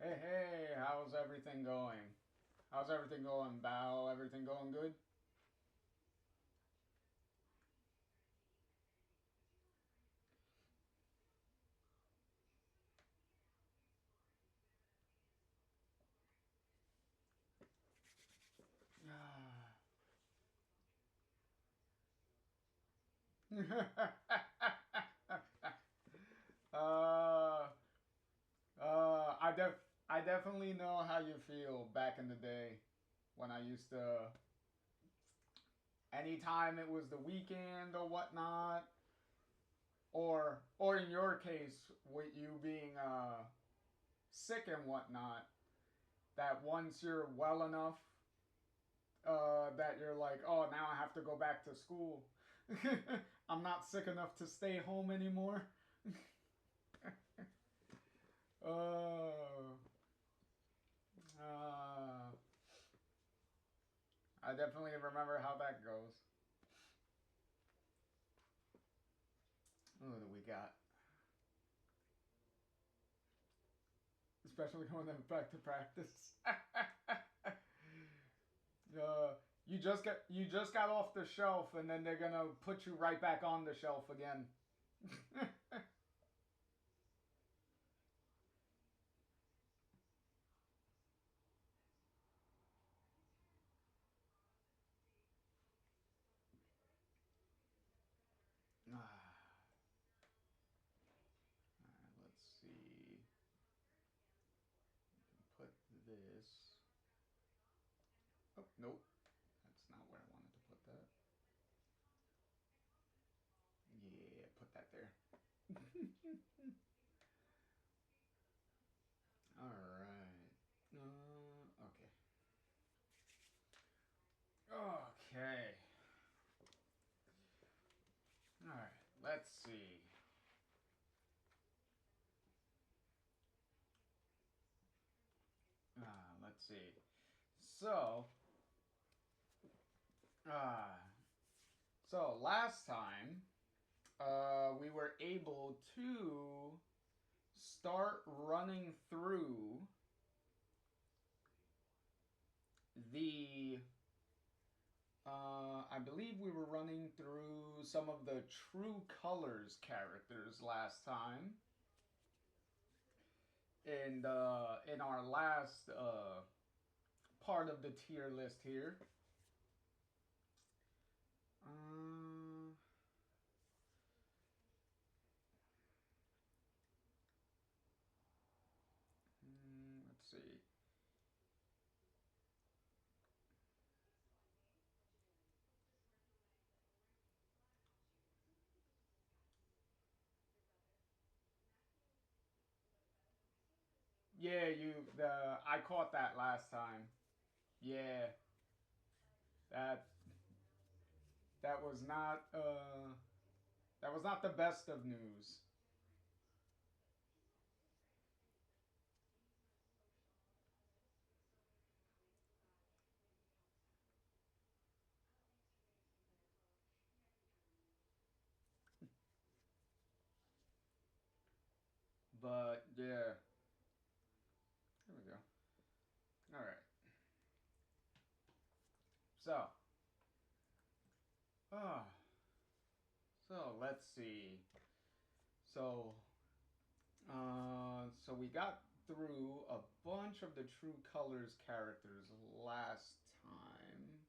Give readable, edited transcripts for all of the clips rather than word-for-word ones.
Hey, hey, how's everything going? How's everything going, Bao? Everything going good? uh, I definitely know how you feel back in the day when I used to, anytime it was the weekend or whatnot, or in your case, with you being sick and whatnot, that once you're well enough that you're like, oh, now I have to go back to school. I'm not sick enough to stay home anymore. uh, uh, I definitely remember how that goes. What do we got? Especially going back to practice. uh, you just got off the shelf, and then they're gonna put you right back on the shelf again. Let's see. Put this. Oh, nope. That's not where I wanted to put that. Yeah, put that there. All right. Okay. Okay. All right. Let's see. Let's see. So, uh, so last time, we were able to start running through the I believe we were running through some of the True Colors characters last time, and in our last part of the tier list here. Uh, let's see. Yeah, you the I caught that last time. Yeah, that that was not that was not the best of news. But yeah, here we go. All right. So, uh, so let's see. So so we got through a bunch of the True Colors characters last time.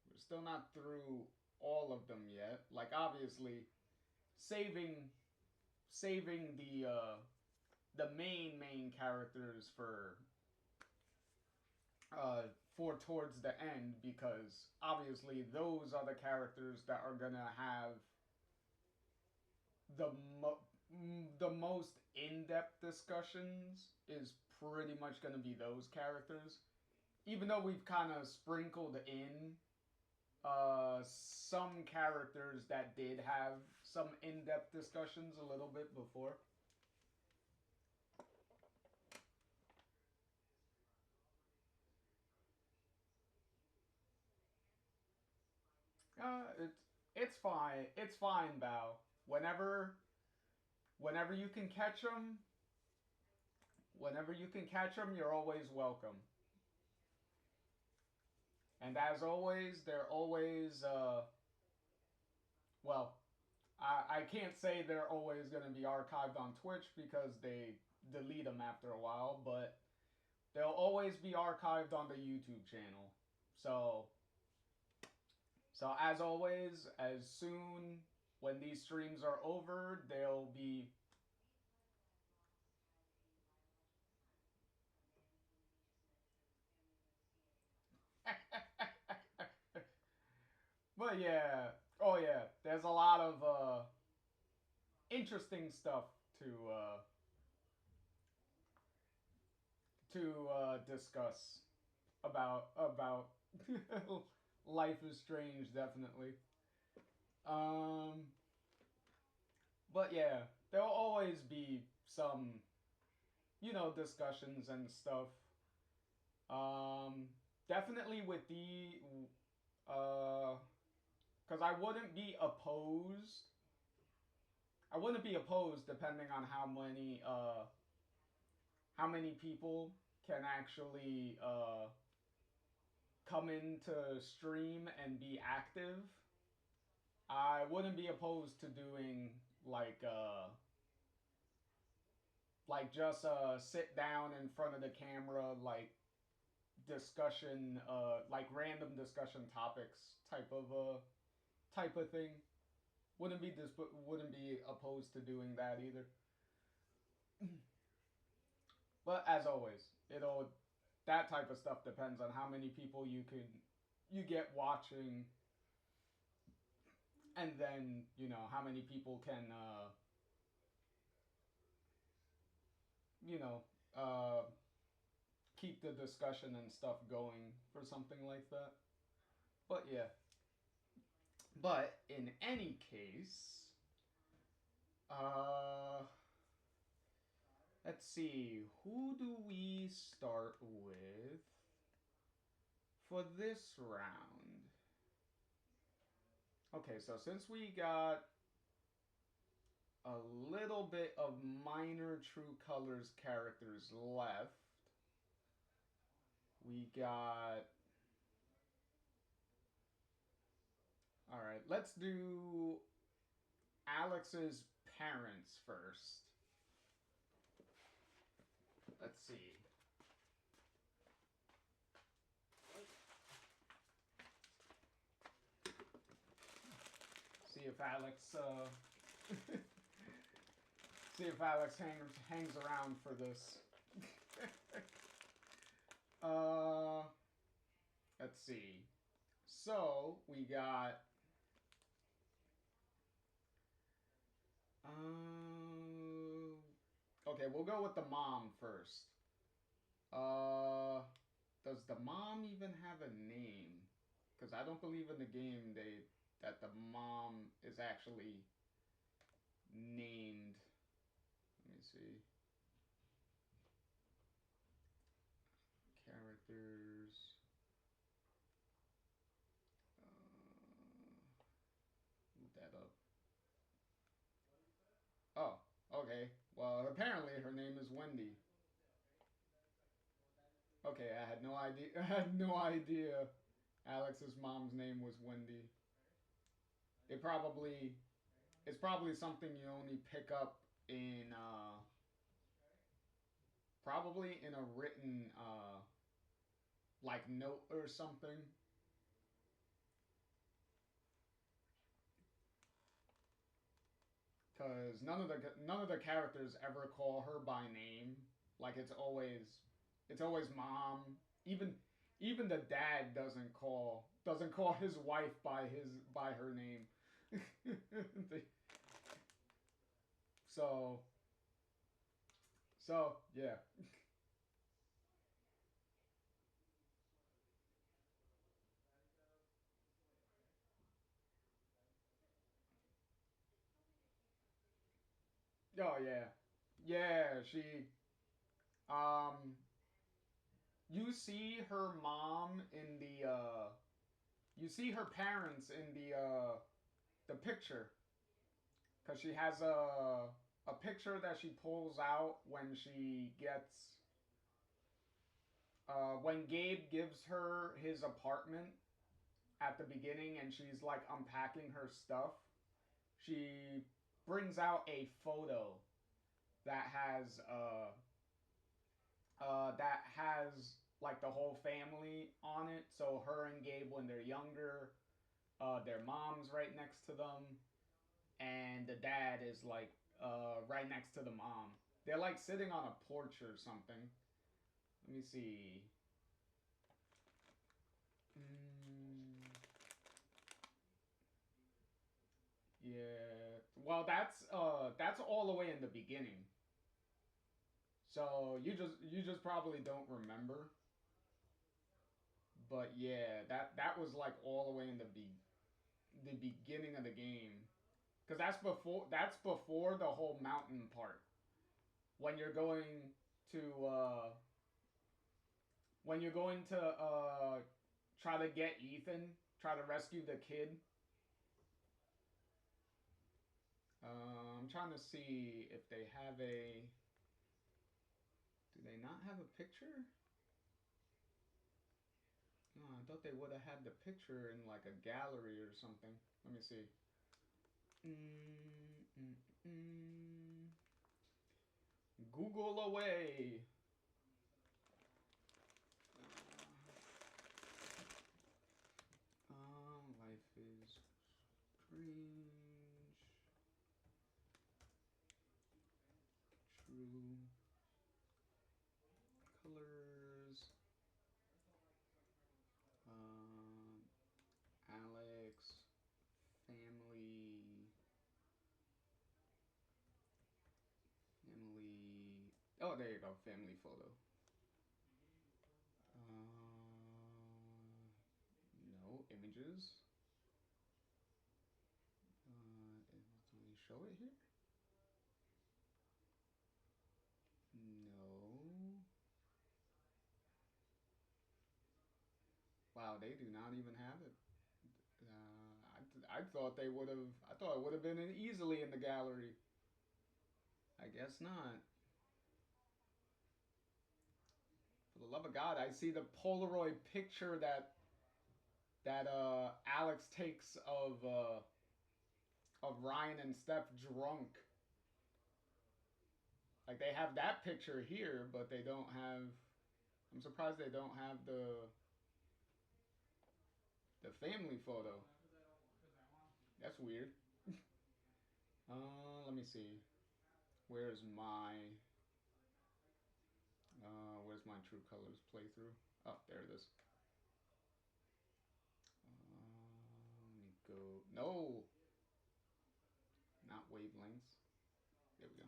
We're still not through all of them yet. Like obviously, saving saving the main characters for towards the end, because obviously those are the characters that are gonna have the the most in-depth discussions, is pretty much going to be those characters. Even though we've kind of sprinkled in some characters that did have some in-depth discussions a little bit before. It's fine. It's fine, Bao. Whenever you can catch them, Whenever you can catch them, you're always welcome. And as always, they're always, well, I can't say they're always going to be archived on Twitch because they delete them after a while, but they'll always be archived on the YouTube channel. So as always, as soon when these streams are over, they'll be But yeah, oh yeah, there's a lot of interesting stuff to discuss about Life is Strange, definitely. Um, but yeah, there'll always be some, discussions and stuff. Um, definitely with because I wouldn't be opposed depending on how many people can actually come into stream and be active. I wouldn't be opposed to doing just sit down in front of the camera discussion random discussion topics type of thing. Wouldn't be opposed to doing that either. But as always, it'll that type of stuff depends on how many people you get watching, and then how many people can you know uh, keep the discussion and stuff going for something like that. But yeah, but in any case, uh, let's see, who do we start with for this round? Okay, so since we got a little bit of minor True Colors characters left, we got. Alright, let's do Alex's parents first. Let's see. See if Alex see if Alex hangs around for this. Let's see. So we got okay, we'll go with the mom first. Does the mom even have a name? Because I don't believe in the game that the mom is actually named. Let me see. Characters. Move that up. Oh, okay. Well, apparently her name is Wendy. Okay, I had no idea. I had no idea Alex's mom's name was Wendy. It probably it's probably something you only pick up in probably in a written note or something. Cause none of the characters ever call her by name. Like it's always mom. Even the dad doesn't call his wife by her name. so yeah. Oh yeah. Yeah, um you see her mom in you see her parents in the picture, cuz she has a a picture that she pulls out when she gets when Gabe gives her his apartment at the beginning and she's like unpacking her stuff. She brings out a photo that has like the whole family on it. So her and Gabe when they're younger, their mom's right next to them, and the dad is like right next to the mom. They're like sitting on a porch or something. Let me see. Mm, yeah. Well, that's all the way in the beginning. So you just probably don't remember. But yeah, that was like all the way in the beginning of the game. Cuz that's before the whole mountain part. When you're going to try to get Ethan, try to rescue the kid. I'm trying to see if they have a. Do they not have a picture? No, I thought they would have had the picture in like a gallery or something. Let me see. Mm, mm, mm. Google away. Life is strange. True colors. Alex family. Family. Oh, there you go. Family photo. No images. Do we show it here? No. Wow, they do not even have it. I thought they would have. I thought it would have been easily in the gallery. I guess not. For the love of God, I see the Polaroid picture that Alex takes of Ryan and Steph drunk. Like they have that picture here, but they don't have. I'm surprised they don't have the family photo. That's weird. Let me see. Where's my where's my True Colors playthrough? Oh, there it is. Let me go. No, not wavelengths. There we go.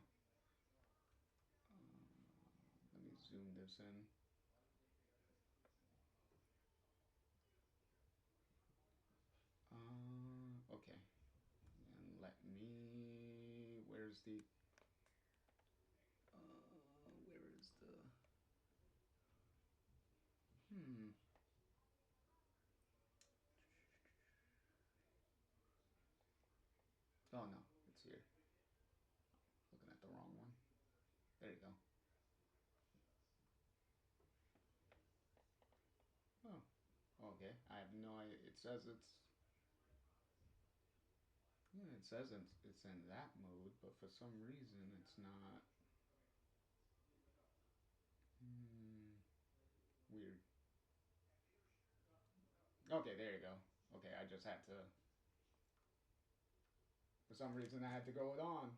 Let me zoom this in. Okay. And let me. Where's the? Where is the? Hmm. Oh no, it's here. Looking at the wrong one. There you go. Oh. Okay. I have no idea. It says it's. Yeah, it says it's in that mode, but for some reason it's not. Hmm. Weird. Okay, there you go. Okay, I just had to. For some reason, I had to go it on.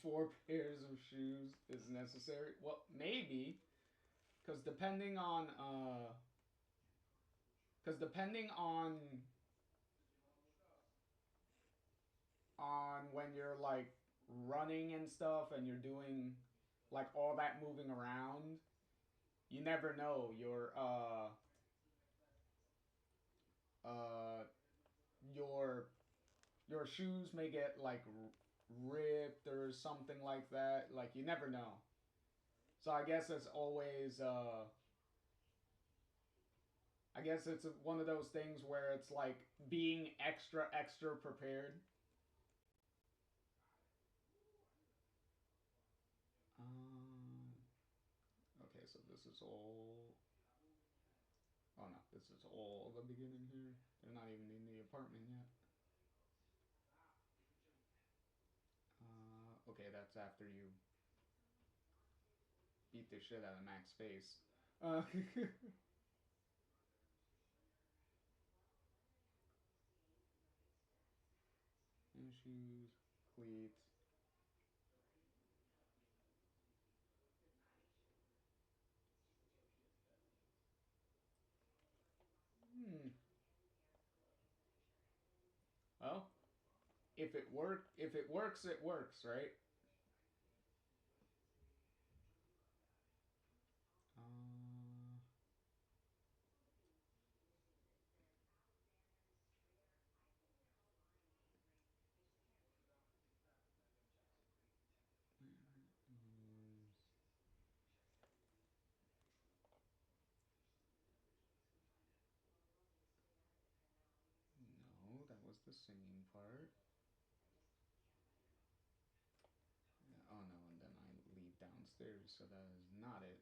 4 pairs of shoes is necessary. Well, maybe, because depending on when you're like running and stuff, and you're doing like all that moving around, you never know. Uh your your shoes may get like ripped or something like that. Like you never know. So I guess it's always I guess it's one of those things where it's like being extra prepared. Um, okay, so this is all. Oh no, this is all the beginning here. They're not even in the apartment yet. Okay, that's after you beat the shit out of Max face. Shoes, cleats. Hmm. Well, if it works, it works, right? Uh, no, that was the singing part. Oh no, and then I leave downstairs, so that is not it.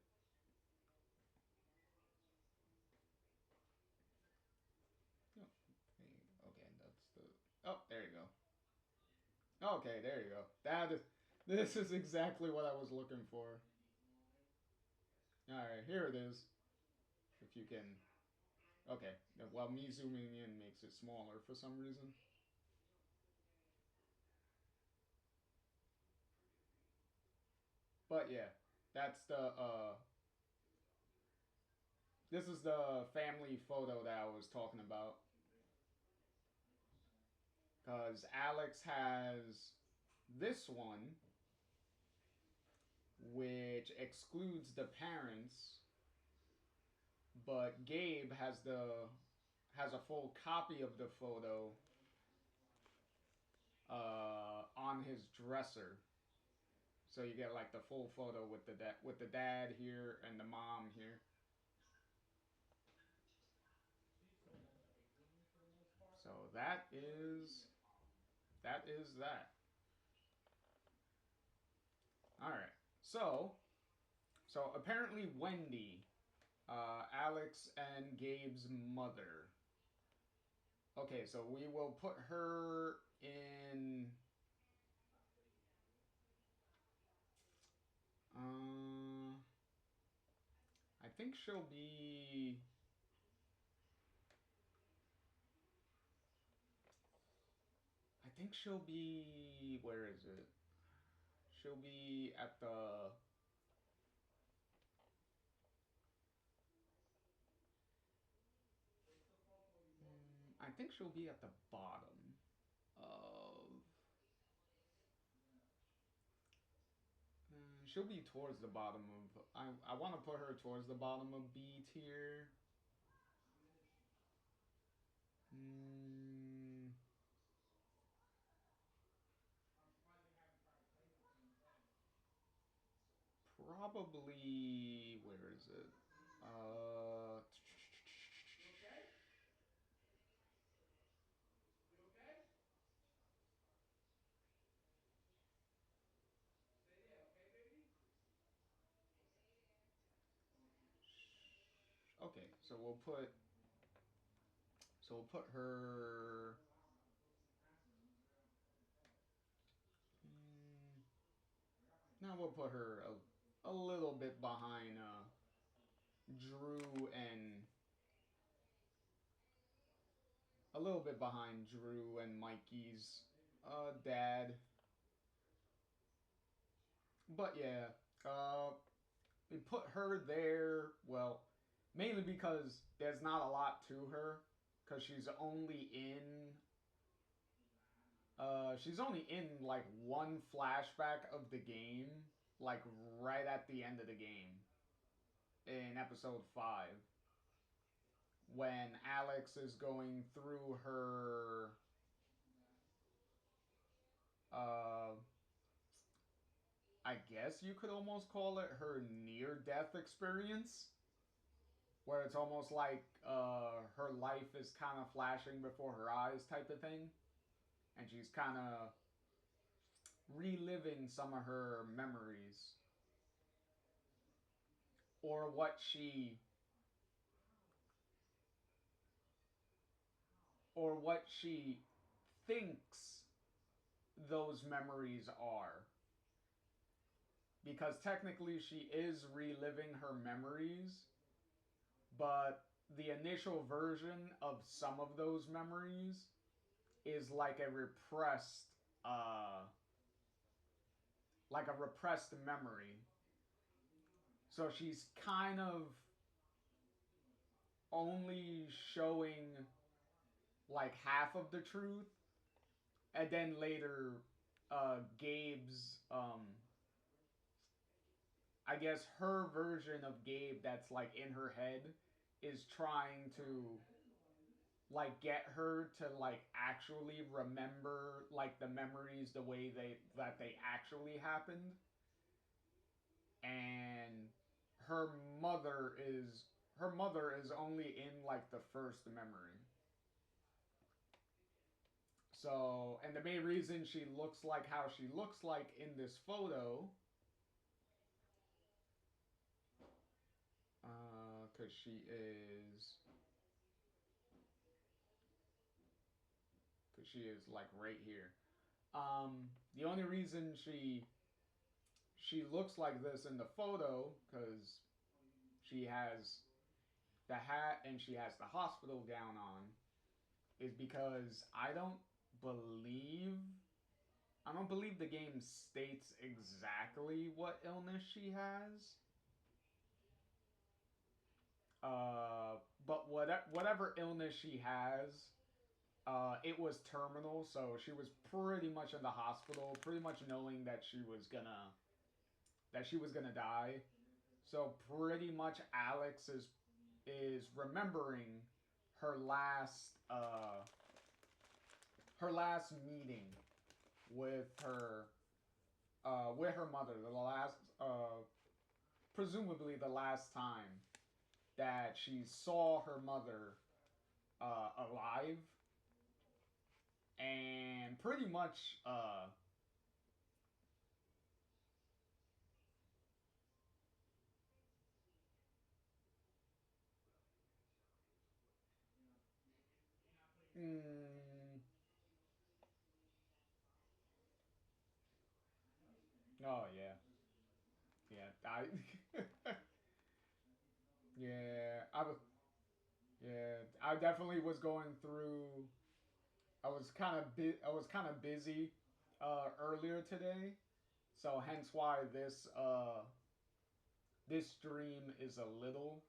Oh, okay, that's the. Oh, there you go. Okay, there you go. That is. This is exactly what I was looking for. All right, here it is. If you can. Okay, well, me zooming in makes it smaller for some reason. But yeah, that's the. This is the family photo that I was talking about. Because Alex has this one, which excludes the parents, but Gabe has a full copy of the photo on his dresser. So you get like the full photo with the dad here and the mom here. So that is that. All right. So apparently Wendy, Alex and Gabe's mother. Okay, so we will put her in. Uh, I think she'll be. I think she'll be. Where is it? She'll be at the. I think she'll be at the bottom of. She'll be towards the bottom of. I want to put her towards the bottom of B tier. Mm, probably. Where is it? Uh. Okay, so we'll put her. Mm, now we'll put her a little bit behind Drew and a little bit behind Drew and Mikey's dad. But yeah, we put her there. Well, mainly because there's not a lot to her, because she's only in like one flashback of the game, like right at the end of the game in episode 5, when Alex is going through her uh I guess you could almost call it her near death experience, where it's almost like her life is kind of flashing before her eyes, type of thing, and she's kind of reliving some of her memories or what she thinks those memories are, because technically she is reliving her memories, but the initial version of some of those memories is uh like a repressed memory. So she's kind of only showing like half of the truth, and then later Gabe's I guess her version of Gabe that's like in her head is trying to like get her to like actually remember like the memories the way they actually happened. And her mother is her mother is only in like the first memory. So, and the main reason she looks like how she looks like in this photo, because she is like right here. The only reason she looks like this in the photo, because she has the hat and she has the hospital gown on, is because believe I don't believe the game states exactly what illness she has. But whatever illness she has, it was terminal, so she was pretty much in the hospital, pretty much knowing that she was gonna die. So pretty much Alex is remembering her last meeting with her mother, the last presumably the last time that she saw her mother alive, and pretty much mm, oh yeah, yeah, yeah, I definitely was going through. I was kind of busy earlier today, so hence why this stream is a little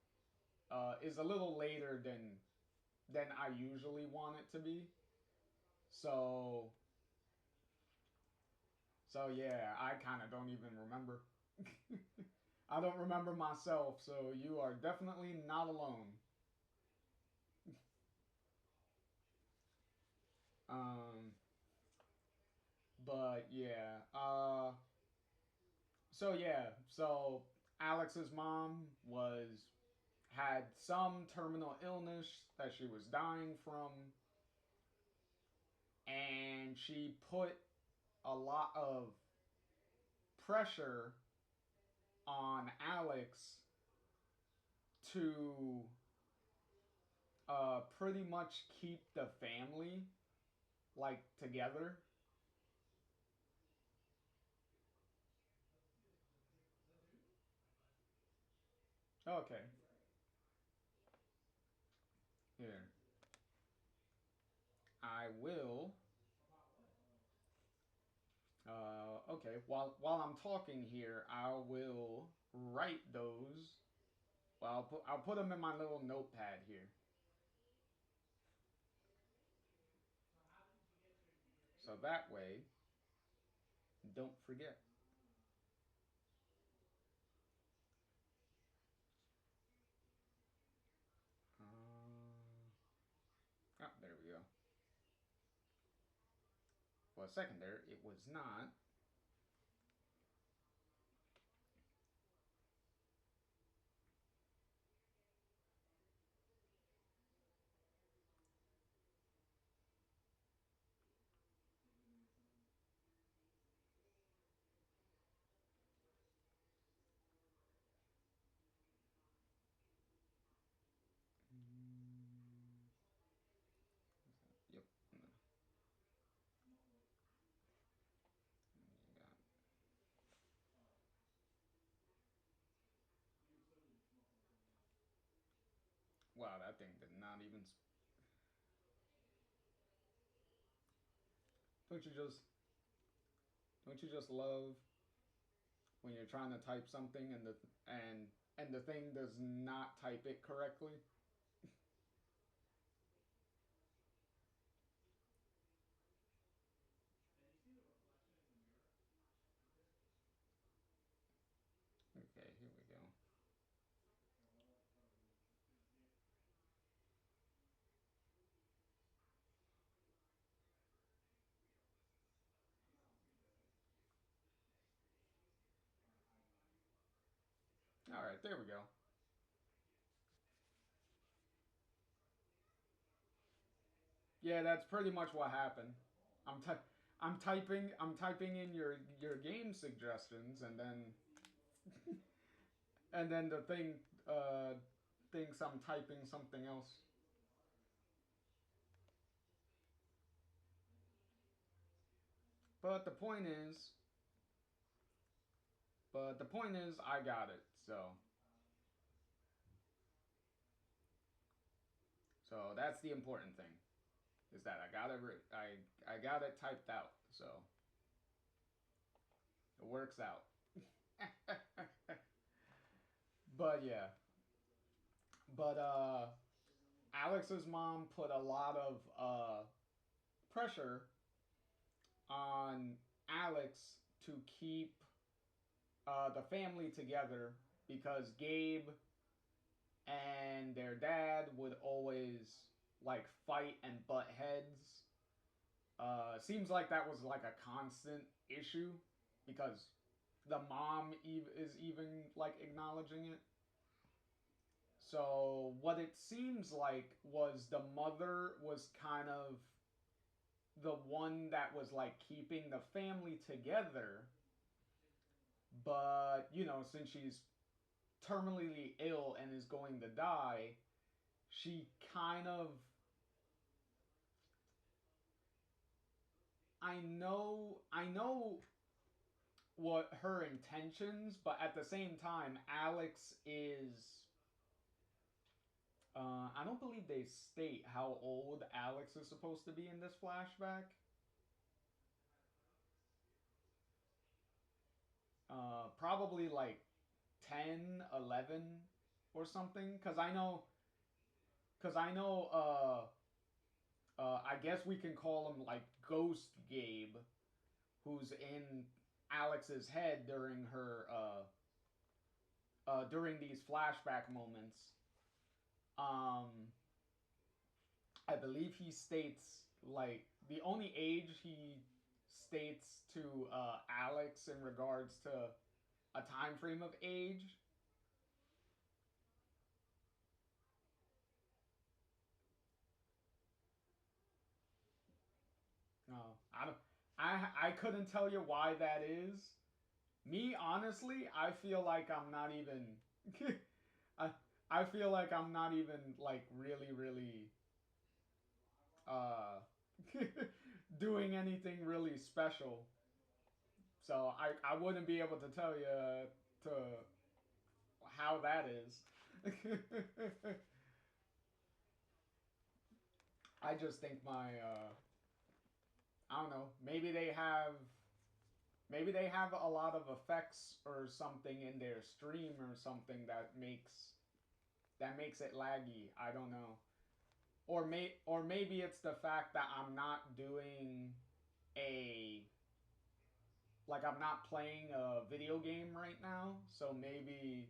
later than I usually want it to be. So yeah, I kind of don't even remember. I don't remember myself, so you are definitely not alone. Um, but yeah, so Alex's mom had some terminal illness that she was dying from, and she put a lot of pressure on Alex to pretty much keep the family like together. Okay, here I will. Okay, while I'm talking here, I will write those. Well, I'll put them in my little notepad here, so that way don't forget. Oh, there we go. For a second there, it was not. not even. Don't you just don't you just love when you're trying to type something and the thing does not type it correctly? Okay, here we go. All right, there we go. Yeah, that's pretty much what happened. I'm ty- I'm typing in your game suggestions and then the thing uh thinks I'm typing something else. But the point is, I got it. So that's the important thing is that I got it typed out. So it works out. But yeah, but Alex's mom put a lot of pressure on Alex to keep the family together because Gabe and their dad would always like fight and butt heads. Seems like that was like a constant issue because the mom is even like acknowledging it. So what it seems like was the mother was kind of the one that was like keeping the family together, but since she's terminally ill and is going to die, she kind of I know what her intentions, but at the same time, Alex is. I don't believe they state how old Alex is supposed to be in this flashback. Probably like 10, 11, or something. I guess we can call him like Ghost Gabe, who's in Alex's head during these flashback moments. Um, I believe he states like the only age he states to Alex in regards to a time frame of age. No, I don't. I couldn't tell you why that is. Me honestly, I feel like I'm not even. I I feel like I'm not even like really uh doing anything really special. So I wouldn't be able to tell you to how that is. I just think my I don't know. Maybe they have a lot of effects or something in their stream or something that makes it laggy. I don't know. Or maybe it's the fact that I'm not doing a like I'm not playing a video game right now. So maybe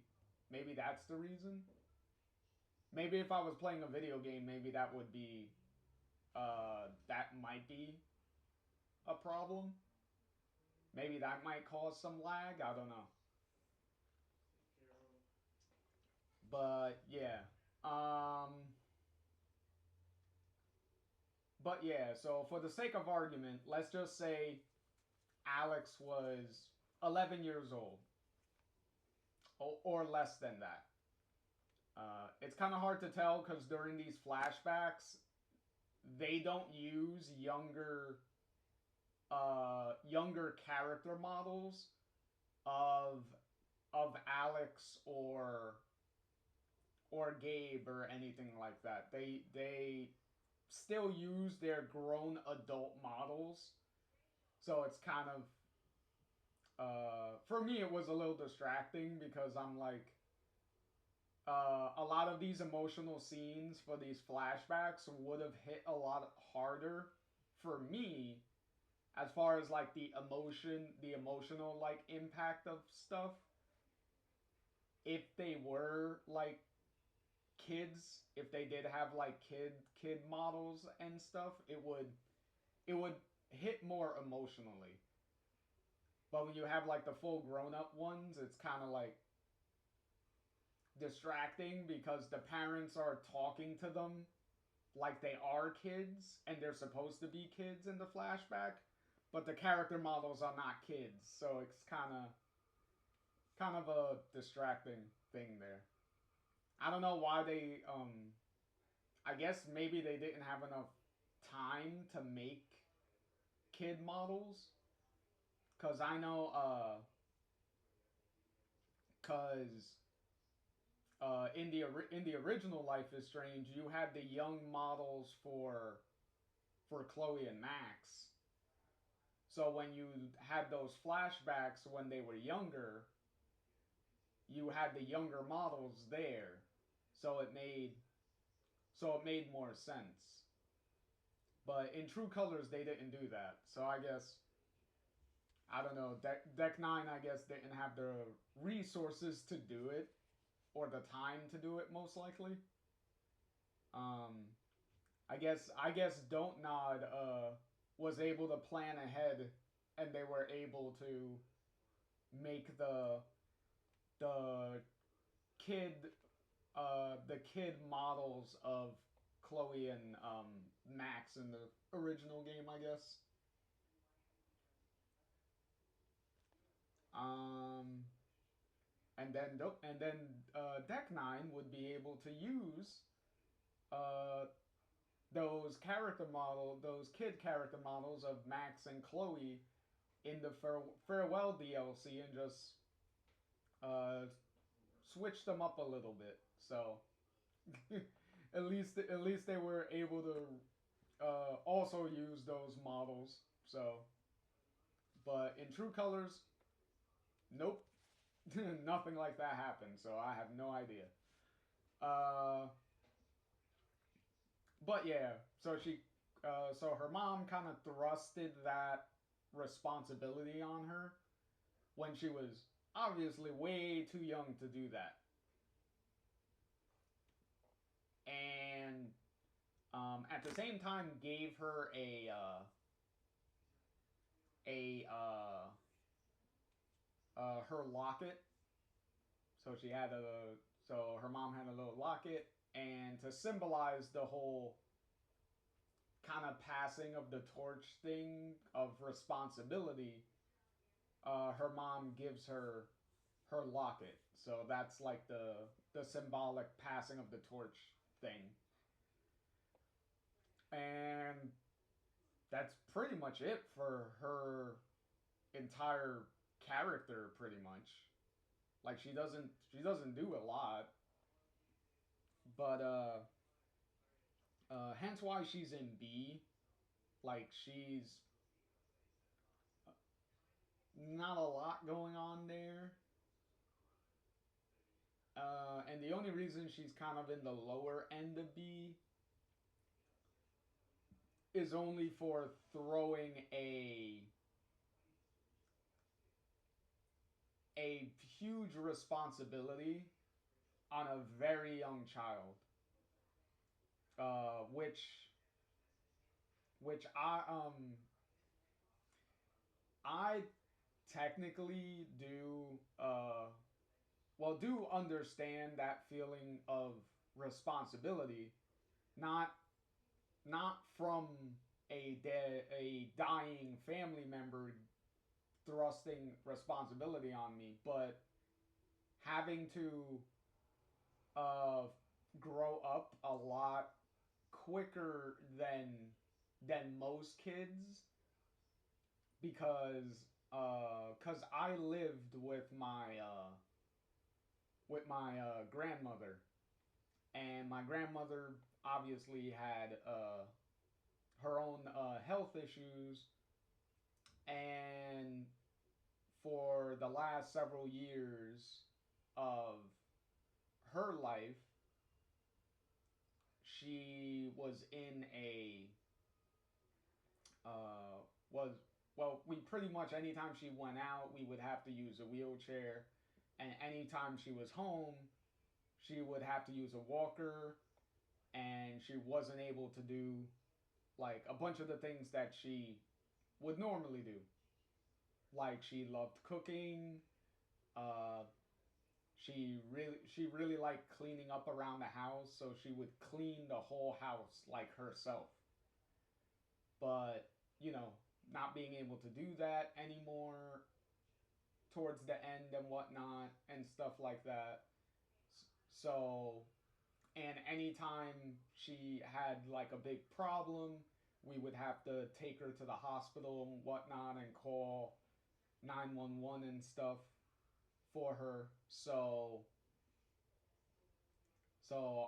that's the reason. Maybe if I was playing a video game, maybe that might be a problem. Maybe that might cause some lag. I don't know. But yeah. Um but yeah, so for the sake of argument, let's just say Alex was 11 years old or less than that. It's kind of hard to tell because during these flashbacks, they don't use younger character models of Alex or Gabe or anything like that. They still use their grown adult models, so it's kind of for me it was a little distracting because I'm like a lot of these emotional scenes for these flashbacks would have hit a lot harder for me as far as like the emotional like impact of stuff if they were like kids, if they did have like kid models and stuff, it would hit more emotionally. But when you have like the full grown up ones, it's kind of like distracting because the parents are talking to them like they are kids and they're supposed to be kids in the flashback, but the character models are not kids, so it's kind of a distracting thing there. I don't know why they I guess maybe they didn't have enough time to make kid models cuz I know cuz in the original Life is Strange, you had the young models for Chloe and Max. So when you had those flashbacks when they were younger, you had the younger models there. So it made more sense. But in True Colors they didn't do that. So I guess I don't know. Deck 9 I guess didn't have the resources to do it or the time to do it most likely. Um I guess Don't Nod was able to plan ahead and they were able to make the kid the kid models of Chloe and Max in the original game, I guess. Um, and then Deck Nine would be able to use uh, those kid character models of Max and Chloe in the farewell DLC and just uh, switch them up a little bit. So at least they were able to also use those models. So, but in True Colors, nope, nothing like that happened. So I have no idea. Uh, but yeah, so her mom kind of thrusted that responsibility on her when she was obviously way too young to do that, and at the same time gave her her locket. So she had a so her mom had a little locket, and to symbolize the whole kind of passing of the torch thing of responsibility, her mom gives her her locket. So that's like the symbolic passing of the torch thing, and that's pretty much it for her entire character. Pretty much, like she doesn't do a lot, but hence why she's in B. Like she's not a lot going on there. And the only reason she's kind of in the lower end of B is only for throwing a huge responsibility on a very young child, which I technically do understand that feeling of responsibility, not not from a dying family member thrusting responsibility on me, but having to uh, grow up a lot quicker than most kids because I lived with my grandmother and my grandmother obviously had her own health issues, and for the last several years of her life, she was in a was well, we pretty much anytime she went out, we would have to use a wheelchair, and anytime she was home, she would have to use a walker, and she wasn't able to do like a bunch of the things that she would normally do. Like she loved cooking. Uh, she really liked cleaning up around the house, so she would clean the whole house like herself. But you know, not being able to do that anymore towards the end and whatnot and stuff like that. So, and anytime she had like a big problem, we would have to take her to the hospital and whatnot and call 911 and stuff for her. So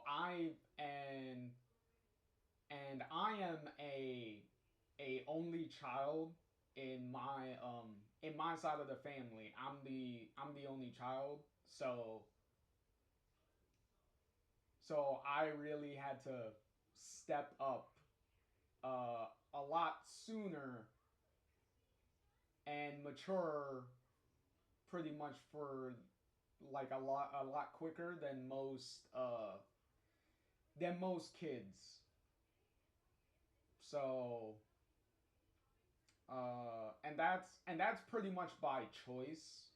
I am a only child in my side of the family. I'm the only child. So I really had to step up a lot sooner and mature pretty much for like a lot quicker than most kids. So and that's pretty much by choice.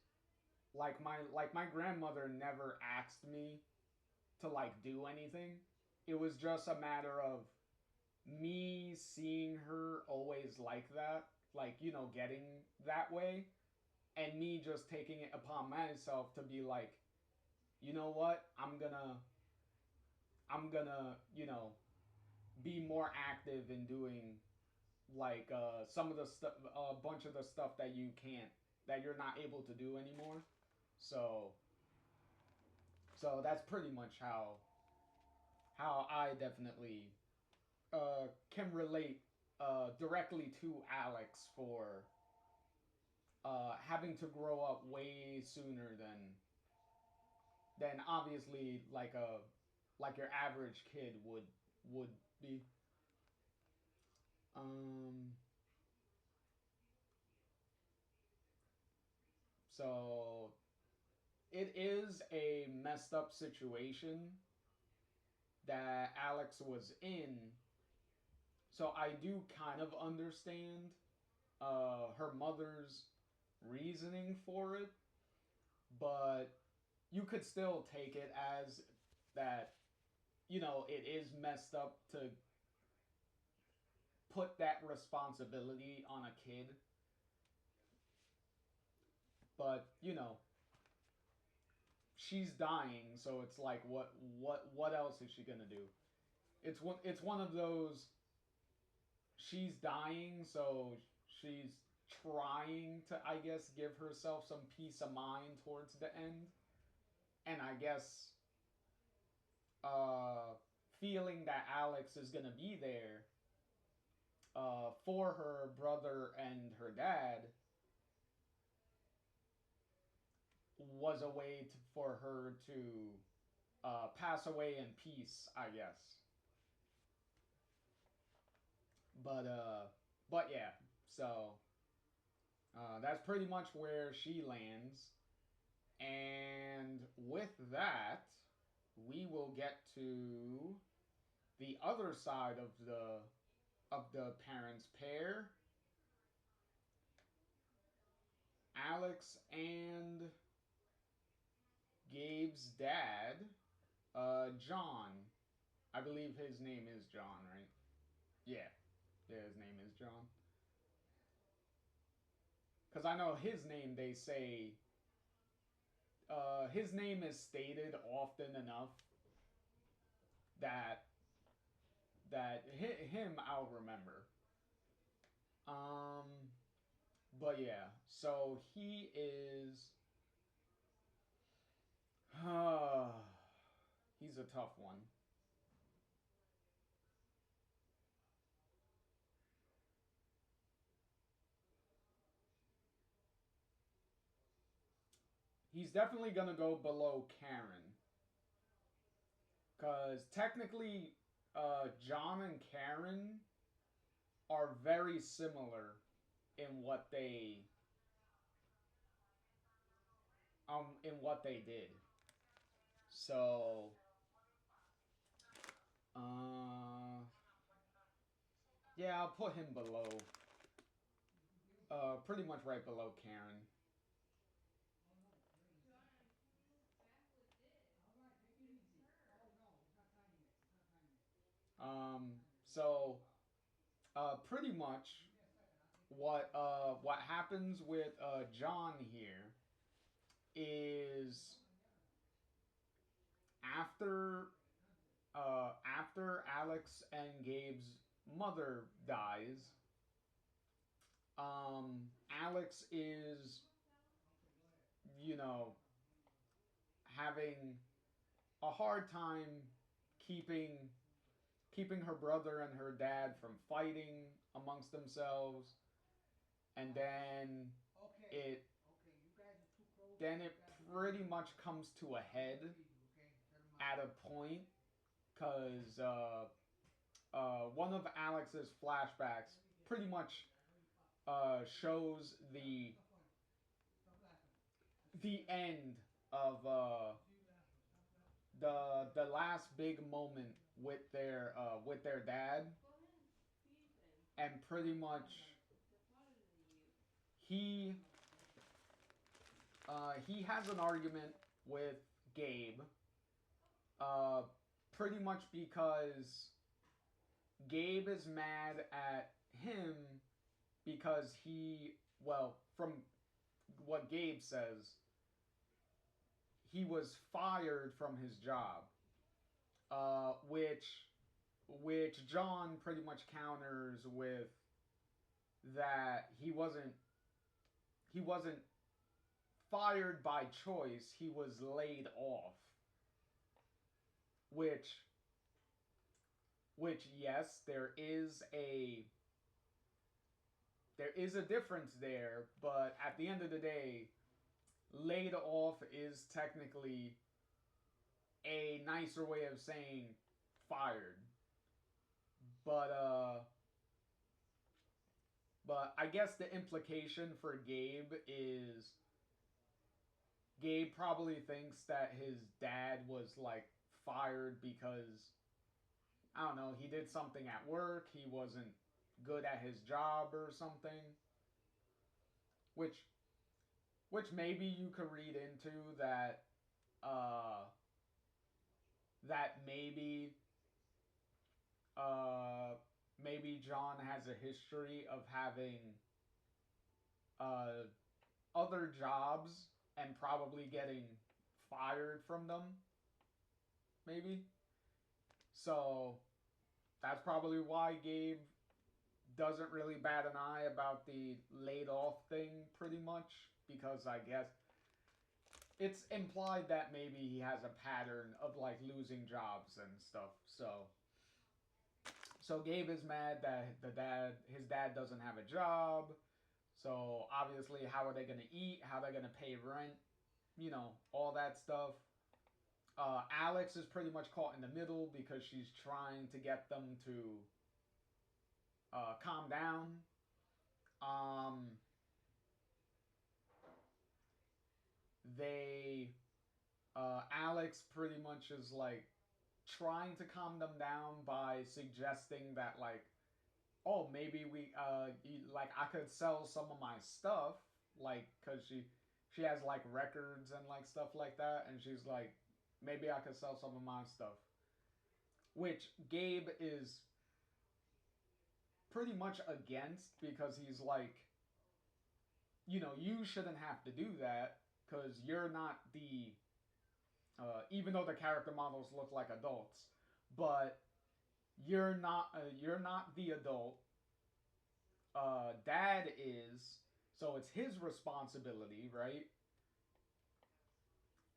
Like my grandmother never asked me to like do anything. It was just a matter of me seeing her always like that, like getting that way, and me just taking it upon myself to be like, you know what, I'm gonna be more active in doing like some of the stuff, a bunch of the stuff that you're not able to do anymore. So that's pretty much how I definitely can relate directly to Alex for having to grow up way sooner than obviously like your average kid would be. Um, so it is a messed up situation that Alex was in. So I do kind of understand her mother's reasoning for it, but you could still take it as that it is messed up to put that responsibility on a kid. But she's dying, so it's like what else is she gonna do? It's one of those, she's dying, so she's trying to, I guess, give herself some peace of mind towards the end, and I guess uh, feeling that Alex is gonna be there for her brother and her dad was a way for her to pass away in peace, I guess. But yeah, so that's pretty much where she lands. And with that, we will get to the other side of the parents pair, Alex and Gabe's dad, John. I believe his name is John, right? Yeah, yeah, his name is John. Because I know his name, they say, his name is stated often enough that him I'll remember. Um, but yeah, so he is. He's a tough one. he's definitely gonna go below Karen. Because technically, John and Karen are very similar in what they did. So, uh, yeah, I'll put him below, pretty much right below Karen. Um, so, pretty much what happens with John here is after after Alex and Gabe's mother dies, Alex is, you know, having a hard time keeping keeping her brother and her dad from fighting amongst themselves, and it then it pretty much comes to a head at a point because one of Alex's flashbacks pretty much shows the end of the last big moment with their dad, and pretty much he he has an argument with Gabe, uh, pretty much because Gabe is mad at him because from what Gabe says, he was fired from his job, which John pretty much counters with that he wasn't fired by choice, he was laid off, which yes, there is a difference there, but at the end of the day, laid off is technically a nicer way of saying fired. But I guess the implication for Gabe is Gabe probably thinks that his dad was like fired because I don't know, he did something at work, he wasn't good at his job or something, which maybe you could read into that uh that uh maybe John has a history of having uh other jobs and probably getting fired from them, maybe. So that's probably why Gabe doesn't really bat an eye about the laid off thing, pretty much, because I guess it's implied that maybe he has a pattern of like losing jobs and stuff. So Gabe is mad that his dad doesn't have a job. So obviously, how are they gonna eat? How are they gonna pay rent? You know, all that stuff. Alex is pretty much caught in the middle because she's trying to get them to calm down. Um, they Alex pretty much is like trying to calm them down by suggesting that like, oh, maybe like I could sell some of my stuff, like, because she has like records and like stuff like that, and she's like, maybe I could sell some of my stuff, which Gabe is pretty much against because he's like, you shouldn't have to do that because you're not the even though the character models look like adults, but you're not the adult. Dad is, so it's his responsibility, right?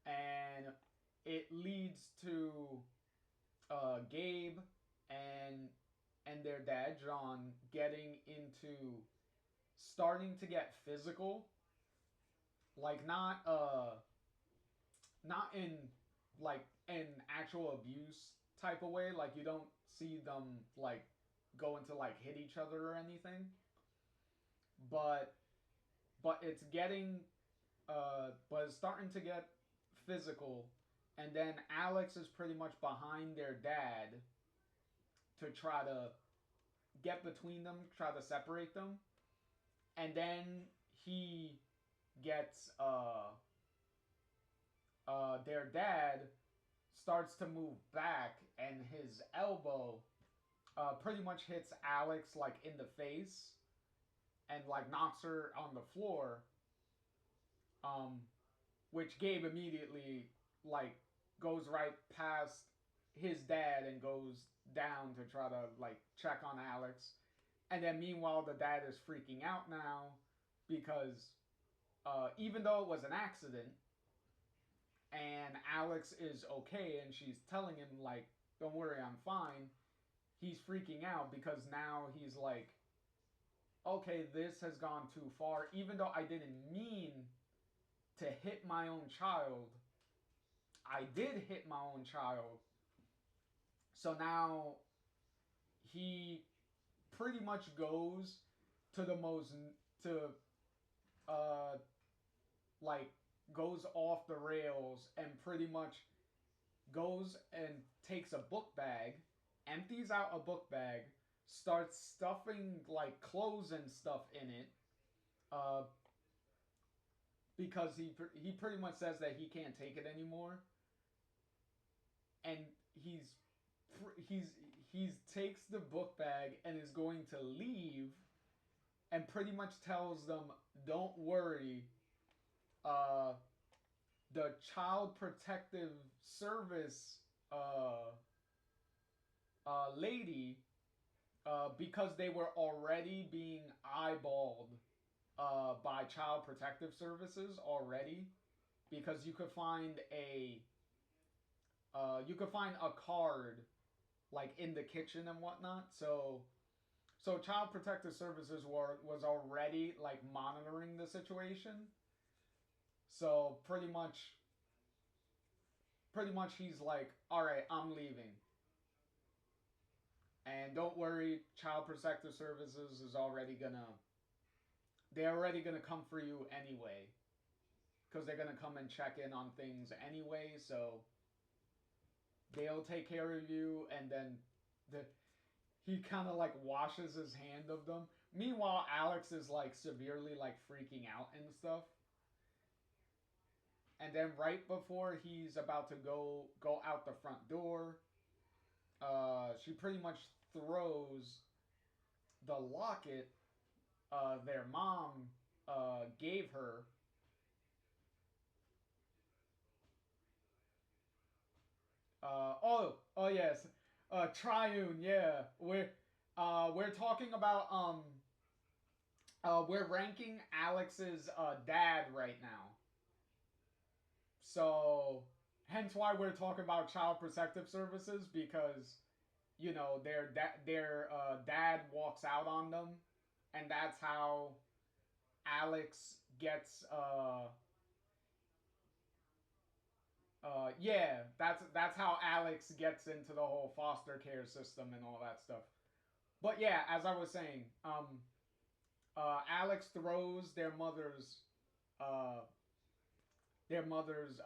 And it leads to Gabe and their dad John getting into starting to get physical, like not not in like an actual abuse type of way. Like you don't see them like going to like hit each other or anything, but it's getting but it's starting to get physical, and then Alex is pretty much behind their dad to try to get between them, try to separate them, and then he gets their dad starts to move back, and his elbow pretty much hits Alex like in the face and like knocks her on the floor, um, which Gabe immediately like goes right past his dad and goes down to try to like check on Alex. And then meanwhile, the dad is freaking out now because even though it was an accident and Alex is okay and she's telling him like, "Don't worry, I'm fine," he's freaking out because now he's like, "Okay, this has gone too far. Even though I didn't mean to hit my own child, I did hit my own child." So now he pretty much goes to the most to uh like goes off the rails and pretty much goes and takes a book bag, empties out a book bag, starts stuffing like clothes and stuff in it, uh, because he pretty much says that he can't take it anymore, and he's he's he's takes the book bag and is going to leave, and pretty much tells them, "Don't worry, uh, the Child Protective Service lady, because they were already being eyeballed by Child Protective Services already, because you could find a card like in the kitchen and whatnot. So Child Protective Services was already like monitoring the situation. So pretty much he's like, "All right, I'm leaving." And don't worry, Child Protective Services is already gonna they're already gonna come for you anyway, because they're gonna come and check in on things anyway. So they'll take care of you, and then the he kind of like washes his hand of them. Meanwhile, Alex is like severely like freaking out and stuff. And then right before he's about to go out the front door, she pretty much throws the locket their mom gave her. Oh yes, Triune. Yeah, we're talking about we're ranking Alex's dad right now. So hence why we're talking about Child Protective Services, because their dad walks out on them, and that's how Alex gets yeah, that's how Alex gets into the whole foster care system and all that stuff. But yeah, as I was saying, Alex throws uh, their mother's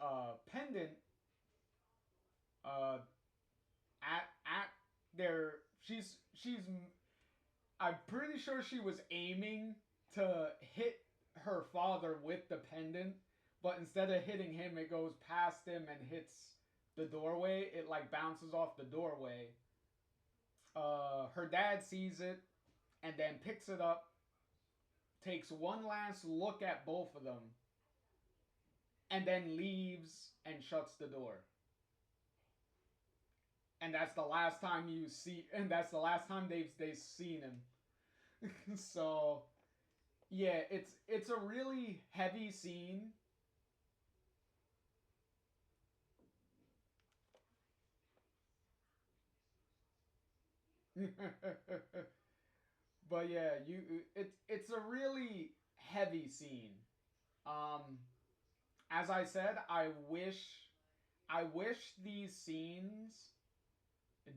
pendant uh, at their. She's. I'm pretty sure she was aiming to hit her father with the pendant, but instead of hitting him, it goes past him and hits the doorway. It like bounces off the doorway. Her dad sees it and then picks it up, takes one last look at both of them, and then leaves and shuts the door. And that's the last time and that's the last time they've seen him. So yeah, it's a really heavy scene. But yeah, it's a really heavy scene. Um, as I said, I wish I wish these scenes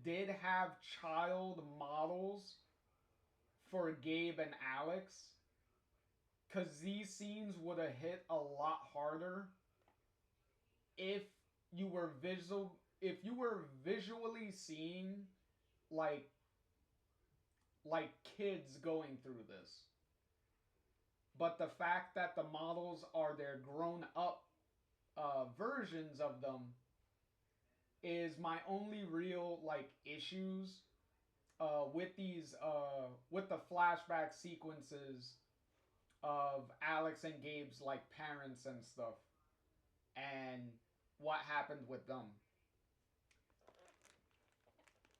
did have child models for Gabe and Alex, because these scenes would have hit a lot harder if you were visually seeing like like kids going through this. But the fact that the models are their grown up versions of them is my only real like issues with the flashback sequences of Alex and Gabe's like parents and stuff, and what happened with them.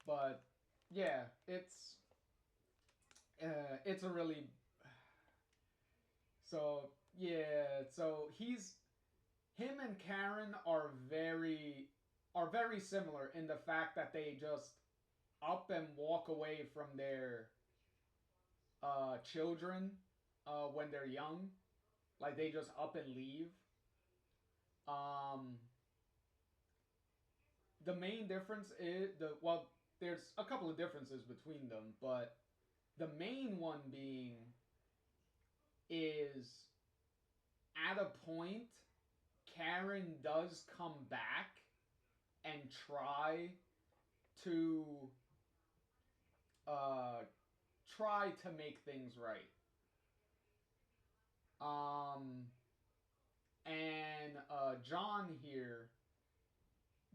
But yeah, it's a really so yeah. So him and Karen are very similar in the fact that they just up and walk away from their children when they're young. Like they just up and leave. Um, the main difference is there's a couple of differences between them, but the main one being is at a point Karen does come back and to uh, try to make things right. Um, and John here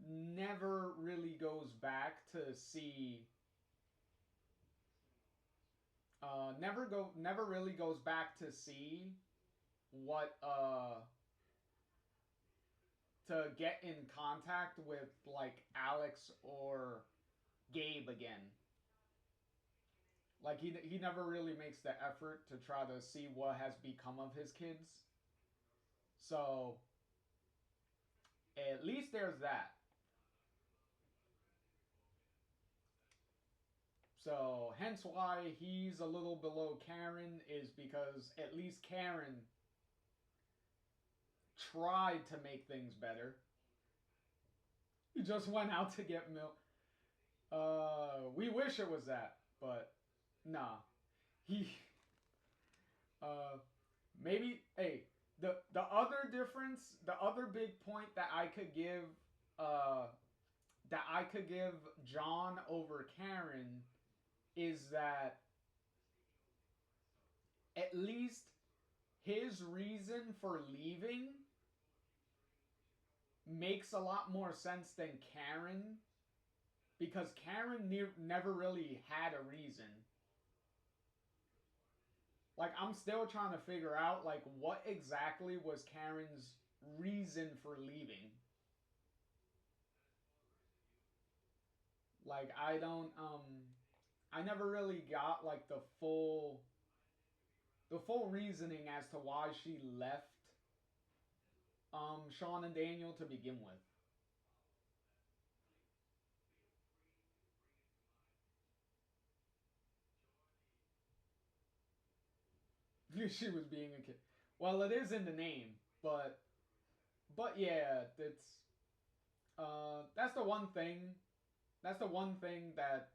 never really goes back to see. Never really goes back to see what to get in contact with like Alex or Gabe again. Like he never really makes the effort to try to see what has become of his kids. So at least there's that. So hence why he's a little below Karen is because at least Karen tried to make things better. He just went out to get milk. We wish it was that, but nah. He uh maybe hey, the other difference, the other big point uh that I could give John over Karen is that at least his reason for leaving makes a lot more sense than Karen, because Karen never really had a reason. Like I'm still trying to figure out like what exactly was Karen's reason for leaving. Like I never really got like the full reasoning as to why she left Sean and Daniel to begin with. She was being a kid. Well, it is in the name, but yeah, that's the one thing. That's the one thing that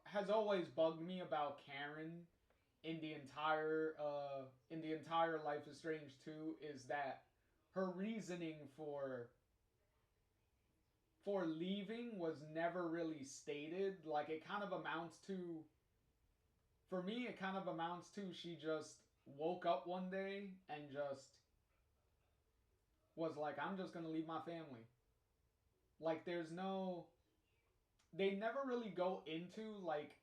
has always bugged me about Karen in the entire Life is Strange 2 is that her reasoning for leaving was never really stated. Like it kind of amounts to for me it kind of amounts to she just woke up one day and just was like I'm just going to leave my family. Like there's no they never really go into like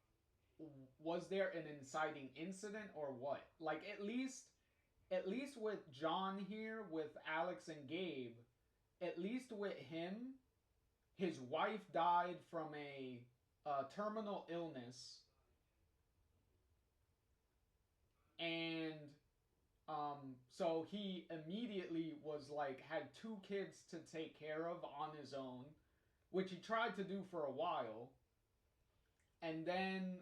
was there an inciting incident or what? Like at least with John here with Alex and Gabe, at least with him, his wife died from a terminal illness, and so he immediately was like had two kids to take care of on his own, which he tried to do for a while, and then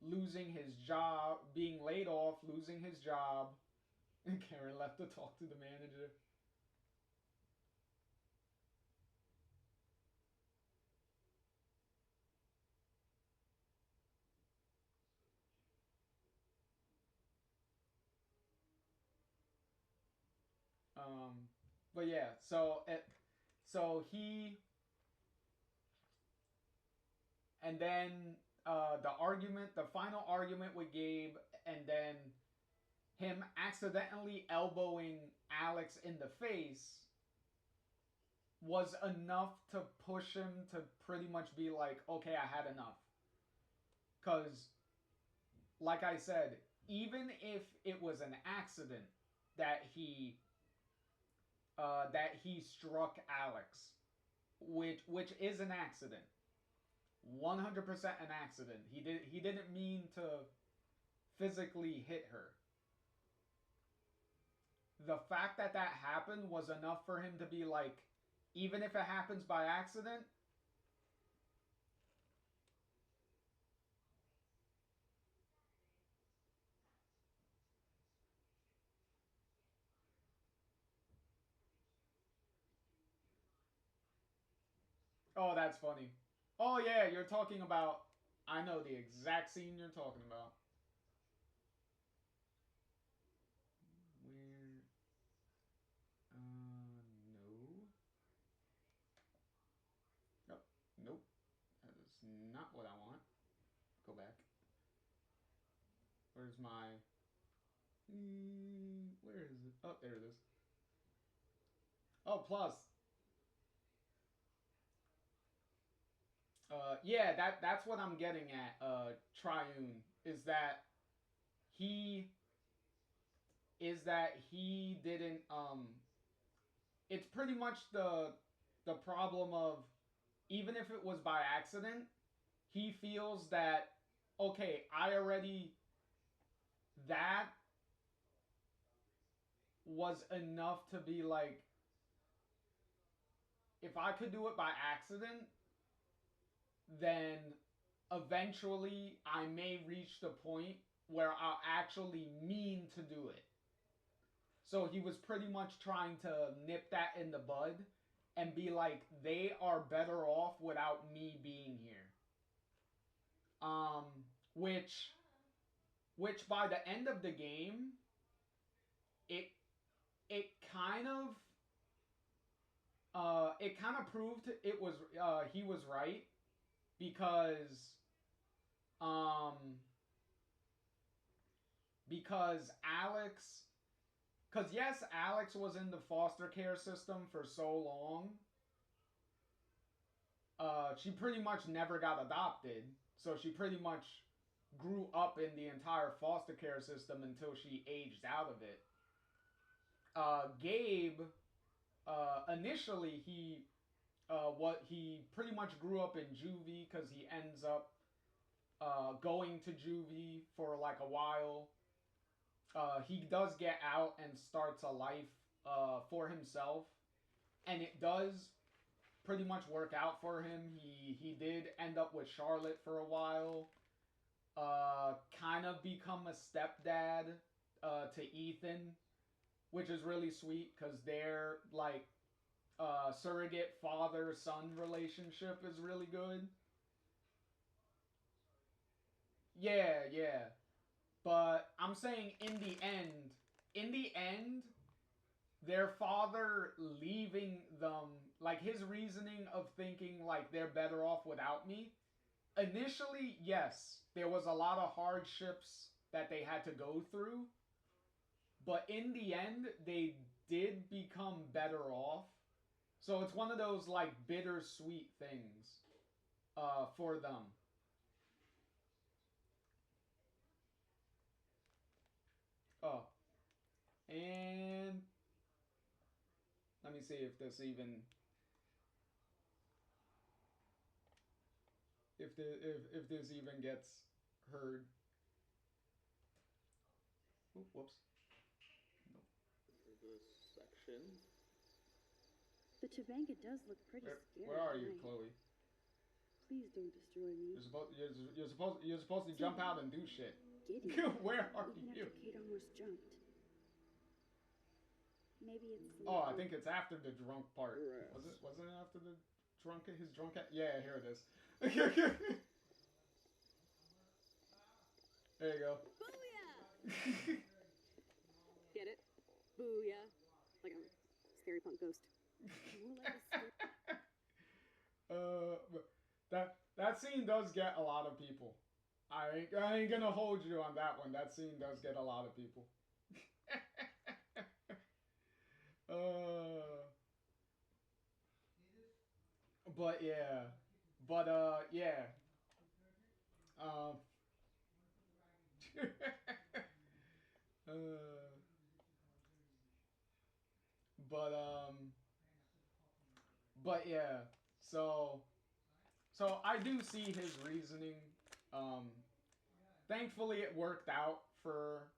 losing his job, being laid off, losing his job, and Karen left to talk to the manager. But yeah, so he, and then the final argument with Gabe, and then him accidentally elbowing Alex in the face was enough to push him to pretty much be like, okay, I had enough. Because, like I said, even if it was an accident that he struck Alex, which is an accident, 100% an accident. He didn't mean to physically hit her. The fact that that happened was enough for him to be like, even if it happens by accident. Oh, that's funny. Oh yeah, you're talking about. I know the exact scene you're talking about. Where? No. Nope. Nope. That is not what I want. Go back. Where's my? Where is it? Oh, there it is. Oh, plus. Yeah, that's what I'm getting at. Triune is that he he didn't it's pretty much the problem of, even if it was by accident, he feels that, okay, I already, that was enough to be like, if I could do it by accident, then eventually I may reach the point where I'll actually mean to do it. So he was pretty much trying to nip that in the bud and be like, they are better off without me being here. Um, which by the end of the game, it it kind of proved he was right, because um because Alex, because yes, Alex was in the foster care system for so long. She pretty much never got adopted, so she pretty much grew up in the entire foster care system until she aged out of it. Gabe, initially he pretty much grew up in juvie, because he ends up going to juvie for like a while. He does get out and starts a life for himself, and it does pretty much work out for him. He did end up with Charlotte for a while. Kind of become a stepdad to Ethan, which is really sweet, because their like surrogate father-son relationship is really good. Yeah, yeah. But I'm saying, in the end, their father leaving them, like his reasoning of thinking like they're better off without me. Initially, yes, there was a lot of hardships that they had to go through, but in the end, they did become better off. So it's one of those like bittersweet things for them. Oh, and let me see if this even, if this even gets heard. Oop, whoops. Nope. This section. The Chabanka does look pretty scary. Where are you, tonight. Chloe? Please don't destroy me. You're supposed to jump out and do shit. Giddy. Where are Even you? after Kate almost jumped. Maybe it's. Oh, I think it's after the drunk part. Rats. Wasn't it after the his drunk? Yeah, here it is. There you go. Booyah! Get it? Booyah. Like I'm scary punk ghost. More like a that scene does get a lot of people. I ain't gonna hold you on that one. That scene does get a lot of people. But yeah, yeah. Um, uh, but but yeah. So I do see his reasoning. Um, Thankfully, it worked out for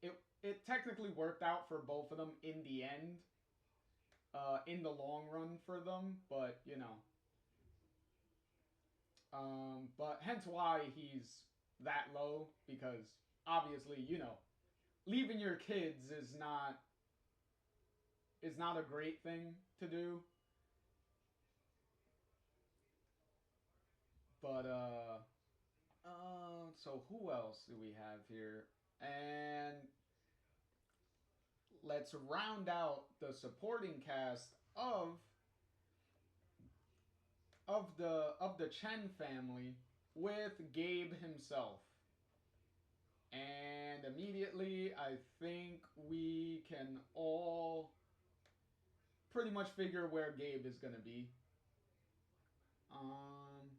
it. It technically worked out for both of them in the end. In the long run for them, but you know. But hence why he's that low, because obviously, you know, leaving your kids is not a great thing to do. But so who else do we have here? And let's round out the supporting cast of the Chen family with Gabe himself. And immediately, I think we can all pretty much figure where Gabe is gonna be. Um,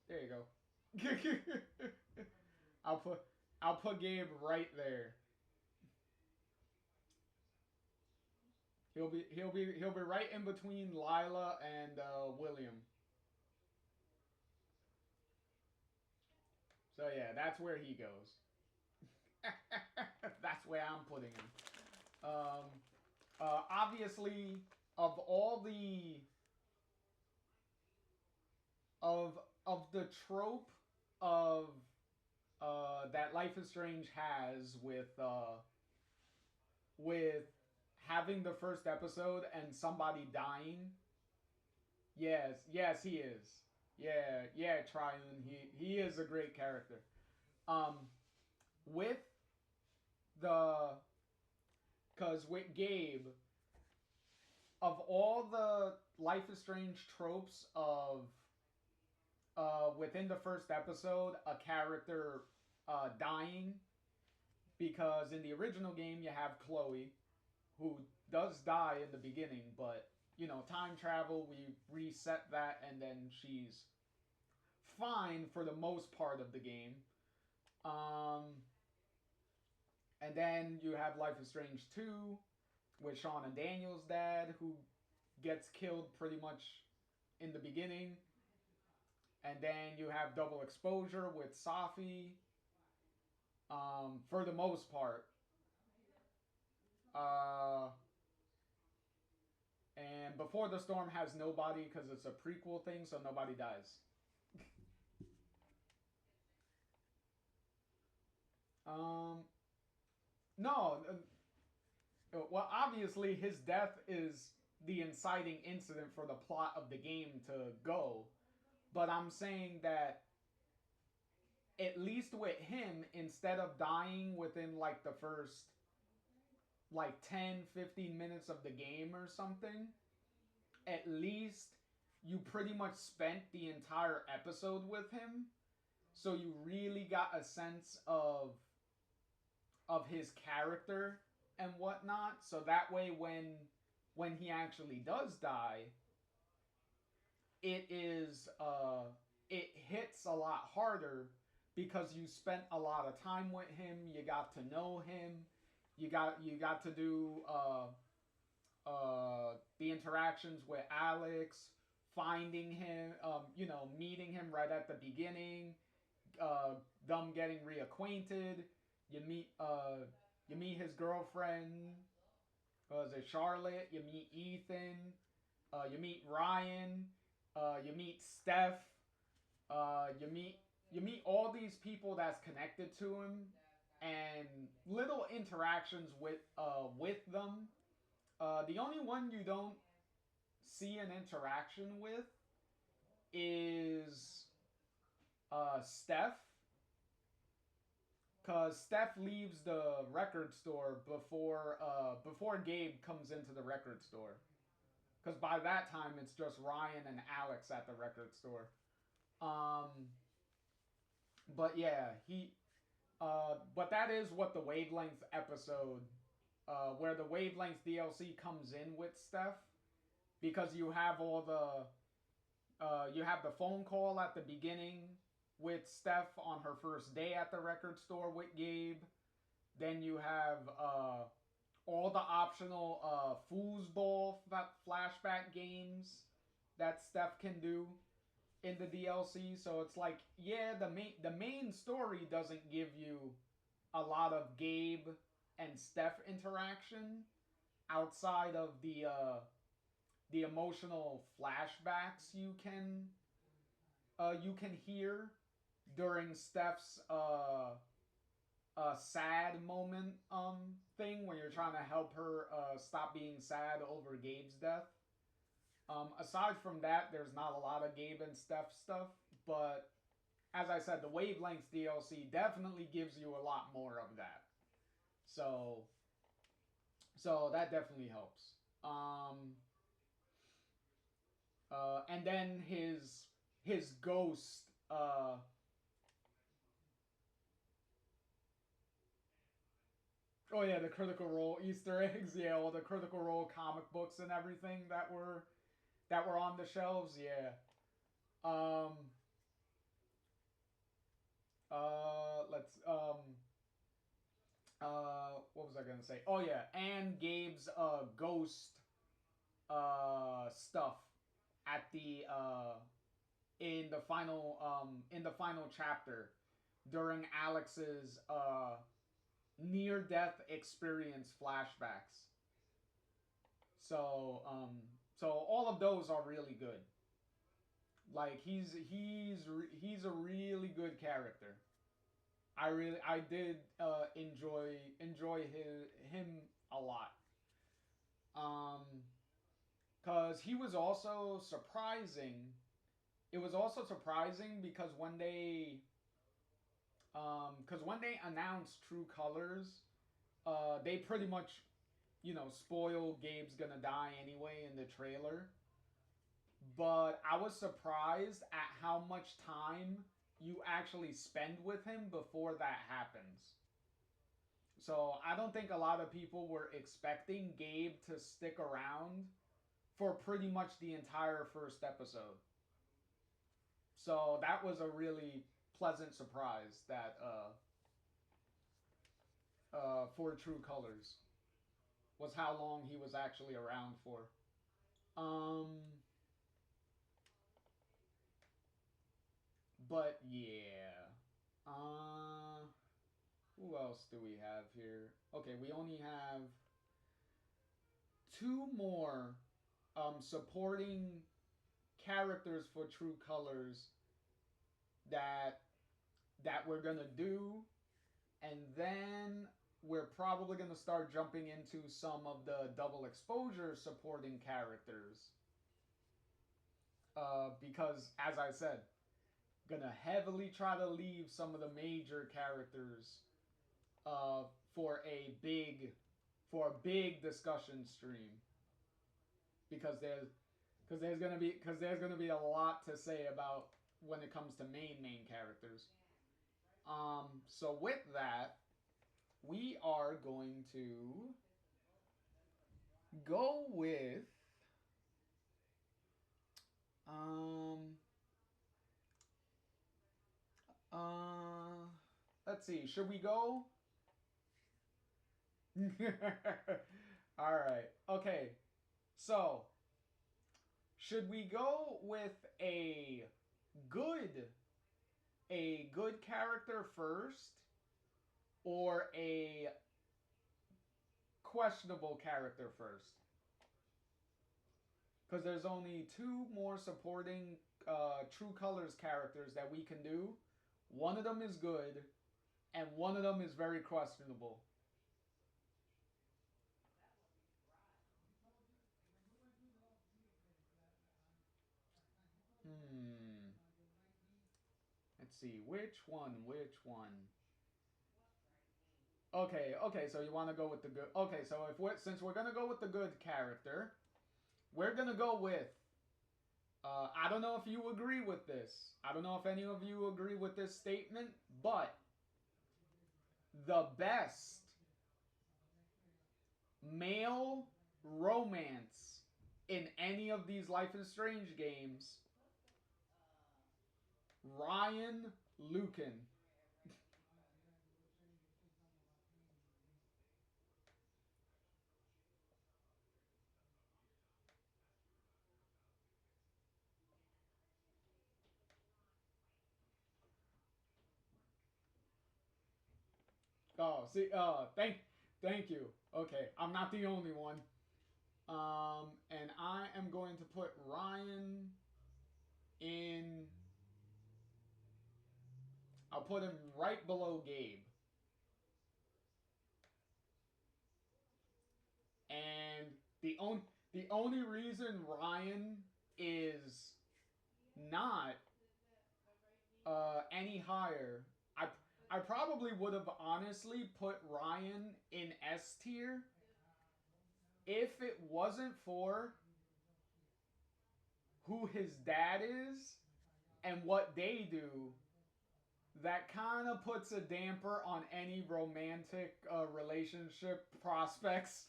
there you go. I'll put I'll put Gabe right there. He'll be right in between Lila and William. So yeah, that's where he goes. That's where I'm putting him. Obviously, of all the of the trope of that Life is Strange has with having the first episode and somebody dying. Yes, he is. Yeah, Triune. He is a great character. Um, with the because with Gabe, of all the Life is Strange tropes of within the first episode, a character dying, because in the original game you have Chloe, who does die in the beginning, but you know, time travel, we reset that, and then she's fine for the most part of the game. Um, and then you have Life is Strange 2 with Sean and Daniel's dad, who gets killed pretty much in the beginning. And then you have Double Exposure with Safi, for the most part. And Before the Storm has nobody because it's a prequel thing, so nobody dies. No. Well, obviously, his death is the inciting incident for the plot of the game to go. But I'm saying that at least with him, instead of dying within like the first like 10-15 minutes of the game or something, at least you pretty much spent the entire episode with him, so you really got a sense of his character and whatnot. So that way, when he actually does die, it hits a lot harder because you spent a lot of time with him. You got to know him. You got to do the interactions with Alex, finding him, meeting him right at the beginning, them getting reacquainted. You meet his girlfriend. Is it Charlotte? You meet Ethan. You meet Ryan. You meet Steph. You meet all these people that's connected to him, and little interactions with them. The only one you don't see an interaction with is Steph. Cause Steph leaves the record store before Gabe comes into the record store. Cause by that time it's just Ryan and Alex at the record store. But yeah, but that is what the Wavelength episode, where the Wavelength DLC comes in with Steph, because you have you have the phone call at the beginning with Steph on her first day at the record store with Gabe. Then you have all the optional foosball flashback games that Steph can do in the DLC. So it's like, yeah, the main story doesn't give you a lot of Gabe and Steph interaction outside of the emotional flashbacks you can hear during Steph's sad moment thing when you're trying to help her stop being sad over Gabe's death. Aside from that, there's not a lot of Gabe and Steph stuff, but as I said, the Wavelengths DLC definitely gives you a lot more of that. So that definitely helps. And then his ghost. Oh yeah, the Critical Role Easter eggs. Yeah, all the Critical Role comic books and everything that were on the shelves. Yeah. Let's what was I gonna say? Oh yeah, and Gabe's ghost stuff at the in the final chapter during Alex's near death experience flashbacks. So all of those are really good. Like he's a really good character. I did enjoy him a lot. Cause he was also surprising. It was also surprising because when they announced True Colors, they pretty much, spoil Gabe's gonna die anyway in the trailer. But I was surprised at how much time you actually spend with him before that happens. So I don't think a lot of people were expecting Gabe to stick around for pretty much the entire first episode. So that was a really pleasant surprise that for True Colors was how long he was actually around for. But yeah. Who else do we have here? Okay, we only have two more supporting characters for True Colors that we're gonna do, and then we're probably gonna start jumping into some of the double exposure supporting characters. Because as I said, gonna heavily try to leave some of the major characters for a big discussion stream, because there's gonna be a lot to say about when it comes to main characters. So with that, we are going to go with let's see, should we go? All right. Okay. So, should we go with a good character first, or a questionable character first? Because there's only two more supporting True Colors characters that we can do. One of them is good, and one of them is very questionable. Let's see, which one? Okay, so you want to go with the good. Okay, so since we're gonna go with the good character, we're gonna go with. I don't know if you agree with this. I don't know if any of you agree with this statement, but the best male romance in any of these Life is Strange games, Ryan Lucan. Oh, see, thank you. Okay, I'm not the only one. And I am going to put Ryan in. I'll put him right below Gabe. And the only reason Ryan is not any higher, I probably would have honestly put Ryan in S tier if it wasn't for who his dad is and what they do. That kind of puts a damper on any romantic relationship prospects.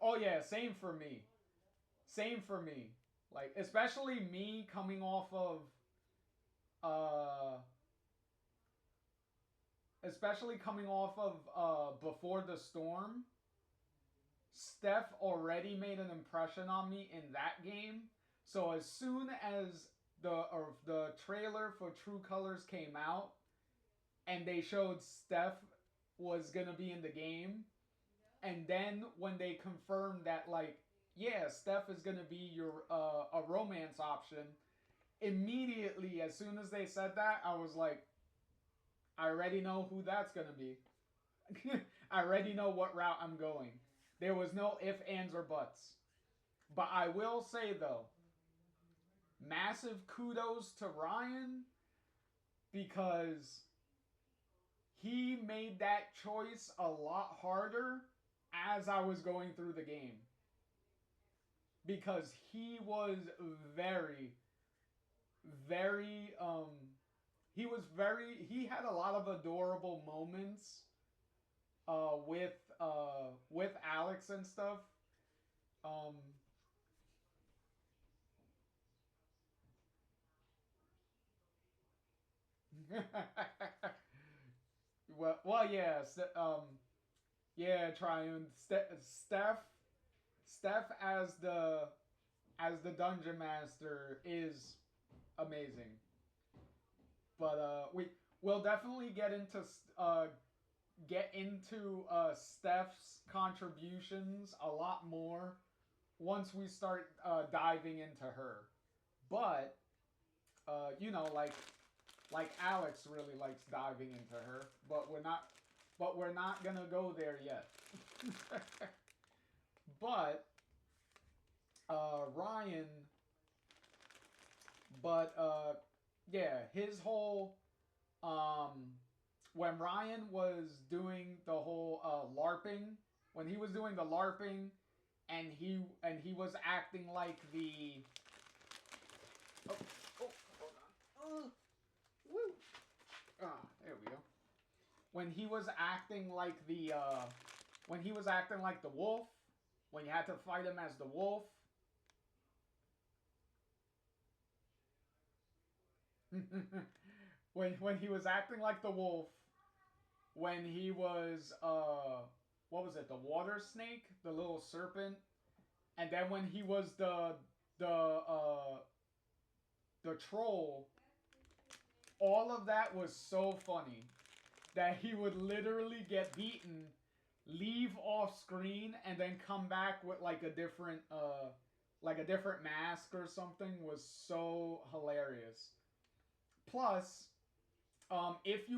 Oh yeah, same for me. Same for me. Like especially me coming off of uh Before the Storm. Steph already made an impression on me in that game. So as soon as the trailer for True Colors came out and they showed Steph was gonna be in the game, and then when they confirmed that like yeah, Steph is gonna be your a romance option, immediately as soon as they said that, I was like, I already know who that's gonna be. I already know what route I'm going. There was no ifs, ands, or buts. But I will say though, massive kudos to Ryan because he made that choice a lot harder as I was going through the game. Because he was very, very, he had a lot of adorable moments with Alex and stuff. Um, yeah, yeah, Triune, Steph as the dungeon master is amazing. But we'll definitely get into Steph's contributions a lot more once we start diving into her. But you know, like Alex really likes diving into her, but we're not gonna go there yet. But Ryan, but yeah, his whole when Ryan was doing the whole LARPing, when he was doing the LARPing, and he was acting like the oh, hold on. Woo. Ah, there we go. When he was acting like the wolf, when you had to fight him as the wolf. when he was acting like the wolf, when he was what was it, the water snake, the little serpent, and then when he was the troll, all of that was so funny that he would literally get beaten, leave off screen, and then come back with like a different mask or something was so hilarious. Plus, if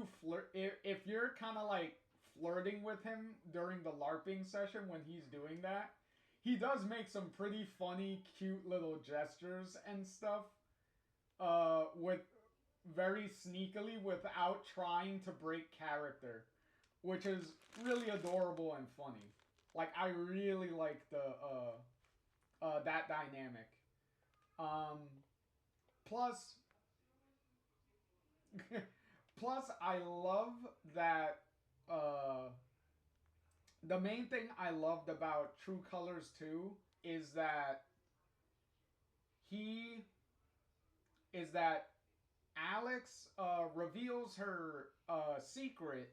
you're kind of like flirting with him during the LARPing session when he's doing that, he does make some pretty funny, cute little gestures and stuff. With very sneakily without trying to break character, which is really adorable and funny. Like I really like the that dynamic. Um, plus, plus I love that the main thing I loved about True Colors 2 is that he is that Alex reveals her secret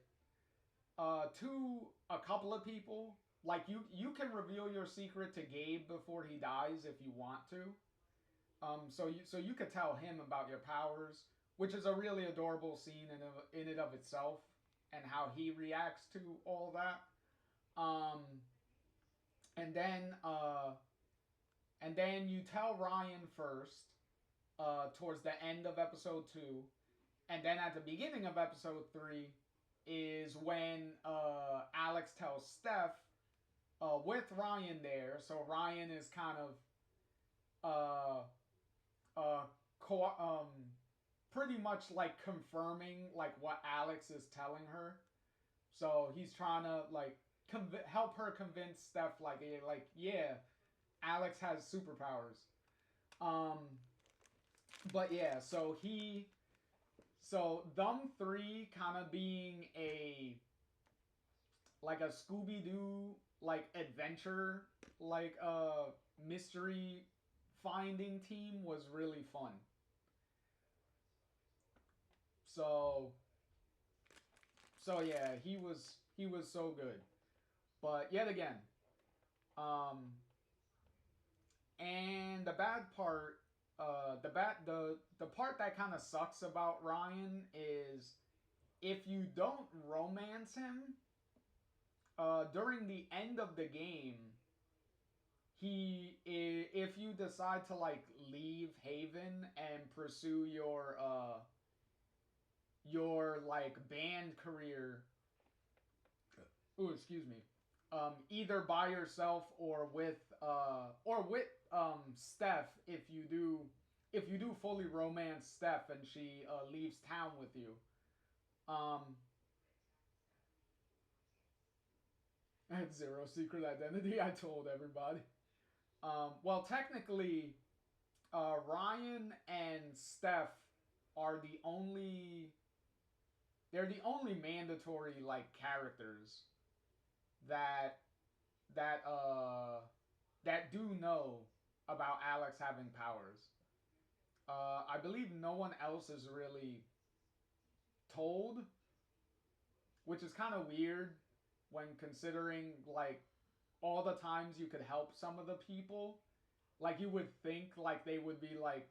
to a couple of people. Like you can reveal your secret to Gabe before he dies if you want to. So you could tell him about your powers, which is a really adorable scene in it of itself, and how he reacts to all that. Um, and then you tell Ryan first, towards the end of episode 2, and then at the beginning of episode 3 is when Alex tells Steph, with Ryan there. So Ryan is kind of pretty much like confirming like what Alex is telling her. So he's trying to like help her convince Steph like yeah, Alex has superpowers. Um, but yeah, so them three kind of being a like a Scooby Doo like adventure like mystery finding team was really fun. So yeah, he was so good. But yet again, and the bad part, the part that kind of sucks about Ryan is if you don't romance him during the end of the game, if you decide to like leave Haven and pursue your like band career, excuse me, either by yourself or with Steph, if you do fully romance Steph and she leaves town with you, I had zero secret identity. I told everybody. Well, technically, Ryan and Steph are the only. They're the only mandatory like characters that that do know about Alex having powers. I believe no one else is really told, which is kind of weird when considering like all the times you could help some of the people. Like you would think like they would be like,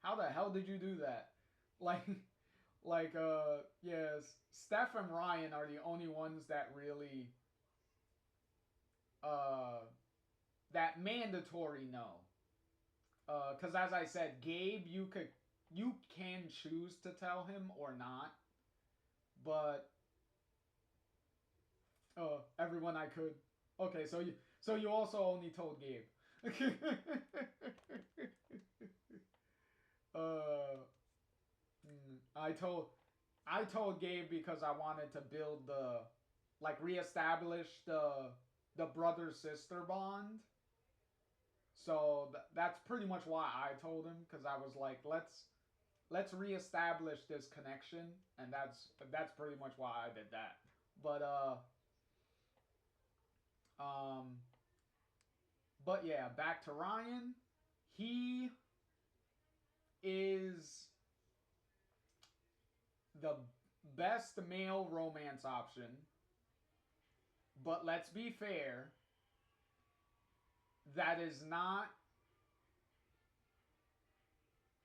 how the hell did you do that? Like yes, Steph and Ryan are the only ones that really that mandatory know. Because as I said, Gabe, you can choose to tell him or not, but everyone I could. Okay, so you also only told Gabe. I told Gabe because I wanted to build reestablish the brother sister bond. So that's pretty much why I told him, because I was like, let's reestablish this connection, and that's pretty much why I did that. But yeah, back to Ryan. He is the best male romance option. But let's be fair, that is not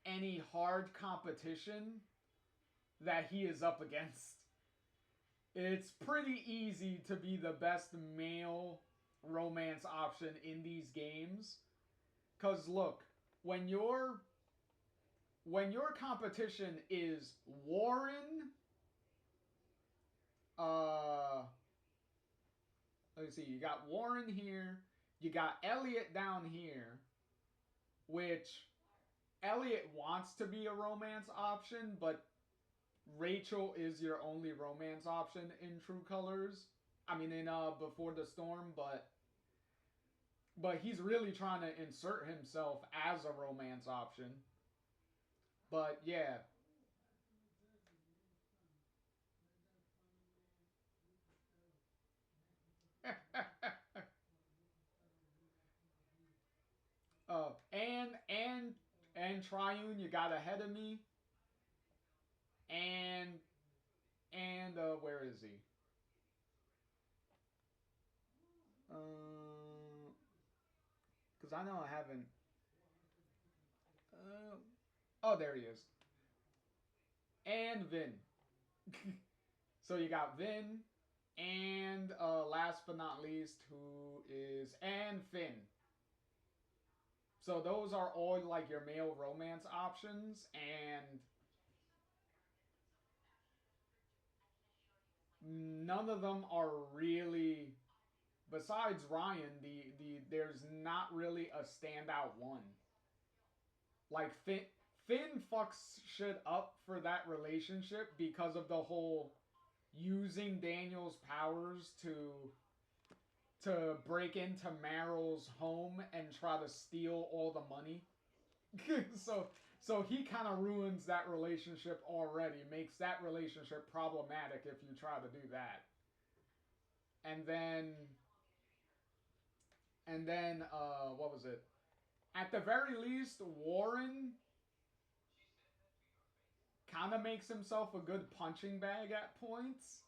any hard competition that he is up against. It's pretty easy to be the best male romance option in these games. Cause look, when your competition is Warren, let's see, you got Warren here, You got Elliot down here, which Elliot wants to be a romance option, but Rachel is your only romance option in True Colors. I mean, in Before the Storm, but he's really trying to insert himself as a romance option. But yeah. And Triune, you got ahead of me. And where is he? Because I know I haven't. Oh, there he is. And Vin. So you got Vin, and last but not least, who is and Finn. So those are all like your male romance options, and none of them are really, besides Ryan, there's not really a standout one. Like Finn fucks shit up for that relationship because of the whole using Daniel's powers to break into Meryl's home and try to steal all the money. so he kind of ruins that relationship already, makes that relationship problematic if you try to do that. And then what was it? At the very least, Warren kind of makes himself a good punching bag at points.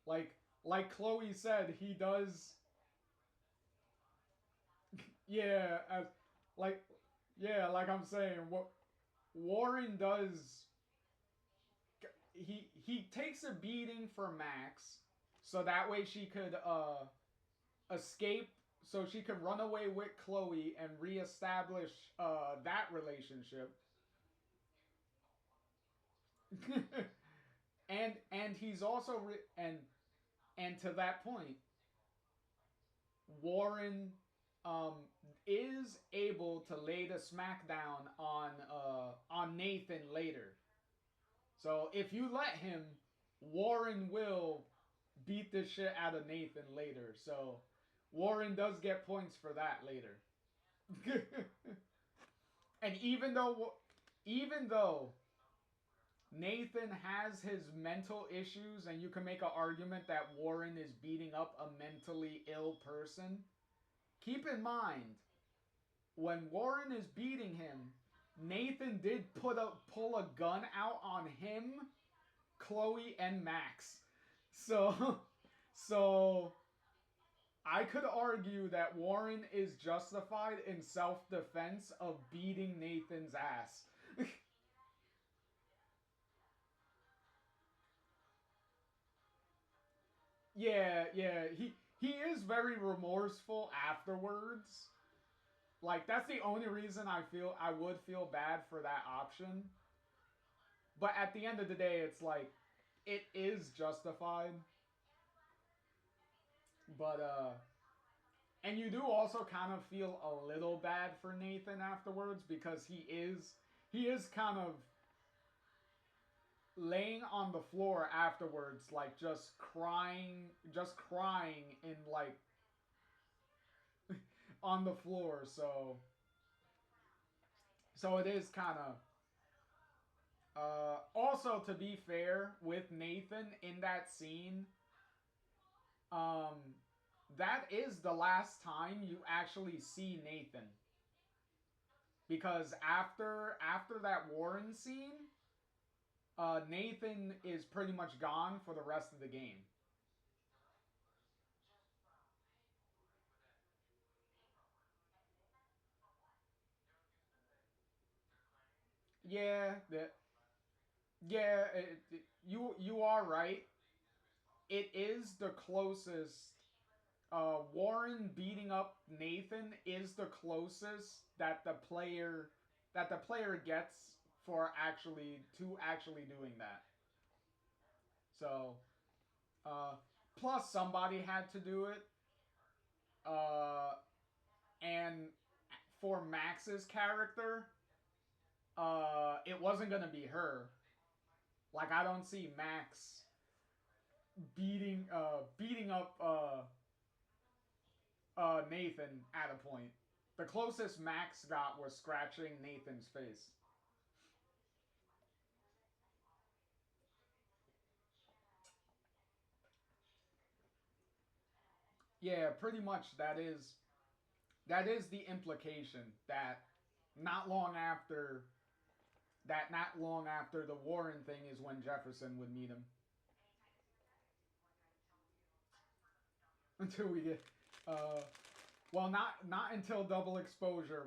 like Chloe said, he does. Yeah, like I'm saying, what Warren does. He takes a beating for Max, so that way she could escape, so she could run away with Chloe and reestablish that relationship. and he's also and to that point, Warren um, is able to lay the smackdown on Nathan later. So if you let him, Warren will beat the shit out of Nathan later. So Warren does get points for that later. And even though Nathan has his mental issues, and you can make an argument that Warren is beating up a mentally ill person, keep in mind, when Warren is beating him, Nathan did pull a gun out on him, Chloe, and Max. So I could argue that Warren is justified in self-defense of beating Nathan's ass. Yeah, he is very remorseful afterwards. Like, that's the only reason I would feel bad for that option. But at the end of the day, it's like, it is justified. But and you do also kind of feel a little bad for Nathan afterwards, because he is kind of laying on the floor afterwards, like just crying in like on the floor. So it is kind of also, to be fair with Nathan in that scene, um that is the last time you actually see Nathan, because after that Warren scene, Nathan is pretty much gone for the rest of the game. Yeah, you are right. It is the closest. Warren beating up Nathan is the closest that the player gets for actually doing that. So, plus somebody had to do it. and for Max's character, it wasn't gonna be her. Like, I don't see Max beating up Nathan at a point. The closest Max got was scratching Nathan's face. Yeah, pretty much that is the implication, that not long after the Warren thing is when Jefferson would meet him. Until we get well, not until double exposure,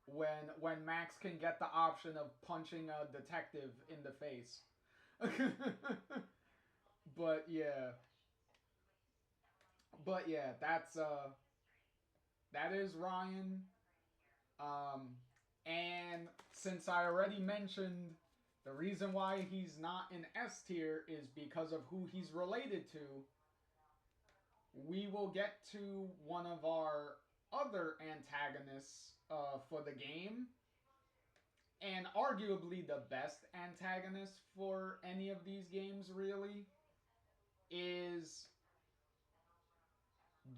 when Max can get the option of punching a detective in the face. But yeah. That is Ryan. And since I already mentioned the reason why he's not in S tier is because of who he's related to, we will get to one of our other antagonists for the game, and arguably the best antagonist for any of these games, really, is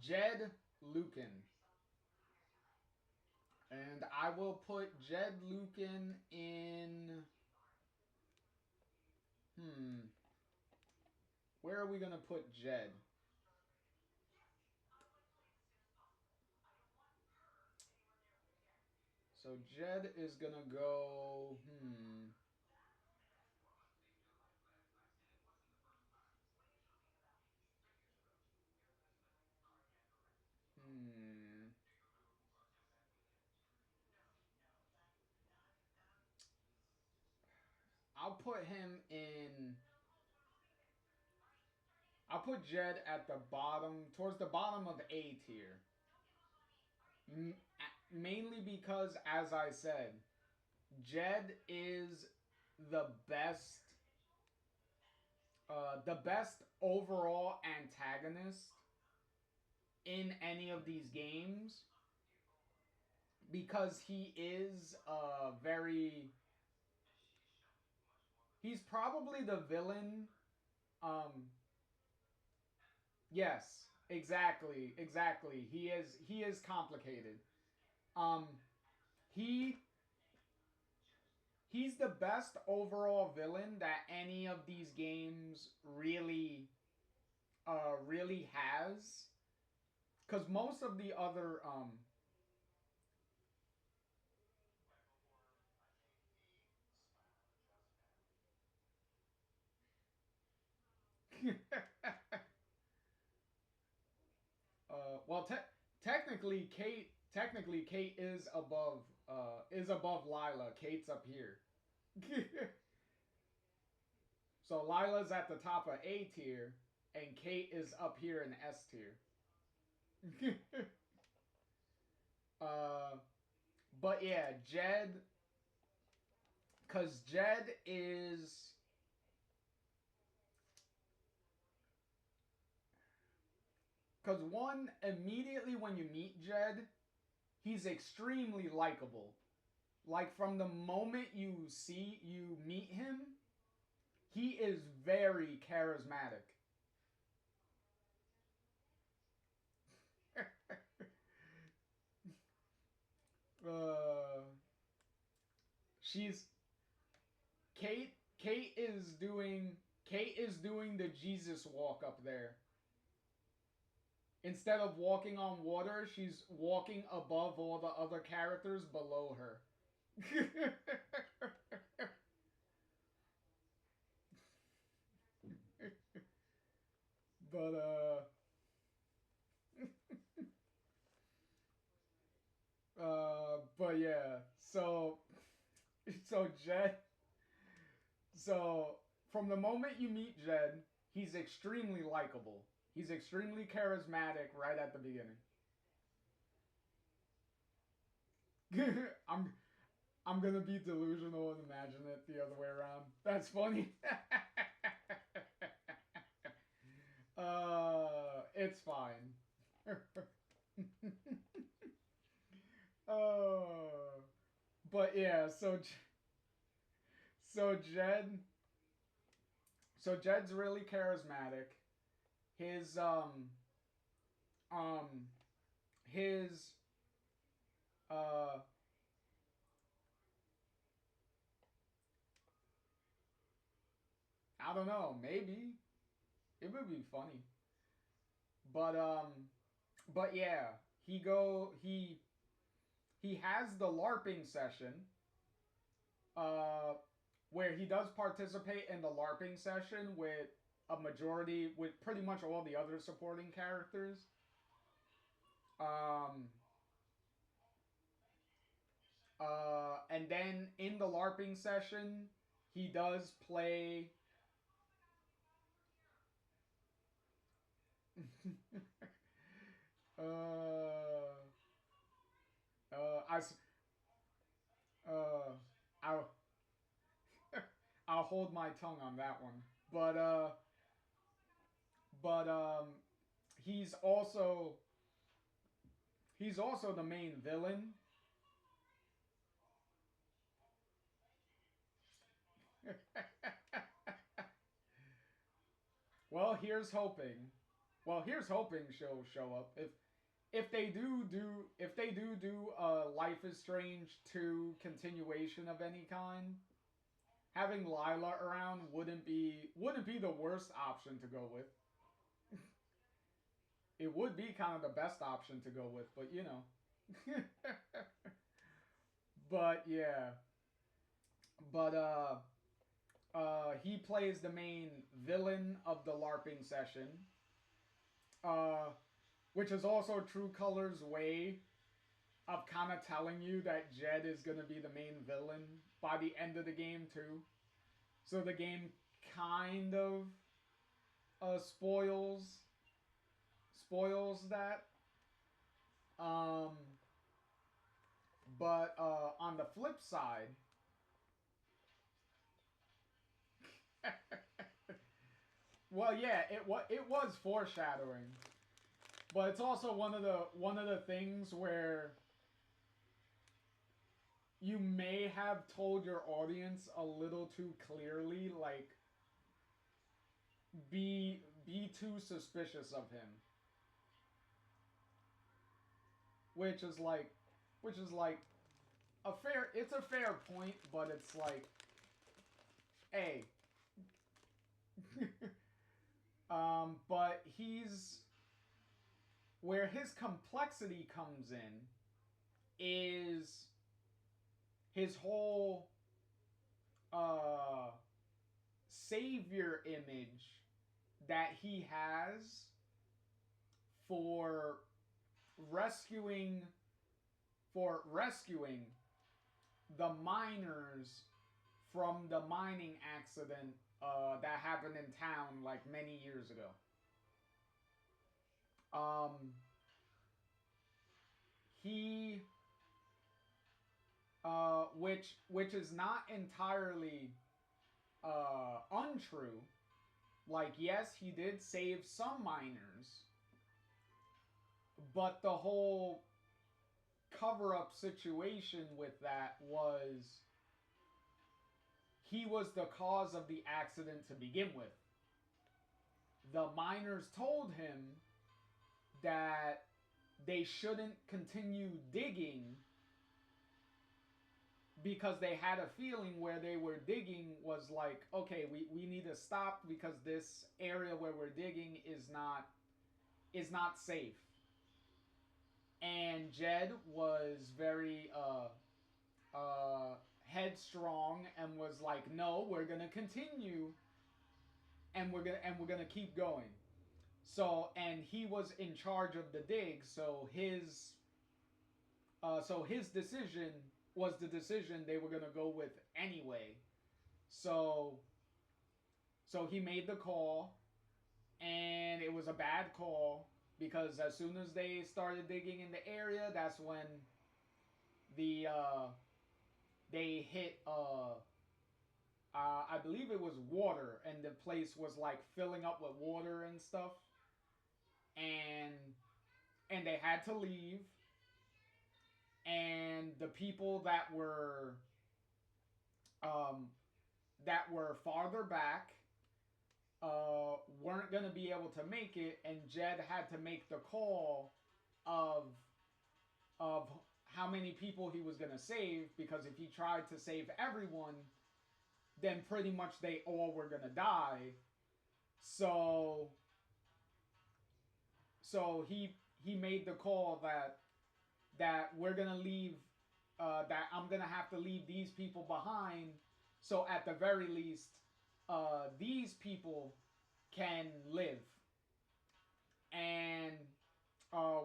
Jed Lucan. And I will put Jed Lucan in... Where are we going to put Jed? So Jed is going to go... I'll put him in... I'll put Jed at the bottom, towards the bottom of A tier. Mainly because, as I said, Jed is the best overall antagonist in any of these games, because he is he's probably the villain. Yes, exactly. He is complicated. He's the best overall villain that any of these games really has, because most of the other well, technically Kate is above Lila. Kate's up here. So Lila's at the top of A tier, and Kate is up here in S tier. But yeah, Jed, because Jed is... Because one, immediately when you meet Jed, he's extremely likable. Like, from the moment you meet him, he is very charismatic. She's... Kate is doing the Jesus walk up there. Instead of walking on water, she's walking above all the other characters below her. But yeah, so Jed, so from the moment you meet Jed, he's extremely likable. He's extremely charismatic right at the beginning. I'm gonna be delusional and imagine it the other way around. That's funny. It's fine. Oh, but yeah. So Jed. So Jed's really charismatic. His um his uh I don't know, maybe it would be funny. But but yeah, he has the LARPing session uh where he does participate in the LARPing session with a majority with pretty much all the other supporting characters. Um and then in the LARPing session, he does play uh I uh I'll I'll hold my tongue on that one. But but he's also he's also the main villain. Well, here's hoping. Well, here's hoping she'll show up. If they do a Life is Strange 2 continuation of any kind, having Lila around wouldn't be the worst option to go with. It would be kind of the best option to go with, but you know. But yeah. But he plays the main villain of the LARPing session. Uh which is also True Color's way of kind of telling you that Jed is going to be the main villain by the end of the game too. So the game kind of spoils that. Um, but on the flip side, well, yeah, it was foreshadowing, but it's also one of the things where you may have told your audience a little too clearly, like be too suspicious of him, which is like which is like a fair it's a fair point, but it's like, hey. But he's where his complexity comes in is his whole uh savior image that he has for rescuing rescuing the miners from the mining accident that happened in town like many years ago. Um, he, which is not entirely untrue. Like, yes, he did save some miners, but the whole cover up situation with that was he was the cause of the accident to begin with. The miners told him that they shouldn't continue digging because they had a feeling where they were digging was like, okay, we need to stop because this area where we're digging is not safe. And Jed was very headstrong and was like, no, we're gonna continue and we're gonna keep going. So and he was in charge of the dig, so his decision was the decision they were gonna go with anyway. So so he made the call, and it was a bad call because as soon as they started digging in the area, that's when the they hit I believe it was water, and the place was like filling up with water and stuff. and they had to leave, and the people that were farther back weren't going to be able to make it, and Jed had to make the call of how many people he was going to save, because if he tried to save everyone, then pretty much they all were going to die. So he made the call that we're going to leave, that I'm going to have to leave these people behind, so at the very least these people can live. And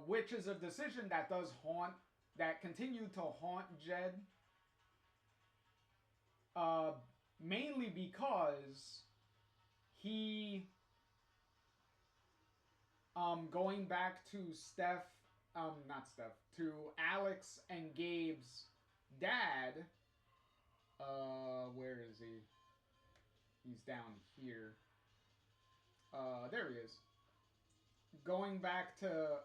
which is a decision that continued to haunt Jed, mainly because he, going back to to Alex and Gabe's dad, where is he? He's down here. There he is. Going back to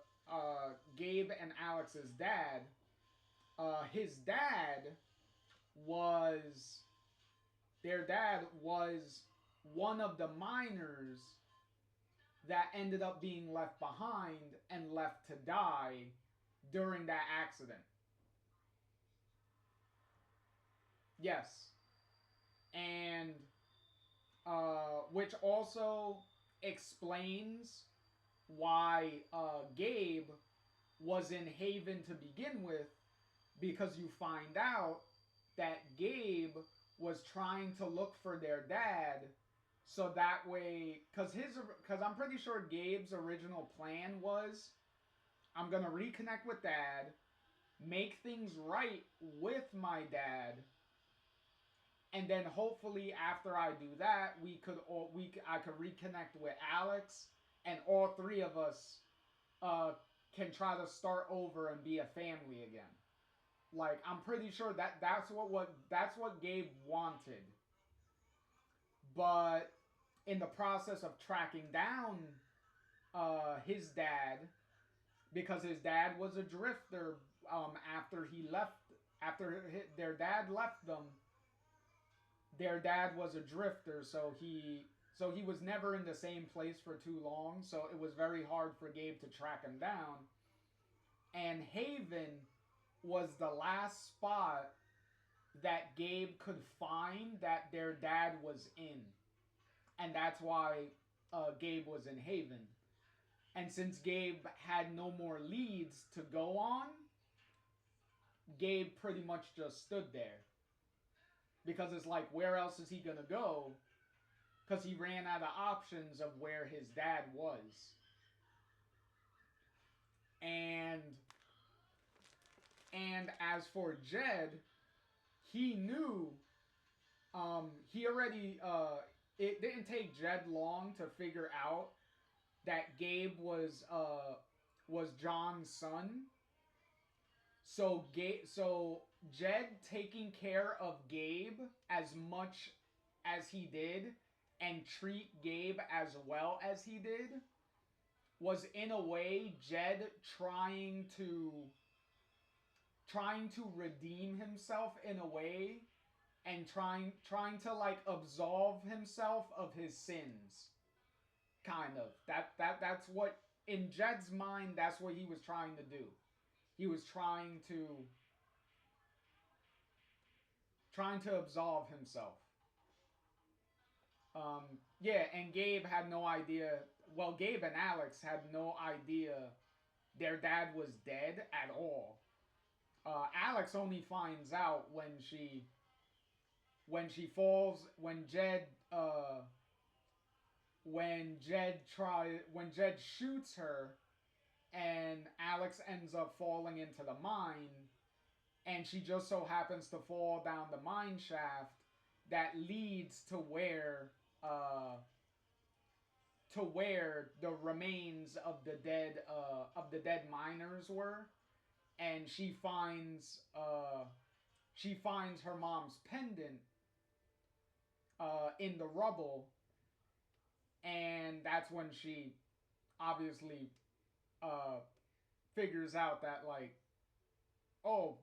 Gabe and Alex's dad, his dad was their dad was one of the miners that ended up being left behind and left to die during that accident. Yes. And which also explains why Gabe was in Haven to begin with, because you find out that Gabe was trying to look for their dad, so that way, because I'm pretty sure Gabe's original plan was, I'm gonna reconnect with Dad, make things right with my dad, and then hopefully after I do that, I could reconnect with Alex, and all three of us can try to start over and be a family again. Like, I'm pretty sure that's what Gabe wanted. But in the process of tracking down his dad, because his dad was a drifter, after their dad left them, their dad was a drifter, so he was never in the same place for too long, so it was very hard for Gabe to track him down. And Haven was the last spot that Gabe could find that their dad was in. And that's why Gabe was in Haven. And since Gabe had no more leads to go on, Gabe pretty much just stood there. Because it's like, where else is he going to go? Because he ran out of options of where his dad was. And as for Jed, he knew, he already, it didn't take Jed long to figure out that Gabe was John's son. So Jed taking care of Gabe as much as he did and treat Gabe as well as he did was in a way Jed trying to redeem himself in a way, and trying to like absolve himself of his sins. Kind of. That's what, in Jed's mind, that's what he was trying to do. He was trying to absolve himself. Yeah, and Gabe had no idea. Well, Gabe and Alex had no idea their dad was dead at all. Alex only finds out when Jed shoots her, and Alex ends up falling into the mine, and she just so happens to fall down the mine shaft that leads to where the remains of the dead miners were, and she finds her mom's pendant in the rubble, and that's when she obviously figures out that, like, oh,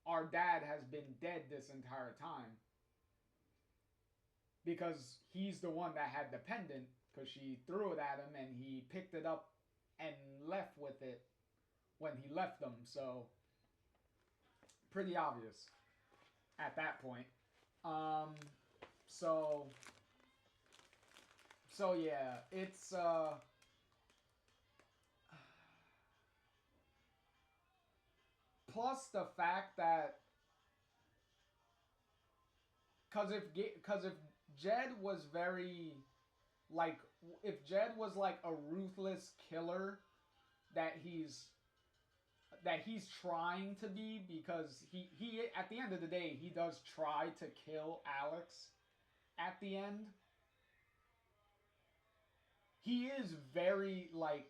our dad has been dead this entire time. Because he's the one that had the pendant, because she threw it at him and he picked it up and left with it when he left them. So, pretty obvious at that point. So yeah, it's plus the fact that because if Jed was very like if Jed was like a ruthless killer that he's trying to be, because he at the end of the day he does try to kill Alex at the end. He is very like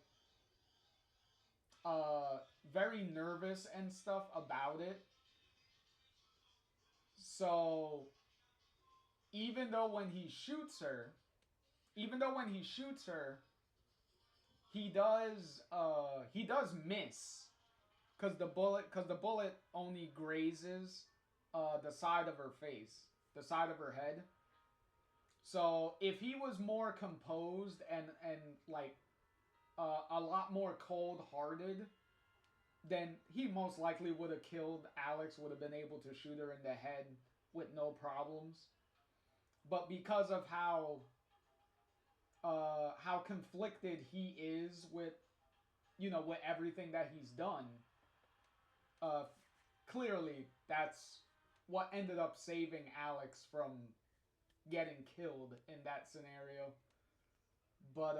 very nervous and stuff about it. So even though when he shoots her, he does miss, because the bullet only grazes the side of her face, the side of her head. So if he was more composed and like a lot more cold-hearted, then he most likely would have killed Alex, would have been able to shoot her in the head with no problems. But because of how conflicted he is with, with everything that he's done, clearly that's what ended up saving Alex from getting killed in that scenario. But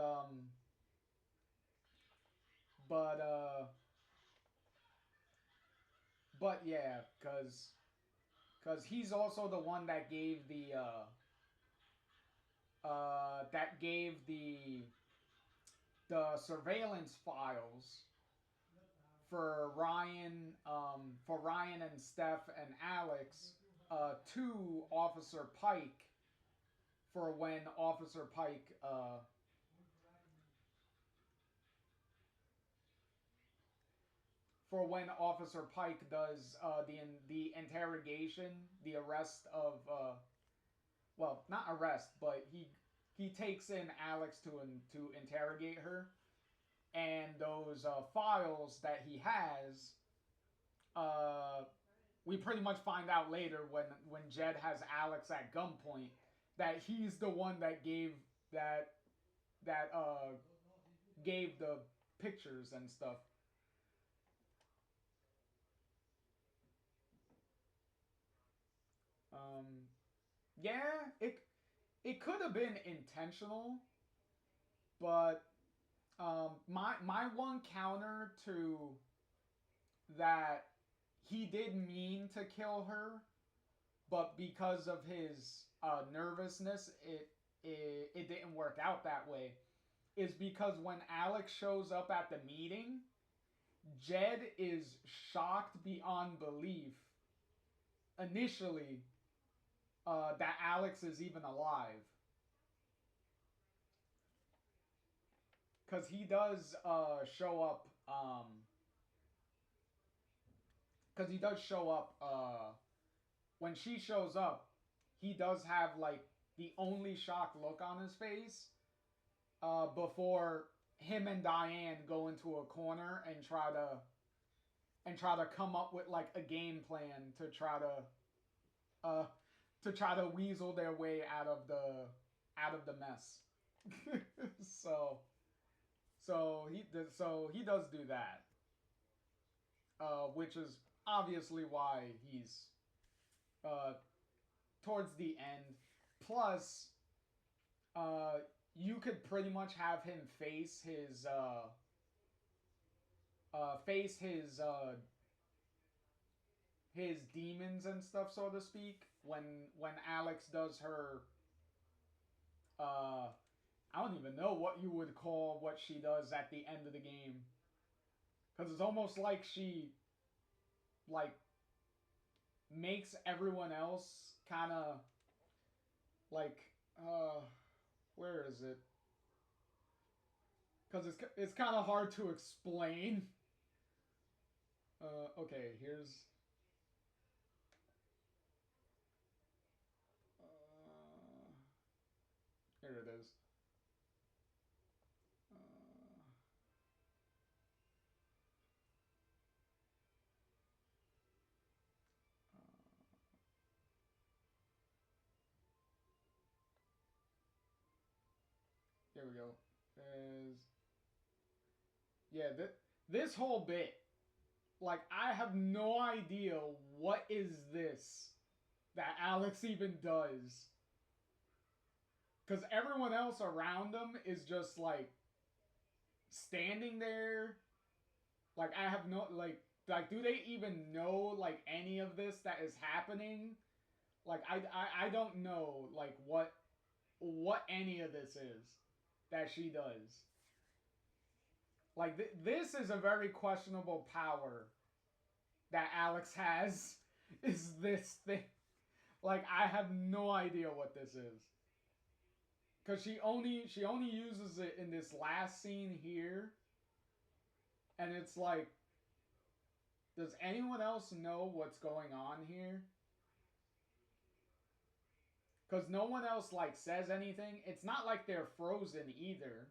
yeah, because he's also the one that gave the surveillance files for Ryan and Steph and Alex to Officer Pike for when Officer Pike does the interrogation, the arrest of well, not arrest, but he takes in Alex to interrogate her, and those files that he has, we pretty much find out later when Jed has Alex at gunpoint that he's the one that gave gave the pictures and stuff. Yeah, it could have been intentional, but my one counter to that, he did mean to kill her, but because of his nervousness, it didn't work out that way, is because when Alex shows up at the meeting, Jed is shocked beyond belief initially that Alex is even alive. Because he does show up, when she shows up, he does have like the only shocked look on his face before him and Diane go into a corner and try to come up with like a game plan to try to weasel their way out of the mess. so he does do that, which is obviously why he's towards the end. Plus, you could pretty much have him face his his demons and stuff, so to speak, when Alex does her I don't even know what you would call what she does at the end of the game, because it's almost like she like makes everyone else kind of like where is it? because it's kind of hard to explain. Okay, here's. Here it is. Here we go. Yeah, this whole bit, like, I have no idea what is this that Alex even does. Because everyone else around him is just, like, standing there. Like, I have no, like, do they even know, like, any of this that is happening? Like, I don't know, like, what any of this is that she does. Like, this is a very questionable power that Alex has, is this thing. Like, I have no idea what this is. Because she only uses it in this last scene here. And it's like, does anyone else know what's going on here? Because no one else, like, says anything. It's not like they're frozen either.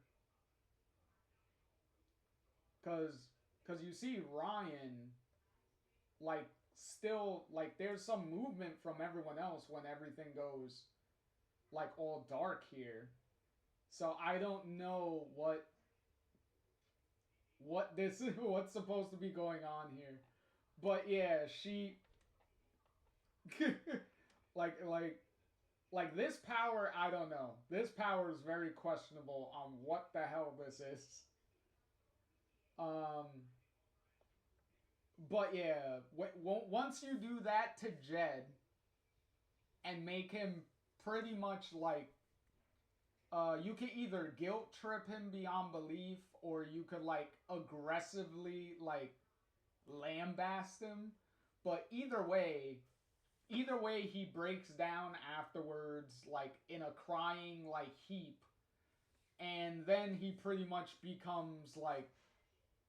Because you see Ryan, like, still, like, there's some movement from everyone else when everything goes, like, all dark here. So I don't know what this is, what's supposed to be going on here. But yeah, she like this power, I don't know. This power is very questionable on what the hell this is. But yeah, once you do that to Jed and make him pretty much like, you can either guilt trip him beyond belief, or you could like aggressively like lambast him. But either way he breaks down afterwards, like in a crying like heap, and then he pretty much becomes like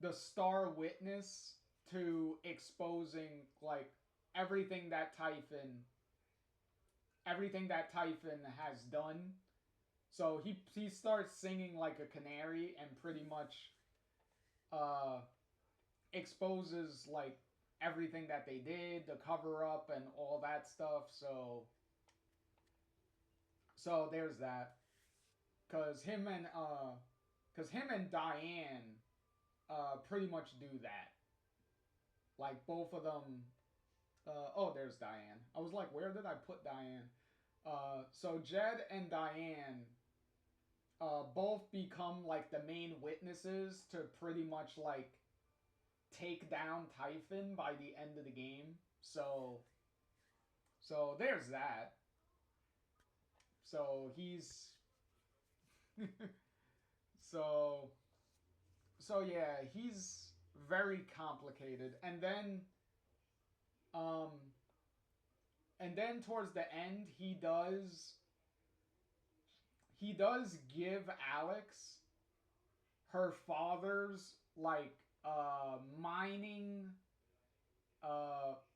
the star witness to exposing like everything that Typhon has done. So he starts singing like a canary and pretty much exposes like everything that they did, the cover up and all that stuff. So there's that. Cause him and Diane pretty much do that. Like both of them. Oh, there's Diane. I was like, where did I put Diane? So Jed and Diane both become like the main witnesses to pretty much like take down Typhon by the end of the game. So there's that. So he's so yeah, he's very complicated. And then towards the end he does give Alex her father's like mining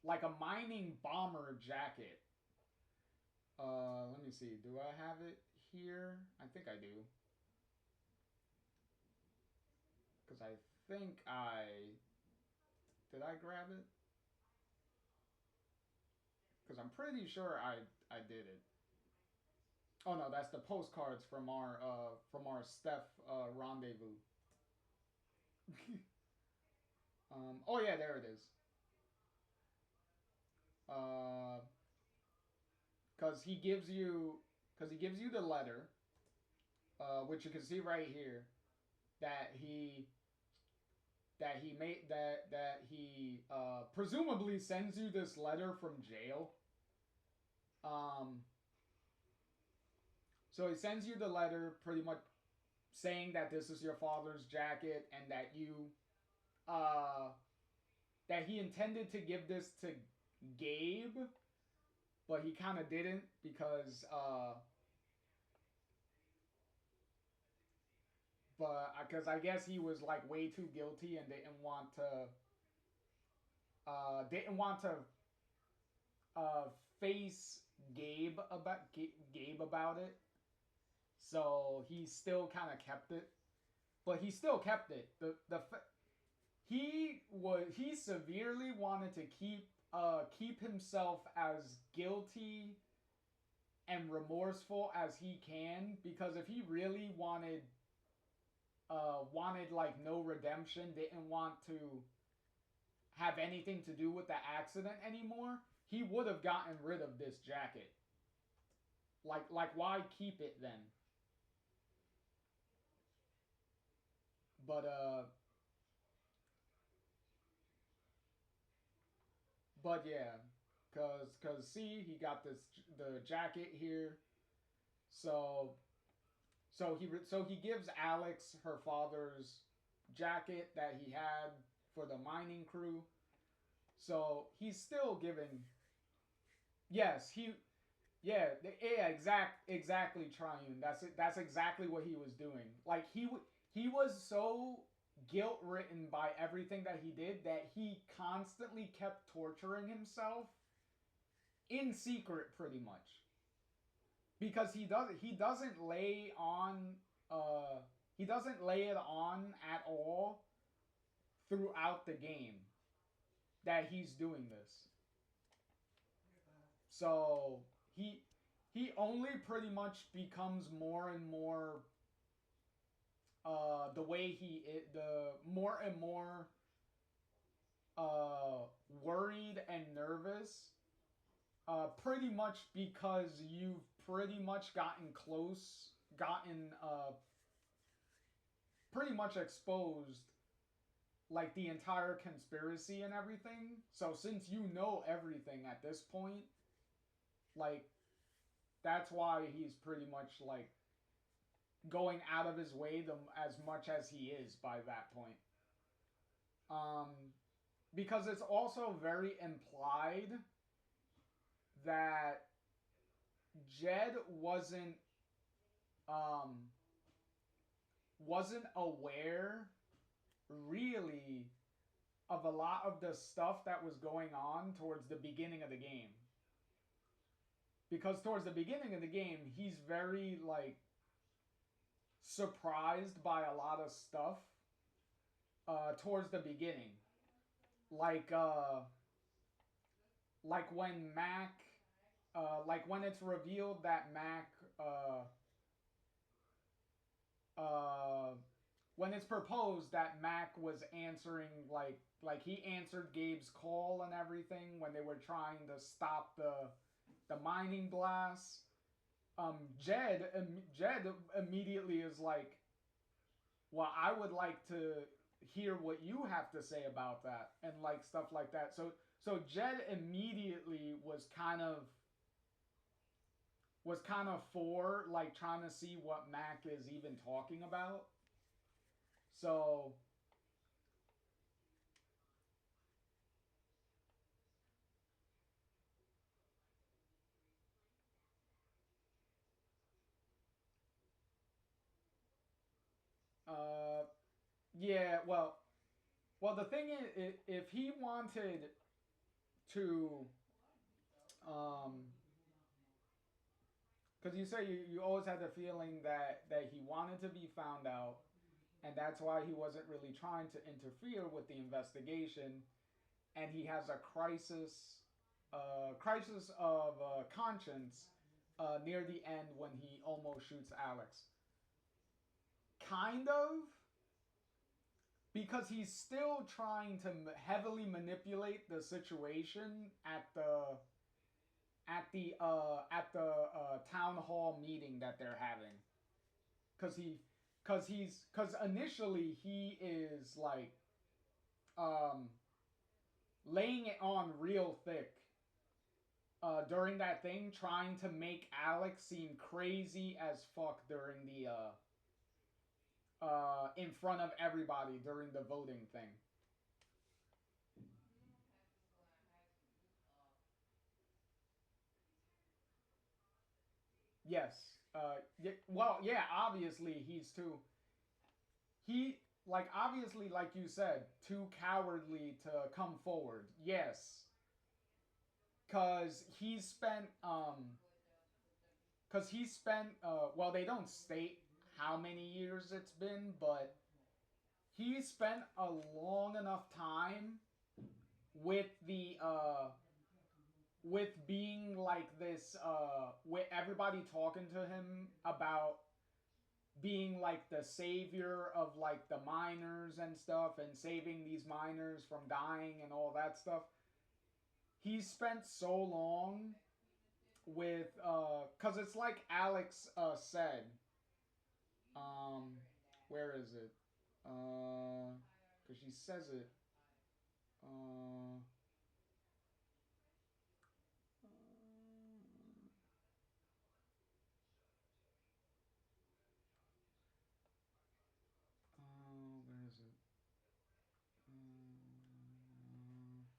like a mining bomber jacket. Let me see. Do I have it here? I think I do. Because I think did I grab it? Because I'm pretty sure I did it. Oh no, that's the postcards from our Steph rendezvous. Oh yeah, there it is. Because he gives you the letter, which you can see right here, that he presumably sends you this letter from jail. So he sends you the letter pretty much saying that this is your father's jacket, and that that he intended to give this to Gabe, but he kind of didn't because but because I guess he was like way too guilty and didn't want to face Gabe about it. So he still kind of kept it, but he still kept it. He severely wanted to keep himself as guilty and remorseful as he can, because if he really wanted like no redemption, didn't want to have anything to do with the accident anymore, he would have gotten rid of this jacket. Like why keep it then? But yeah, cause see, he got the jacket here. So he gives Alex her father's jacket that he had for the mining crew. So he's still giving. Yes, exactly, Triune. That's exactly what he was doing. Like he was so guilt ridden by everything that he did that he constantly kept torturing himself in secret, pretty much, because he doesn't lay it on at all throughout the game that he's doing this. So he only pretty much becomes more and more the way the more and more worried and nervous, pretty much because you've pretty much gotten pretty much exposed like the entire conspiracy and everything. So since you know everything at this point, like that's why he's pretty much like going out of his way as much as he is by that point. Um, because it's also very implied that Jed um, wasn't aware really of a lot of the stuff that was going on towards the beginning of the game. Because towards the beginning of the game, he's very like surprised by a lot of stuff towards the beginning. Like when Mac like when it's revealed that Mac when it's proposed that Mac was answering like he answered Gabe's call and everything when they were trying to stop the mining blast. Jed immediately is like, well, I would like to hear what you have to say about that and like stuff like that. So Jed immediately was kind of for like trying to see what Mac is even talking about. So yeah, well the thing is, if he wanted to because you say you always had the feeling that he wanted to be found out, and that's why he wasn't really trying to interfere with the investigation, and he has a crisis of conscience near the end when he almost shoots Alex. Kind of, because he's still trying to heavily manipulate the situation at the town hall meeting that they're having, because initially he is like laying it on real thick during that thing, trying to make Alex seem crazy as fuck during the in front of everybody during the voting thing. Yes. Well, yeah. Obviously, he's too. he, like, obviously, like you said, too cowardly to come forward. Yes. Cause he spent well, they don't state how many years it's been, but he spent a long enough time with the with being like this with everybody talking to him about being like the savior of like the miners and stuff, and saving these miners from dying and all that stuff. He spent so long with cuz it's like Alex said, um where is it? Cuz she says it, uh where is it? There it is.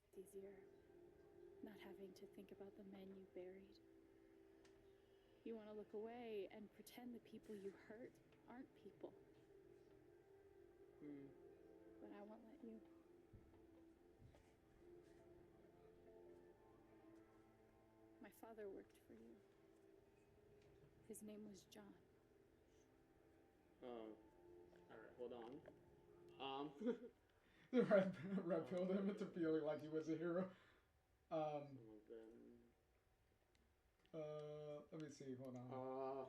It's easier not having to think about the men you buried. You want to look away and pretend the people you hurt aren't people. But I won't let you. My father worked for you. His name was John. Alright, hold on. The red pilled him into feeling like he was a hero. Some of them. Let me see. Hold on.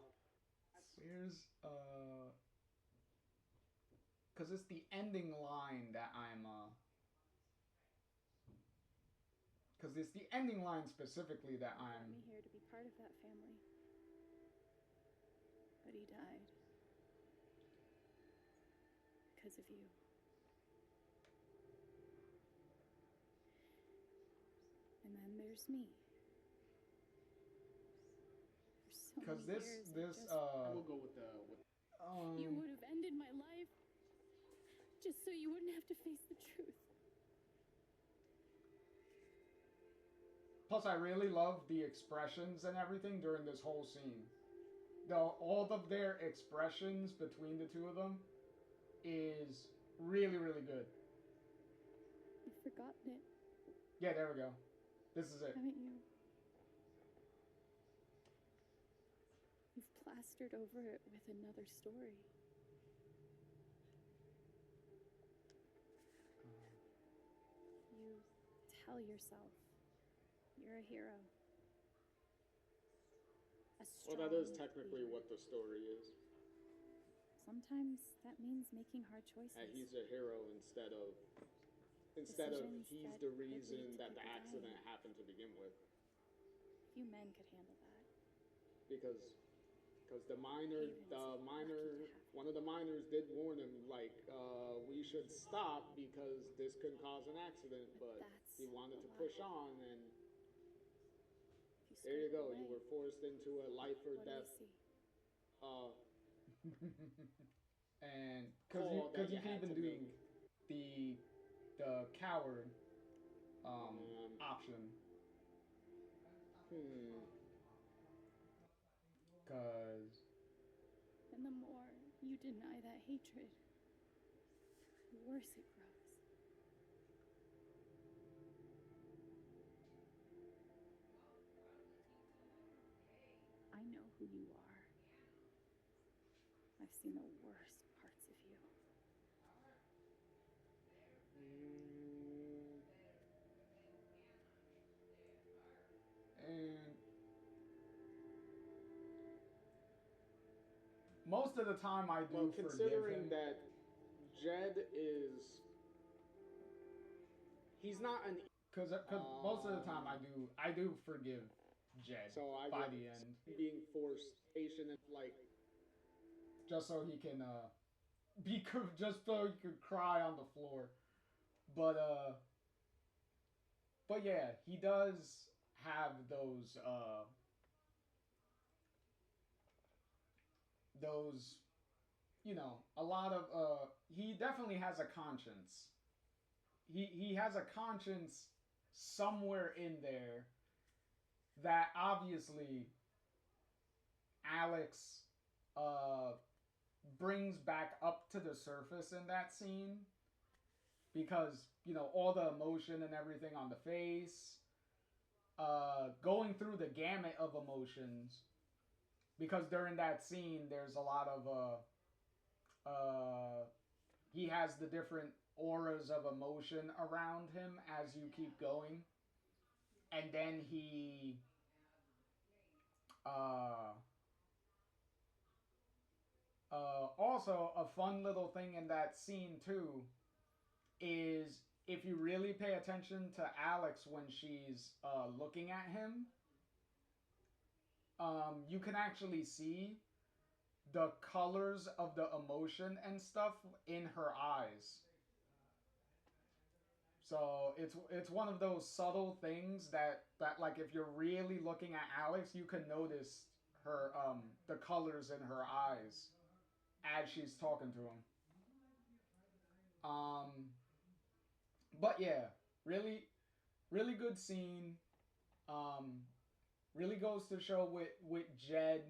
Here's because it's the ending line that I'm because it's the ending line specifically that He brought I'm. me here to be part of that family. But he died. Because of you. And then there's me. There's so Because many this years We'll go with the. you would have ended my life just so you wouldn't have to face the truth. Plus, I really love the expressions and everything during this whole scene. All of their expressions between the two of them is really, really good. You've forgotten it, Yeah, there we go. This is it. haven't you? You've plastered over it with another story. You tell yourself you're a hero. A Well, that is strong technically leader. what the story is. Sometimes that means making hard choices. That he's a hero instead of Decisions he's that the could lead reason to that the people accident dying. happened to begin with. Few men could handle that. Because the Haven's miner, lucky to have one of the miners did warn him, like, we should stop because this could cause an accident, but That's he wanted a to lie. push on, and If there you scrape go, away, you were forced into a life or what do death we see? And Call because that you you can had even to do make. the coward option. Cause And the more you deny that hatred, the worse it grows. I know who you are. I've seen the worst parts of you. and most of the time I do Well, forgive considering him. that Jed is, he's not an. Because most of the time I do forgive Jed So I by get the end, being forced patient and like. just so he can just so he could cry on the floor. But yeah, he does have those, you know, a lot of he definitely has a conscience. He has a conscience somewhere in there that obviously Alex brings back up to the surface in that scene, because all the emotion and everything on the face, going through the gamut of emotions, because during that scene there's a lot of he has the different auras of emotion around him as you keep going, and then he also a fun little thing in that scene too is, if you really pay attention to Alex when she's looking at him, you can actually see the colors of the emotion and stuff in her eyes. So it's one of those subtle things that like, if you're really looking at Alex, you can notice her the colors in her eyes as she's talking to him. But yeah, really, really good scene. Really goes to show with Jed,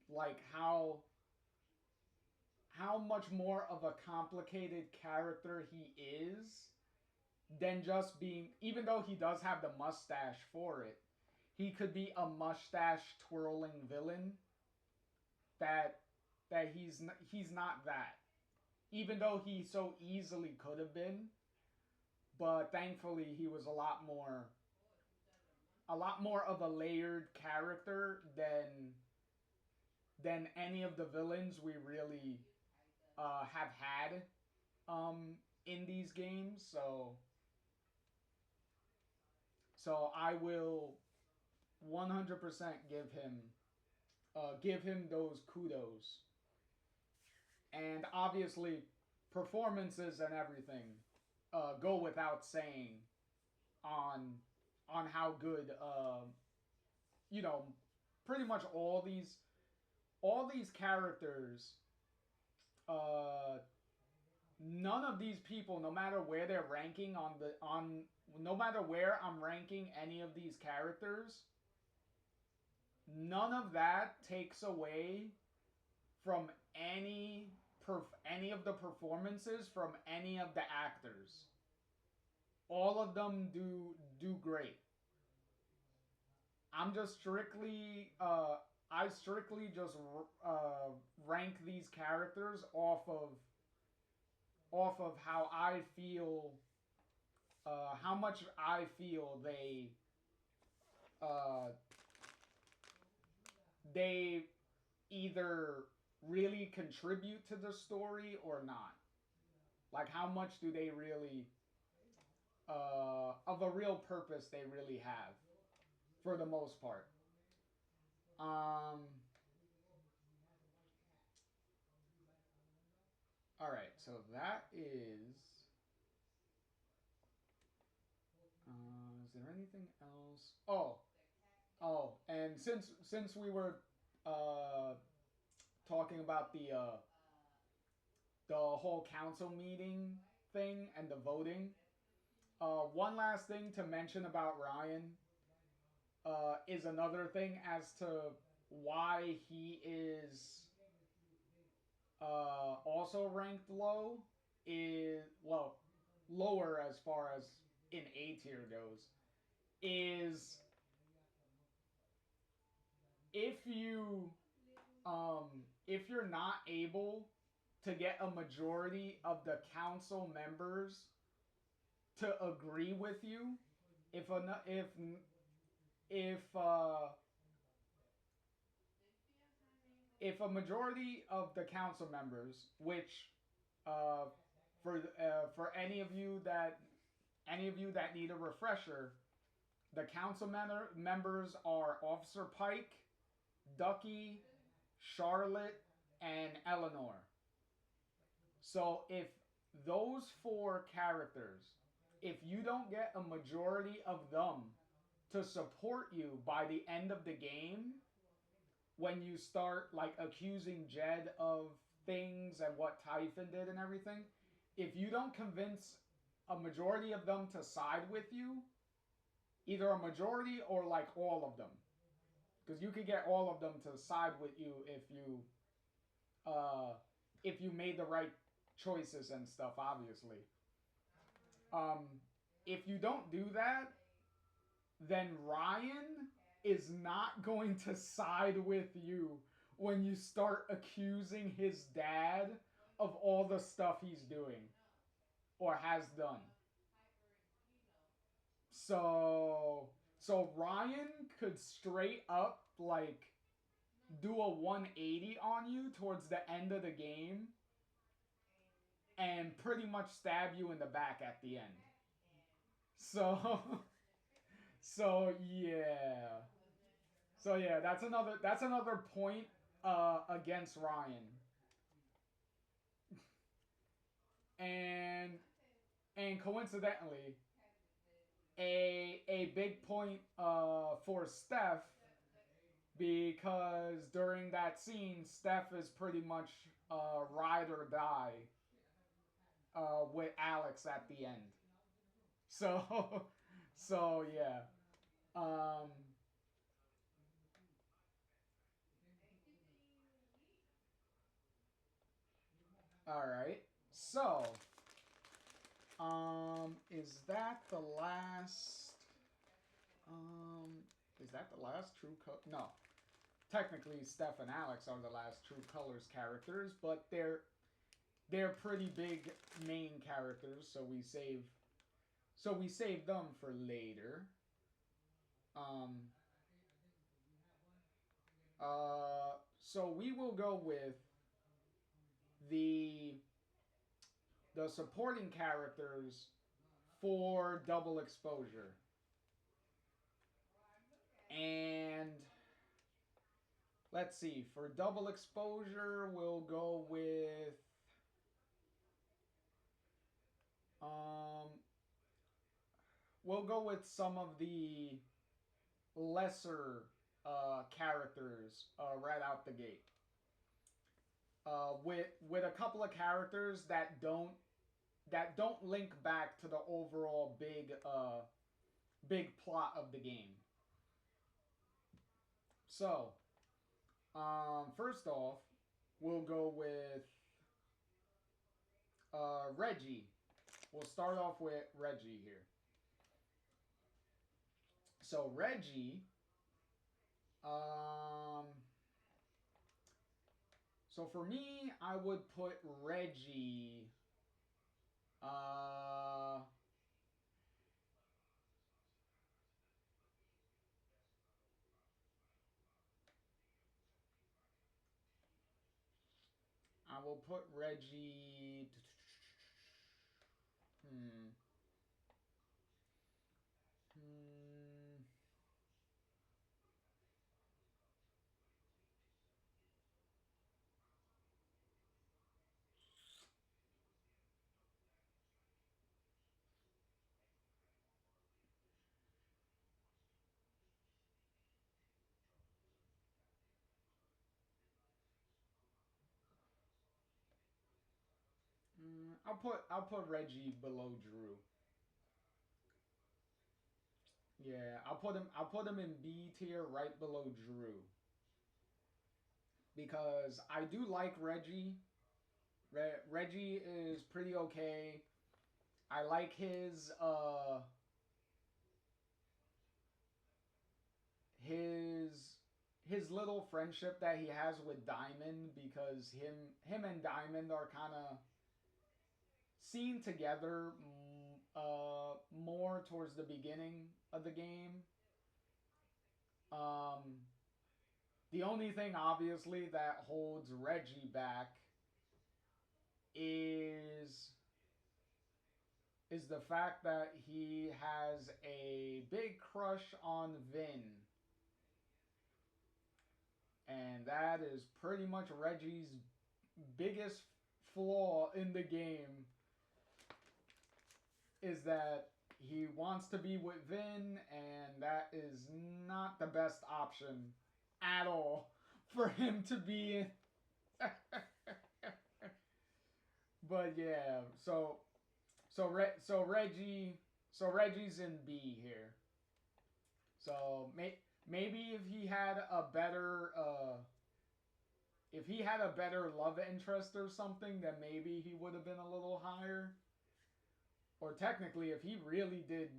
like how much more of a complicated character he is than just being, even though he does have the mustache for it, he could be a mustache twirling villain that he's not that. Even though he so easily could have been, but thankfully he was a lot more of a layered character than any of the villains we really have had in these games. So I will 100% give him those kudos. And obviously, performances and everything go without saying on how good pretty much all these characters. None of these people, no matter where they're ranking no matter where I'm ranking any of these characters, none of that takes away from any of the performances from any of the actors. All of them do great. I'm just strictly I strictly just rank these characters off of how I feel, how much I feel they either really contribute to the story or not. Like, how much do they really of a real purpose they really have, for the most part. All right, so that is. Is there anything else? And since we were talking about the whole council meeting thing and the voting, one last thing to mention about Ryan is another thing as to why he is also ranked low, is, well, lower as far as in A tier goes, is if you're not able to get a majority of the council members to agree with you, if a majority of the council members, which for any of you that need a refresher, the council members are Officer Pike, Ducky, Charlotte, and Eleanor. So if those 4 characters, if you don't get a majority of them to support you by the end of the game, when you start like accusing Jed of things and what Typhon did and everything, if you don't convince a majority of them to side with you, either a majority or like all of them, because you could get all of them to side with you if you made the right choices and stuff, obviously. Um, if you don't do that, then Ryan is not going to side with you when you start accusing his dad of all the stuff he's doing or has done. So Ryan could straight up like do a 180 on you towards the end of the game and pretty much stab you in the back at the end. So so yeah. So yeah, that's another point against Ryan. And coincidentally, a big point for Steph, because during that scene, Steph is pretty much ride or die with Alex at the end. So so yeah. Um, all right. So is that the last? Is that the last true no? Technically, Steph and Alex are the last true colors characters, but they're pretty big main characters, so we save them for later. Um. So we will go with the supporting characters for double exposure. And let's see, for double exposure, we'll go with um we'll go with some of the lesser characters right out the gate. With a couple of characters that don't link back to the overall big plot of the game. So, first off, we'll go with Reggie. We'll start off with Reggie here. So Reggie, so for me, I would put Reggie, I will put Reggie. Hmm. Hmm. I'll put Reggie below Drew. Yeah, I'll put him in B tier right below Drew. Because I do like Reggie. Reggie is pretty okay. I like his little friendship that he has with Diamond, because him and Diamond are kind of seen together more towards the beginning of the game. Um, the only thing, obviously, that holds Reggie back is the fact that he has a big crush on Vin. And that is pretty much Reggie's biggest flaw in the game, is that he wants to be with Vin, and that is not the best option at all for him to be in. But yeah, so Reggie's in B here. So maybe if he had a better love interest or something, then maybe he would have been a little higher. Or technically, if he really did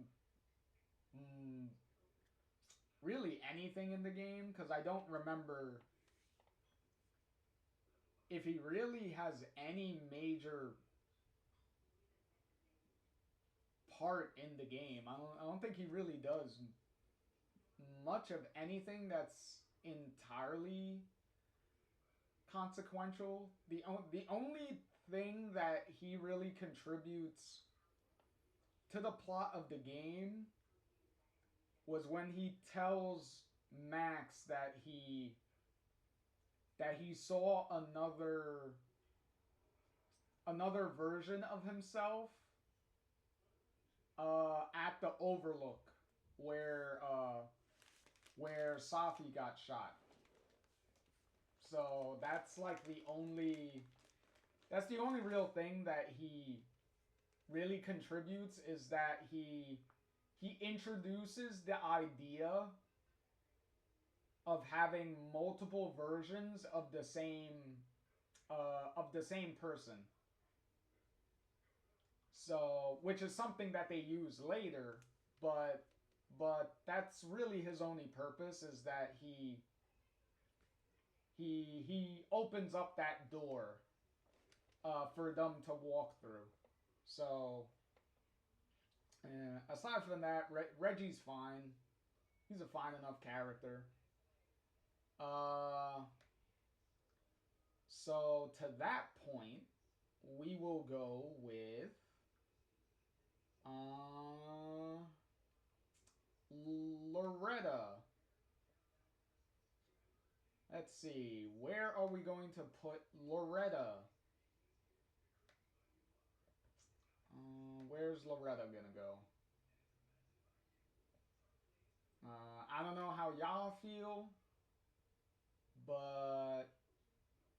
really anything in the game, because I don't remember if he really has any major part in the game. I don't think he really does much of anything that's entirely consequential. The only thing that he really contributes to the plot of the game was when he tells Max that he saw another version of himself at the Overlook where Safi got shot. So that's like the only real thing that he really contributes, is that he introduces the idea of having multiple versions of the same person. So, which is something that they use later, but that's really his only purpose, is that he opens up that door for them to walk through. So, aside from that, Reggie's fine. He's a fine enough character. So to that point, we will go with Loretta. Let's see, where are we going to put Loretta? Where's Loretta gonna go? I don't know how y'all feel, but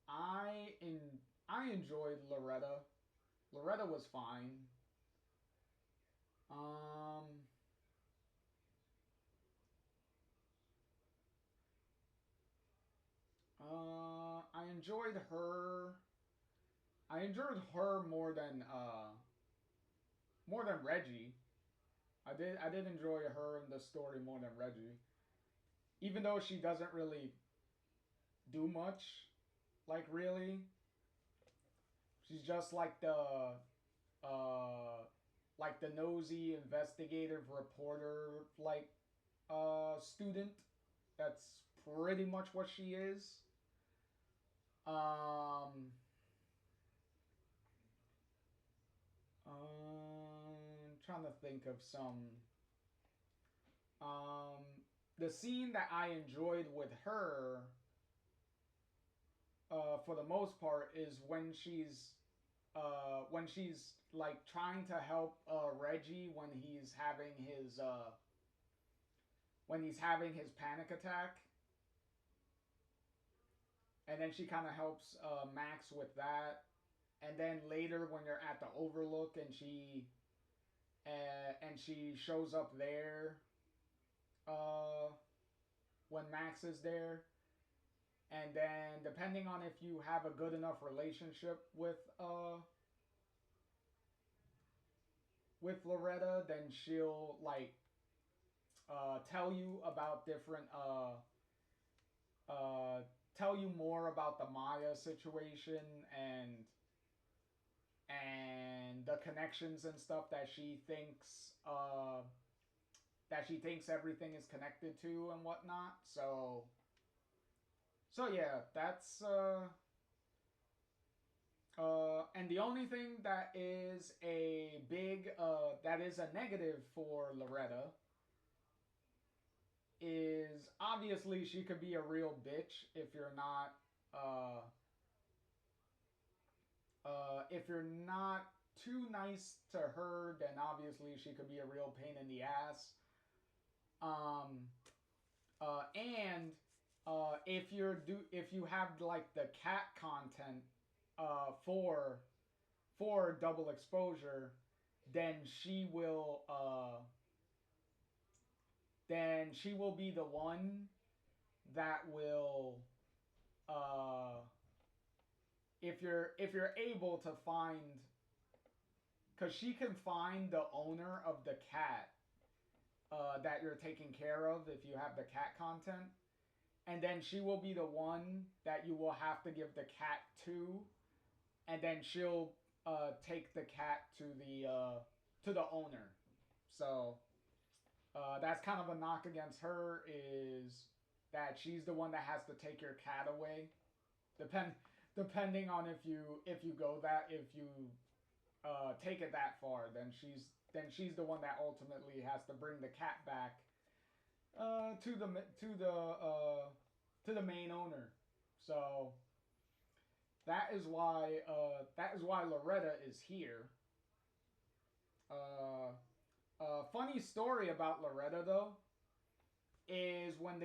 I enjoyed Loretta. Loretta was fine. I enjoyed her. I enjoyed her more than Reggie. I did enjoy her in the story more than Reggie. Even though she doesn't really do much, like, really. She's just like the nosy investigative reporter student. That's pretty much what she is. Trying to think of some. The scene that I enjoyed with her, for the most part, is when she's like trying to help Reggie when he's having his panic attack, and then she kind of helps Max with that. And then later, when you're at the Overlook and she shows up there, when Max is there, and then depending on if you have a good enough relationship with Loretta, then she'll like tell you about different tell you more about the Maya situation and the connections and stuff that she thinks everything is connected to and whatnot. So yeah, that's and the only thing that is a big that is a negative for Loretta is obviously she could be a real bitch if you're not too nice to her. Then obviously she could be a real pain in the ass. And if you have like the cat content for double exposure, then she will then she will be the one that will, uh, if you're able to find, because she can find the owner of the cat that you're taking care of if you have the cat content, and then she will be the one that you will have to give the cat to, and then she'll take the cat to the owner. So that's kind of a knock against her, is that she's the one that has to take your cat away. Depending on if you go that if you take it that far, then she's the one that ultimately has to bring the cat back to the main owner. So that is why Loretta is here. Funny story about Loretta though is when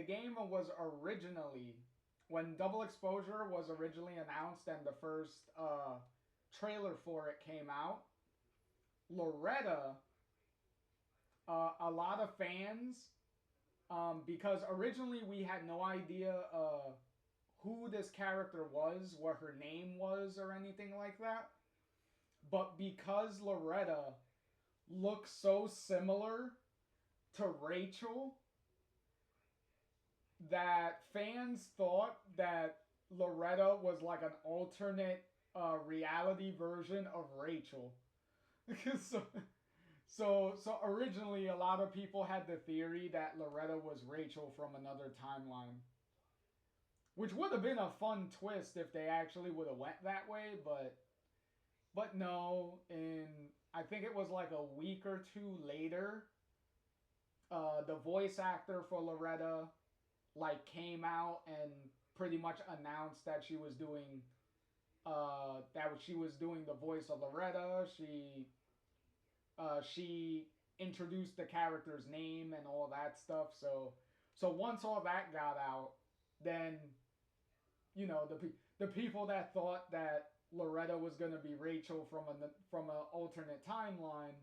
Double Exposure was originally announced and the first trailer for it came out, Loretta, a lot of fans, because originally we had no idea who this character was, what her name was, or anything like that. But because Loretta looks so similar to Rachel, that fans thought that Loretta was like an alternate reality version of Rachel. So originally a lot of people had the theory that Loretta was Rachel from another timeline, which would have been a fun twist if they actually would have went that way, but no. In I think it was like a week or two later, the voice actor for Loretta like came out and pretty much announced that she was doing the voice of Loretta. She introduced the character's name and all that stuff. So once all that got out, then the people that thought that Loretta was going to be Rachel from an alternate timeline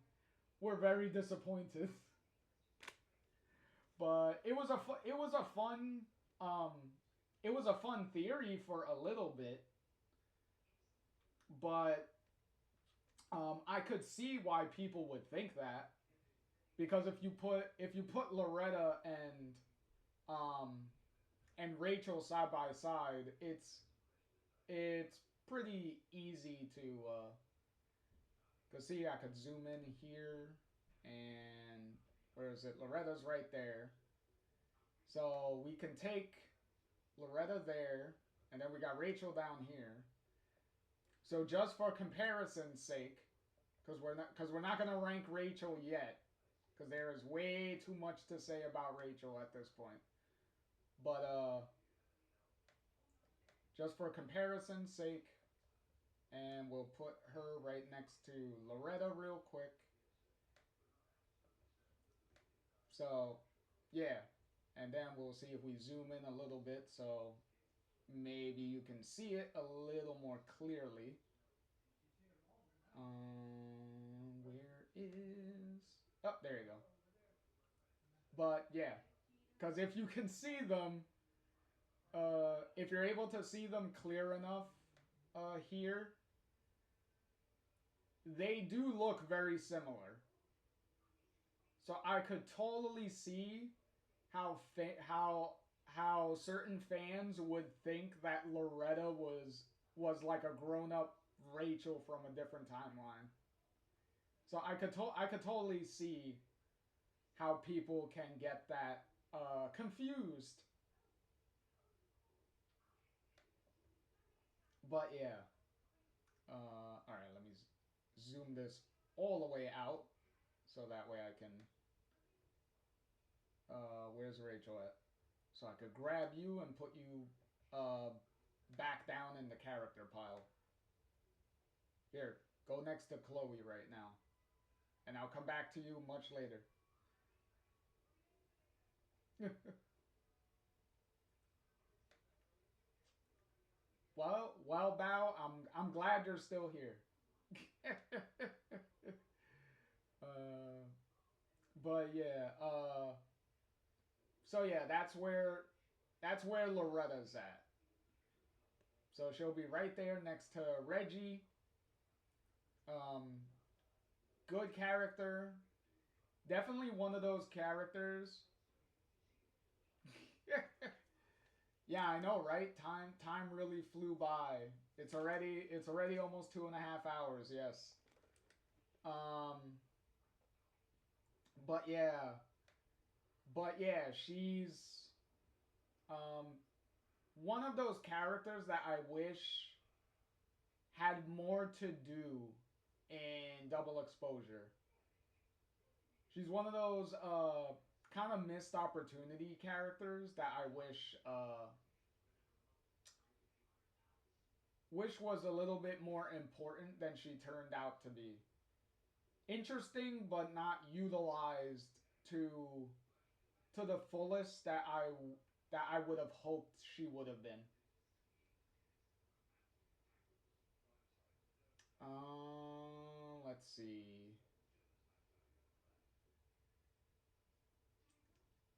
were very disappointed. But it was a fun theory for a little bit, but I could see why people would think that, because if you put Loretta and Rachel side by side, it's pretty easy to cause see, I could zoom in here, and where is it? Loretta's right there. So we can take Loretta there, and then we got Rachel down here. So just for comparison's sake, because we're not gonna rank Rachel yet, because there is way too much to say about Rachel at this point. But just for comparison's sake, and we'll put her right next to Loretta real quick. So, yeah. And then we'll see if we zoom in a little bit, so maybe you can see it a little more clearly. Where is... Oh, there you go. But, yeah. Because if you can see them, if you're able to see them clear enough here, they do look very similar. So I could totally see how certain fans would think that Loretta was like a grown-up Rachel from a different timeline. So I could totally see how people can get that confused. But yeah. Alright, let me zoom this all the way out, so that way I can... where's Rachel at? So I could grab you and put you back down in the character pile. Here, go next to Chloe right now. And I'll come back to you much later. Well, Bao, I'm glad you're still here. But yeah, So yeah, that's where Loretta's at. So she'll be right there next to Reggie. Um, Good character. Definitely one of those characters. Yeah, I know, right? Time really flew by. It's already almost 2.5 hours. Yes. Um, but yeah, she's um one of those characters that I wish had more to do in Double Exposure. She's one of those kind of missed opportunity characters that I wish was a little bit more important than she turned out to be. Interesting, but not utilized to the fullest that I would have hoped she would have been. Let's see.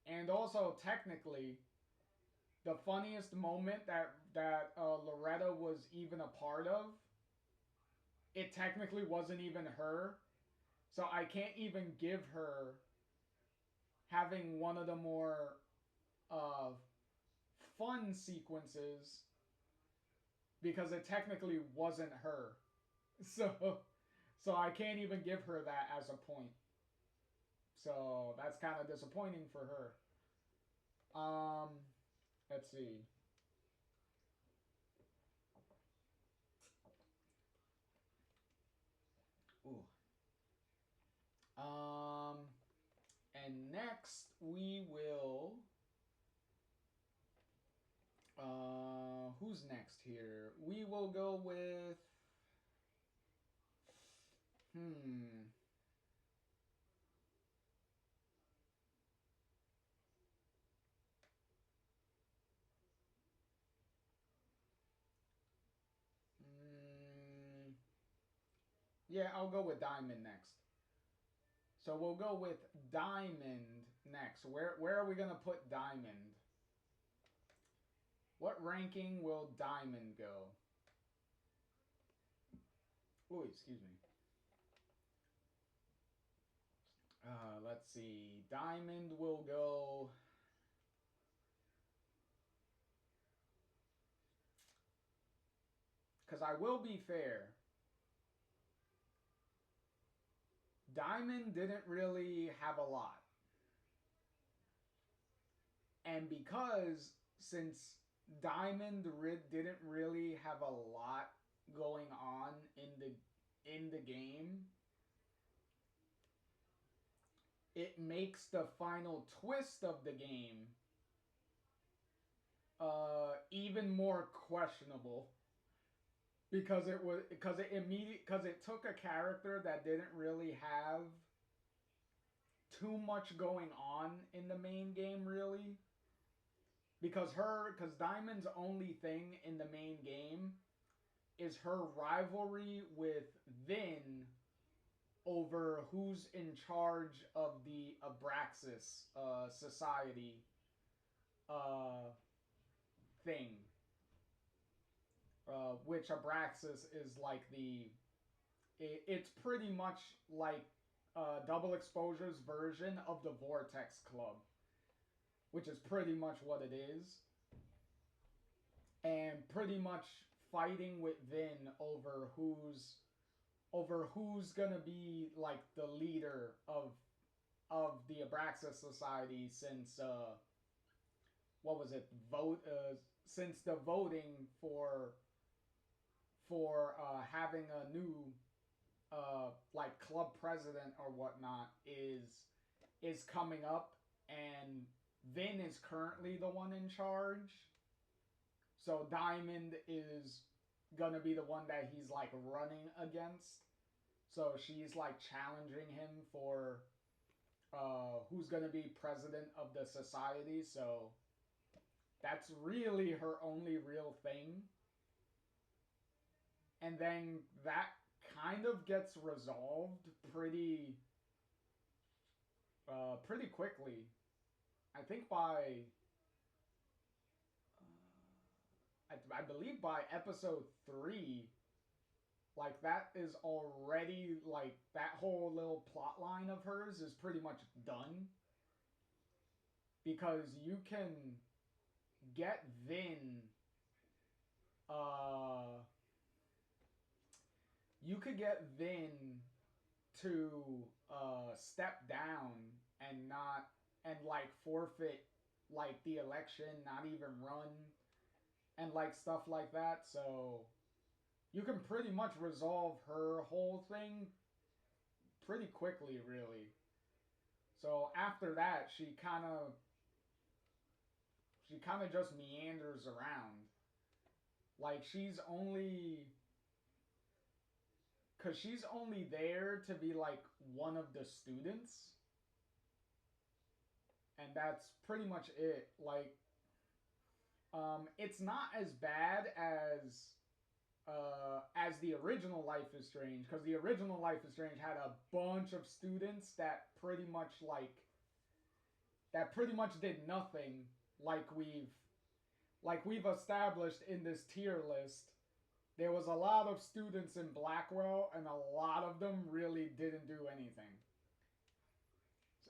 And also, technically, the funniest moment that Loretta was even a part of, it technically wasn't even her. So I can't even give her having one of the more uh, fun sequences because it technically wasn't her. So so I can't even give her that as a point. So that's kind of disappointing for her. Um, let's see. Ooh. Um, and next we will. Who's next here? We will go with. Hmm. Mm, yeah, I'll go with Diamond next. So we'll go with Diamond next. Where are we gonna put Diamond? What ranking will Diamond go? Oh, excuse me. Let's see. Diamond will go. Because I will be fair. Diamond didn't really have a lot. And because since Diamond didn't really have a lot going on in the game, it makes the final twist of the game even more questionable because it took a character that didn't really have too much going on in the main game really because Diamond's only thing in the main game is her rivalry with Vin over who's in charge of the Abraxas society uh, thing, which Abraxas is like it's pretty much like Double Exposure's version of the Vortex Club, which is pretty much what it is, and pretty much fighting with Vin over who's gonna be like the leader of the Abraxas Society since what was it since the voting for having a new like club president or whatnot is coming up, and Vin is currently the one in charge. So Diamond is gonna be the one that he's like running against. So she's like challenging him for who's gonna be president of the society. So that's really her only real thing. And then that kind of gets resolved pretty quickly. I think by I believe by episode 3, like that is already like that whole little plot line of hers is pretty much done, because you can get Vin you could get Vin to step down and not and like forfeit like the election, not even run, and like stuff like that. So you can pretty much resolve her whole thing pretty quickly, really. So after that, she kind of just meanders around. Like she's only there to be like one of the students, and that's pretty much it. Like it's not as bad as the original Life is Strange, because the original Life is Strange had a bunch of students that pretty much did nothing, like we've established in this tier list. There was a lot of students in Blackwell, and a lot of them really didn't do anything.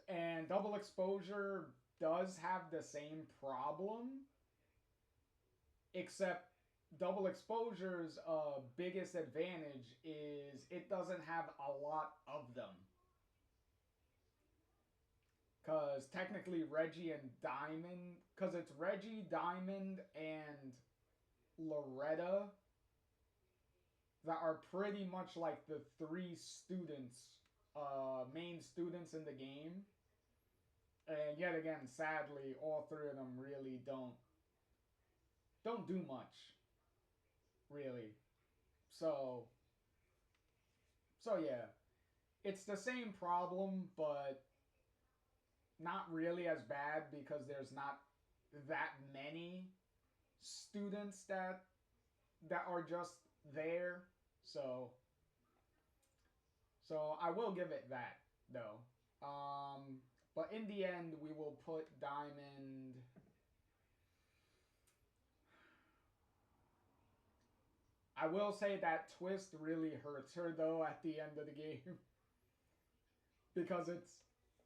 And Double Exposure does have the same problem, except Double Exposure's biggest advantage is it doesn't have a lot of them. Because technically Reggie and Diamond, because it's Reggie, Diamond, and Loretta that are pretty much like the 3 students, main students in the game. And yet again, sadly, all 3 of them really don't do much, really. So yeah, it's the same problem, but not really as bad, because there's not that many students that are just there. So I will give it that, though. But in the end, we will put Diamond. I will say that twist really hurts her, though, at the end of the game, because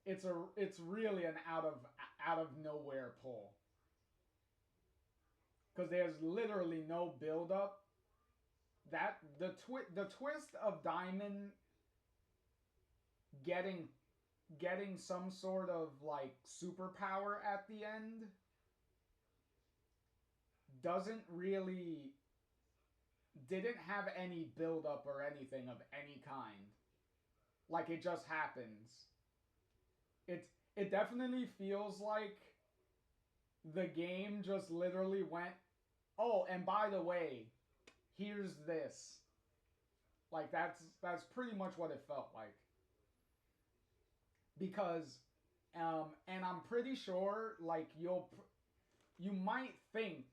it's really an out of nowhere pull, because there's literally no build up. That the twist of Diamond getting some sort of like superpower at the end didn't have any build up or anything of any kind. Like, it just happens. It definitely feels like the game just literally went, oh, and by the way, here's this. Like, that's pretty much what it felt like. Because and I'm pretty sure, like, you might think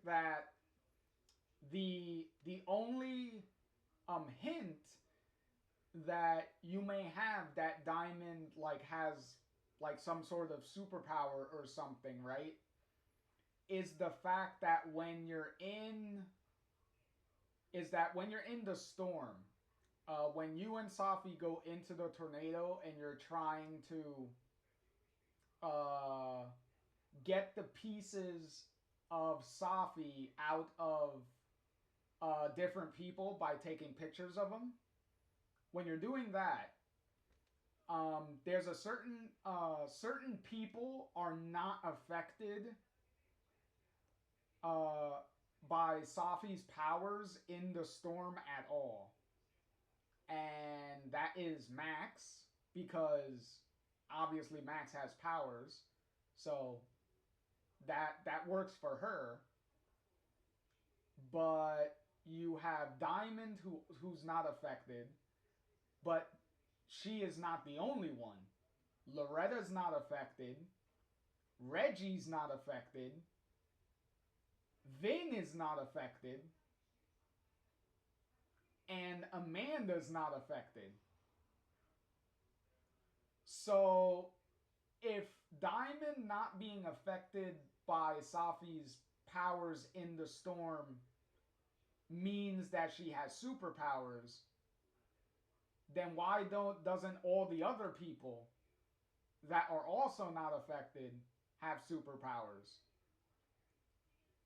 that the only hint that you may have that Diamond like has like some sort of superpower or something, right, is the fact that when you're in the storm, when you and Safi go into the tornado and you're trying to get the pieces of Safi out of different people by taking pictures of them. When you're doing that, there's a certain people are not affected by Safi's powers in the storm at all. And that is Max, because obviously Max has powers, so that works for her. But you have Diamond who's not affected, but she is not the only one. Loretta's not affected. Reggie's not affected. Vin is not affected. And Amanda's not affected. So if Diamond not being affected by Safi's powers in the storm means that she has superpowers, then why doesn't all the other people that are also not affected have superpowers?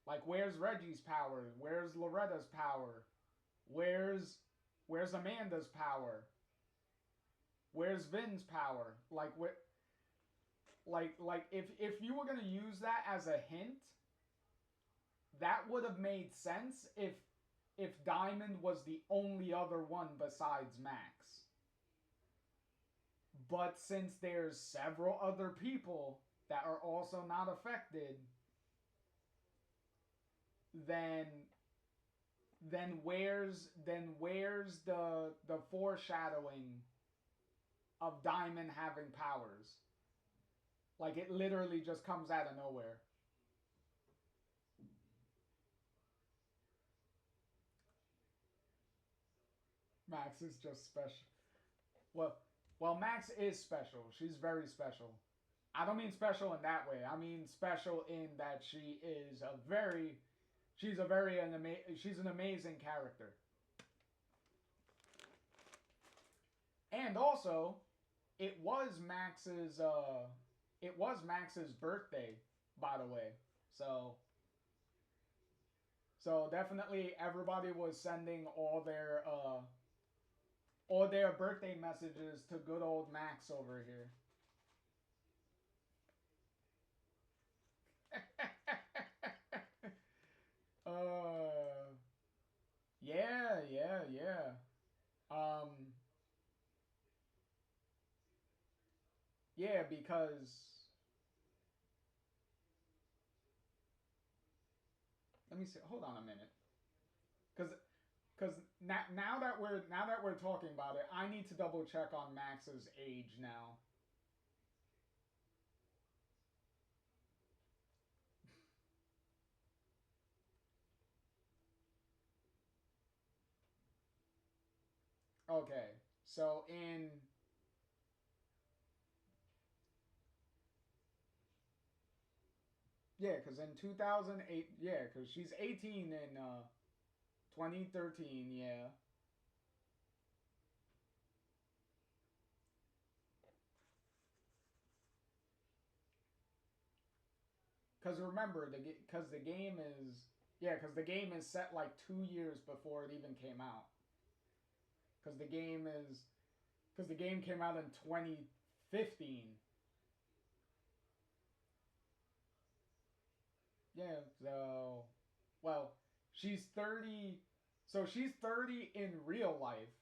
Like, where's Reggie's power? Where's Loretta's power? Where's Amanda's power? Where's Vin's power? Like, if you were gonna use that as a hint, that would have made sense if Diamond was the only other one besides Max. But since there's several other people that are also not affected, then where's the foreshadowing of Diamond having powers? Like, it literally just comes out of nowhere. Max is just special. Well, Max is special. She's very special. I don't mean special in that way. I mean special in that she's an amazing character. And also, it was Max's birthday, by the way. So definitely everybody was sending all their birthday messages to good old Max over here. Yeah. Yeah, because let me see. Hold on a minute, because now that we're talking about it, I need to double check on Max's age now. Okay, so because in 2008, because she's 18 in 2013, yeah. Because remember, because the game is set like 2 years before it even came out. Because the game came out in 2015. Yeah, so well, she's 30. So she's 30 in real life.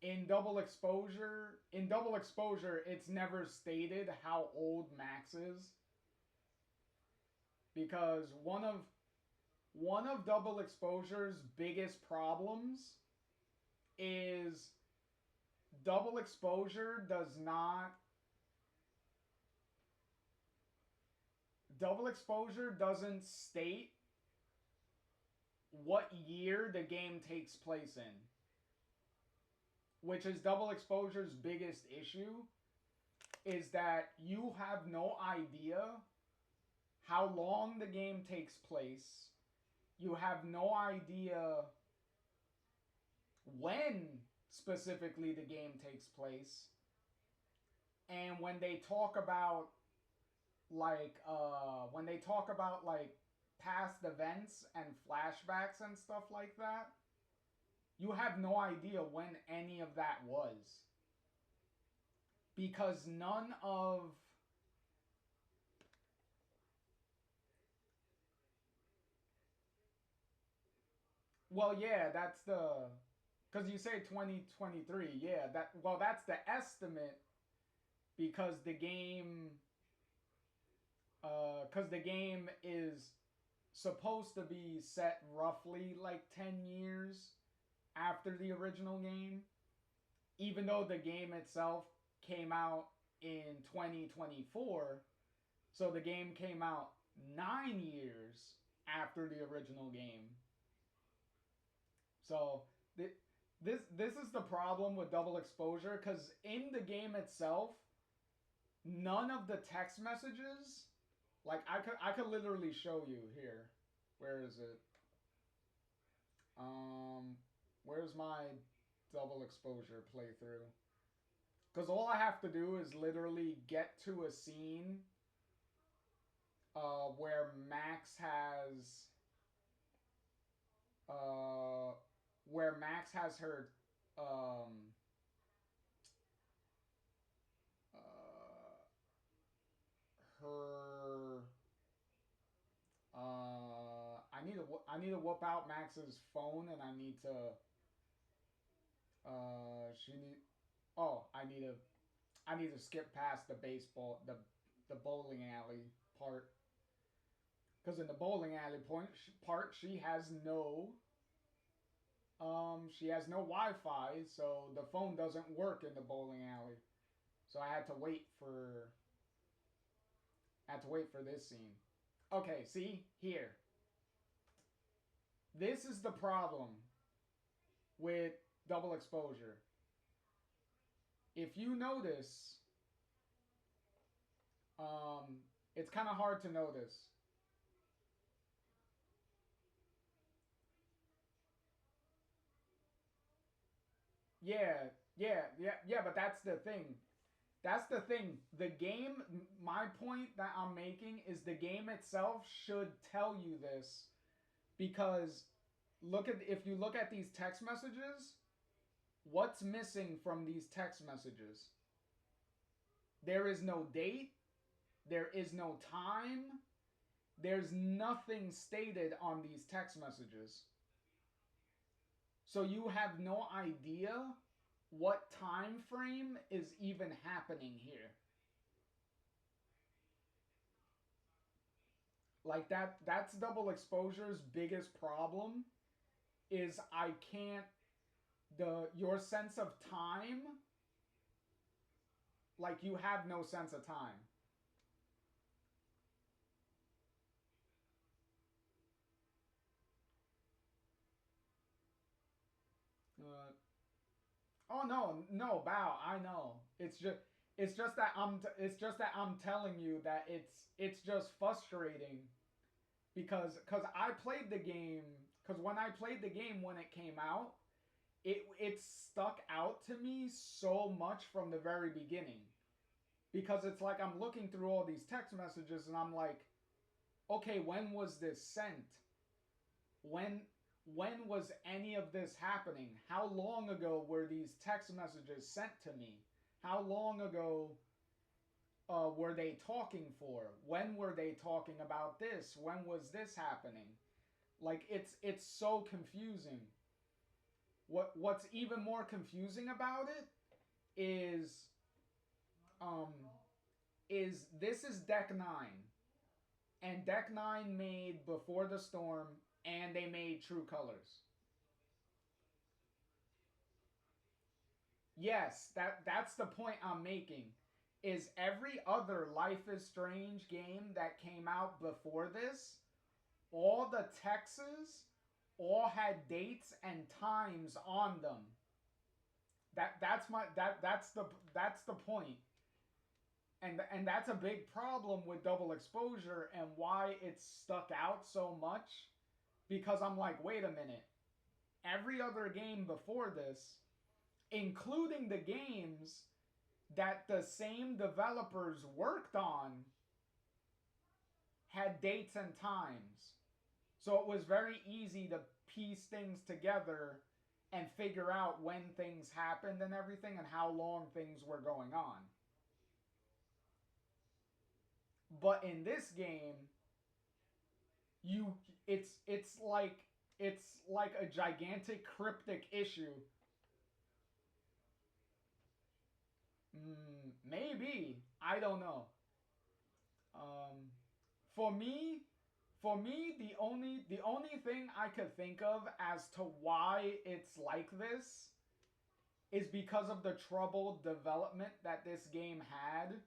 In double exposure, it's never stated how old Max is. Because one of double exposure's biggest problems is double exposure doesn't state what year the game takes place in, which is double exposure's biggest issue, is that you have no idea how long the game takes place. You have no idea when specifically the game takes place. And when they talk about like past events and flashbacks and stuff like that, you have no idea when any of that was. Because none of well, yeah, that's the because you say 2023, yeah, that's the estimate because the game is supposed to be set roughly like 10 years after the original game, even though the game itself came out in 2024. So the game came out 9 years after the original game. So this is the problem with double exposure, because in the game itself, none of the text messages, like I could literally show you here. Where is it? Where's my double exposure playthrough? Because all I have to do is literally get to a scene where Max has her her I need to whoop out Max's phone, and I need to I need to skip past the the bowling alley part, because in the bowling alley part she has no Wi-Fi, so the phone doesn't work in the bowling alley. So I had to wait for this scene. Okay, see here. This is the problem with double exposure. If you notice, it's kind of hard to notice. Yeah, but that's the thing. That's the thing. The game, my point that I'm making is the game itself should tell you this, because if you look at these text messages, what's missing from these text messages? There is no date, there is no time, there's nothing stated on these text messages. So you have no idea what time frame is even happening here. Like that's double exposure's biggest problem, is I can't your sense of time, like you have no sense of time. Oh no, Bao, I know. It's just that I'm telling you that it's just frustrating, because I played the game, because when I played the game when it came out, it stuck out to me so much from the very beginning, because it's like I'm looking through all these text messages and I'm like, okay, when was this sent? When was any of this happening? How long ago were these text messages sent to me? How long ago were they talking for? When were they talking about this? When was this happening? Like it's so confusing. What's even more confusing about it is this is Deck 9, and Deck 9 made Before the Storm, and they made True Colors. Yes, that's the point I'm making. Is every other Life is Strange game that came out before this, all the texts all had dates and times on them. That's the point. And that's a big problem with double exposure, and why it's stuck out so much, because I'm like, wait a minute. Every other game before this, including the games that the same developers worked on, had dates and times. So it was very easy to piece things together and figure out when things happened and everything, and how long things were going on. But in this game, it's like a gigantic cryptic issue. Maybe, I don't know. For me, the only thing I could think of as to why it's like this is because of the troubled development that this game had.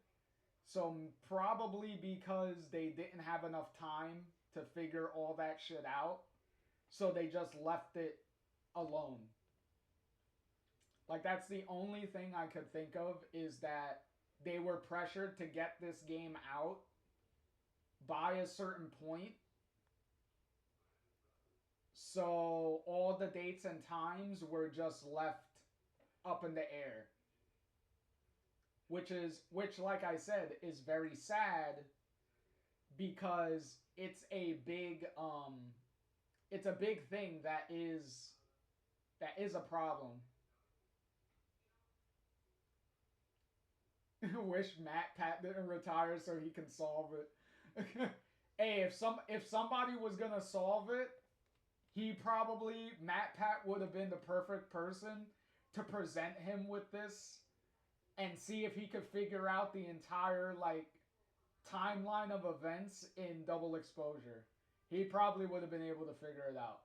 So probably because they didn't have enough time to figure all that shit out, so they just left it alone. Like, that's the only thing I could think of, is that they were pressured to get this game out by a certain point. So all the dates and times were just left up in the air. Which like I said, is very sad because it's a big thing that is a problem. Wish MatPat didn't retire so he can solve it. Hey, if somebody was gonna solve it, MatPat would have been the perfect person to present him with this and see if he could figure out the entire like timeline of events in Double Exposure. He probably would have been able to figure it out.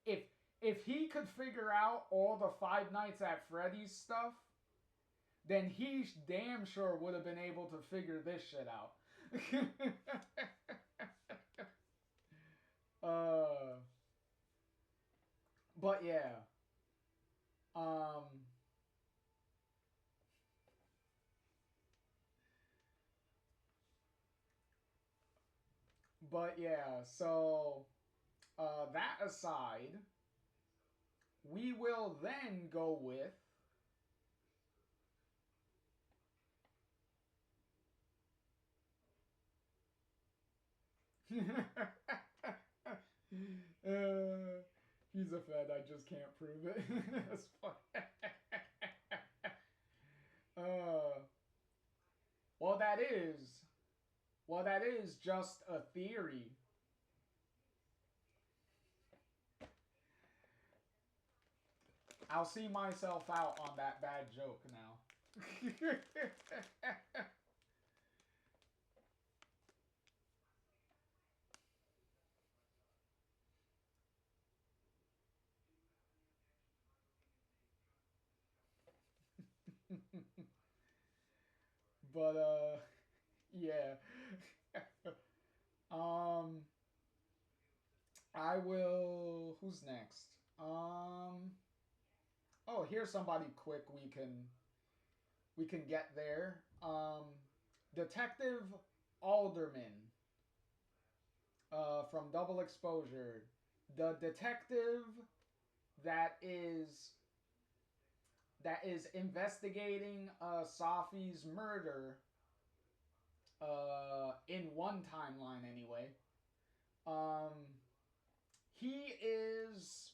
If he could figure out all the Five Nights at Freddy's stuff, then he damn sure would have been able to figure this shit out. But yeah. But yeah, so that aside, we will then go with he's a Fed, I just can't prove it. That's funny. Well, that is just a theory. I'll see myself out on that bad joke now. But yeah. I will. Who's next? Oh, here's somebody quick we can get there. Detective Alderman from Double Exposure. The detective that is investigating Safi's murder in one timeline anyway. He is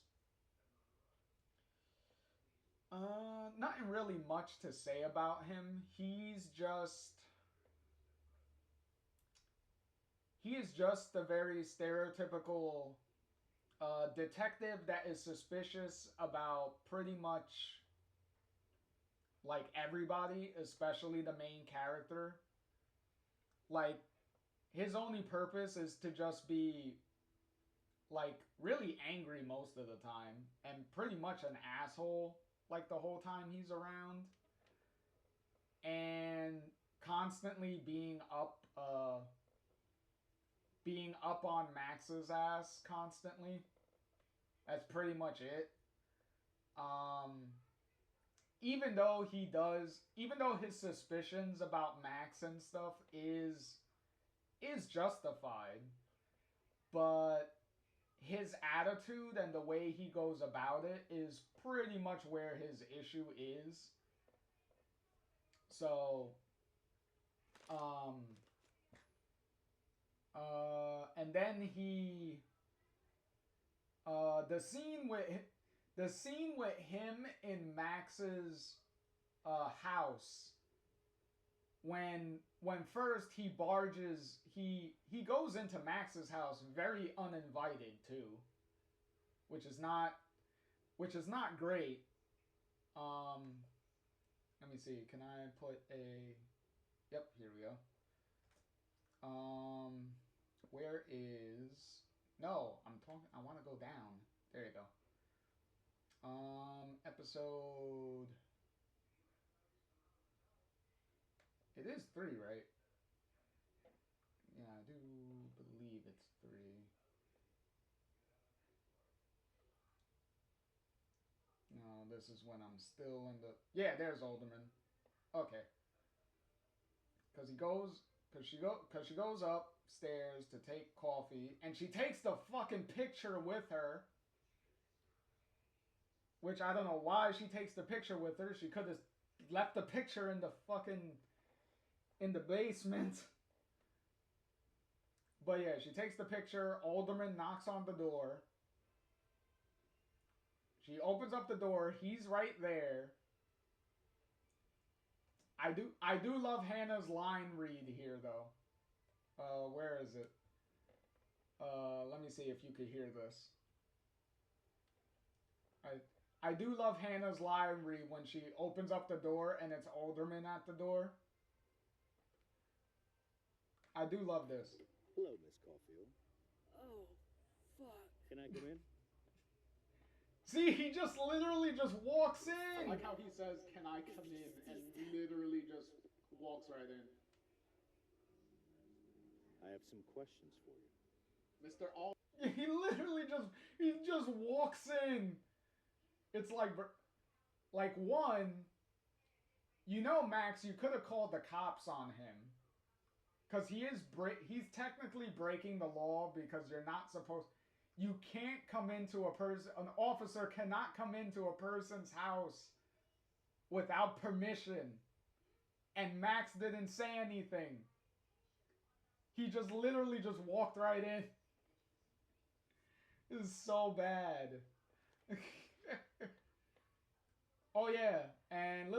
not really much to say about him. He is just a very stereotypical detective that is suspicious about pretty much like everybody, especially the main character. Like, his only purpose is to just be like really angry most of the time and pretty much an asshole like the whole time he's around, and constantly being up on Max's ass constantly. That's pretty much it. Even though his suspicions about Max and stuff is justified, but his attitude and the way he goes about it is pretty much where his issue is. So, and then the scene with him in Max's house, when first he goes into Max's house very uninvited too, which is not great. Let me see. Can I put a? Yep, here we go. Where is? No, I'm talking. I want to go down. There you go. Episode. It is 3, right? Yeah, I do believe it's 3. No, this is when I'm still in the... Yeah, there's Alderman. Okay. because she goes upstairs to take coffee, and she takes the fucking picture with her. Which I don't know why she takes the picture with her. She could have left the picture in the basement. But yeah, she takes the picture. Alderman knocks on the door. She opens up the door. He's right there. I do love Hannah's line read here though. Where is it? Let me see if you could hear this. I do love Hannah's line read when she opens up the door and it's Alderman at the door. I do love this. Hello, Miss Caulfield. Oh, fuck. Can I come in? See, he just literally just walks I in. like how he says, "Can I come in?" and literally just walks right in. I have some questions for you. Mr. All. He literally just walks in. It's like one, Max, you could have called the cops on him. Because he's technically breaking the law because you're not supposed... You can't come into an officer cannot come into a person's house without permission. And Max didn't say anything. He just literally just walked right in. This is so bad. Oh yeah, and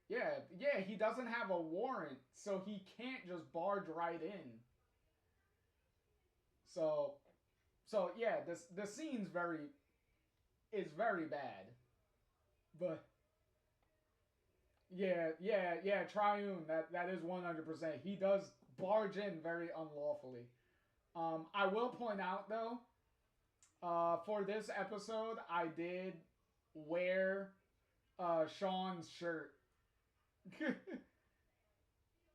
yeah, he doesn't have a warrant, so he can't just barge right in. So yeah, the scene's very bad. But yeah, Triune, that is 100%. He does barge in very unlawfully. I will point out though, for this episode, I did wear Sean's shirt.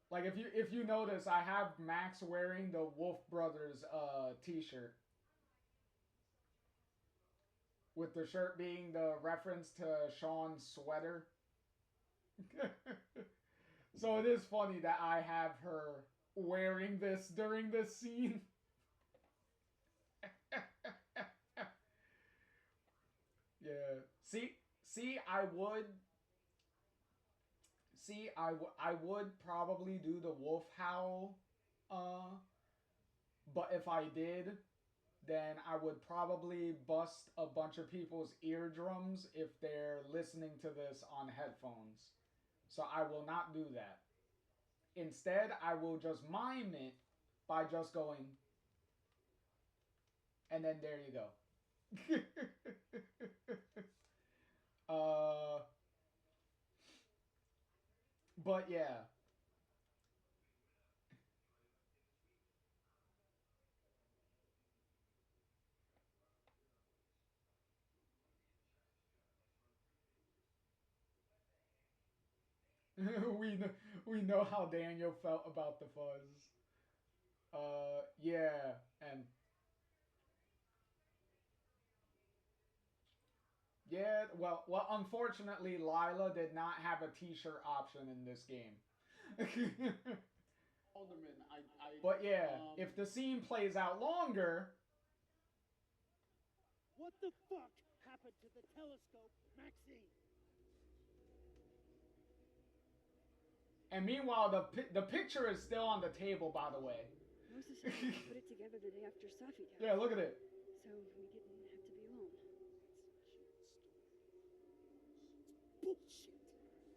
Like if you notice, I have Max wearing the Wolf Brothers t-shirt. With the shirt being the reference to Sean's sweater. So it is funny that I have her wearing this during this scene. Yeah. I would probably do the wolf howl. But if I did, then I would probably bust a bunch of people's eardrums if they're listening to this on headphones. So I will not do that. Instead, I will just mime it by just going, and then there you go. But yeah. we know how Daniel felt about the fuzz. Yeah, and yeah, well, unfortunately, Lila did not have a t-shirt option in this game. Alderman, But yeah, if the scene plays out longer... What the fuck happened to the telescope, Maxine? And meanwhile, the picture is still on the table, by the way. Moses and I put it together the day after Safi died. Yeah, look at it. So we didn't have to be alone. Bullshit.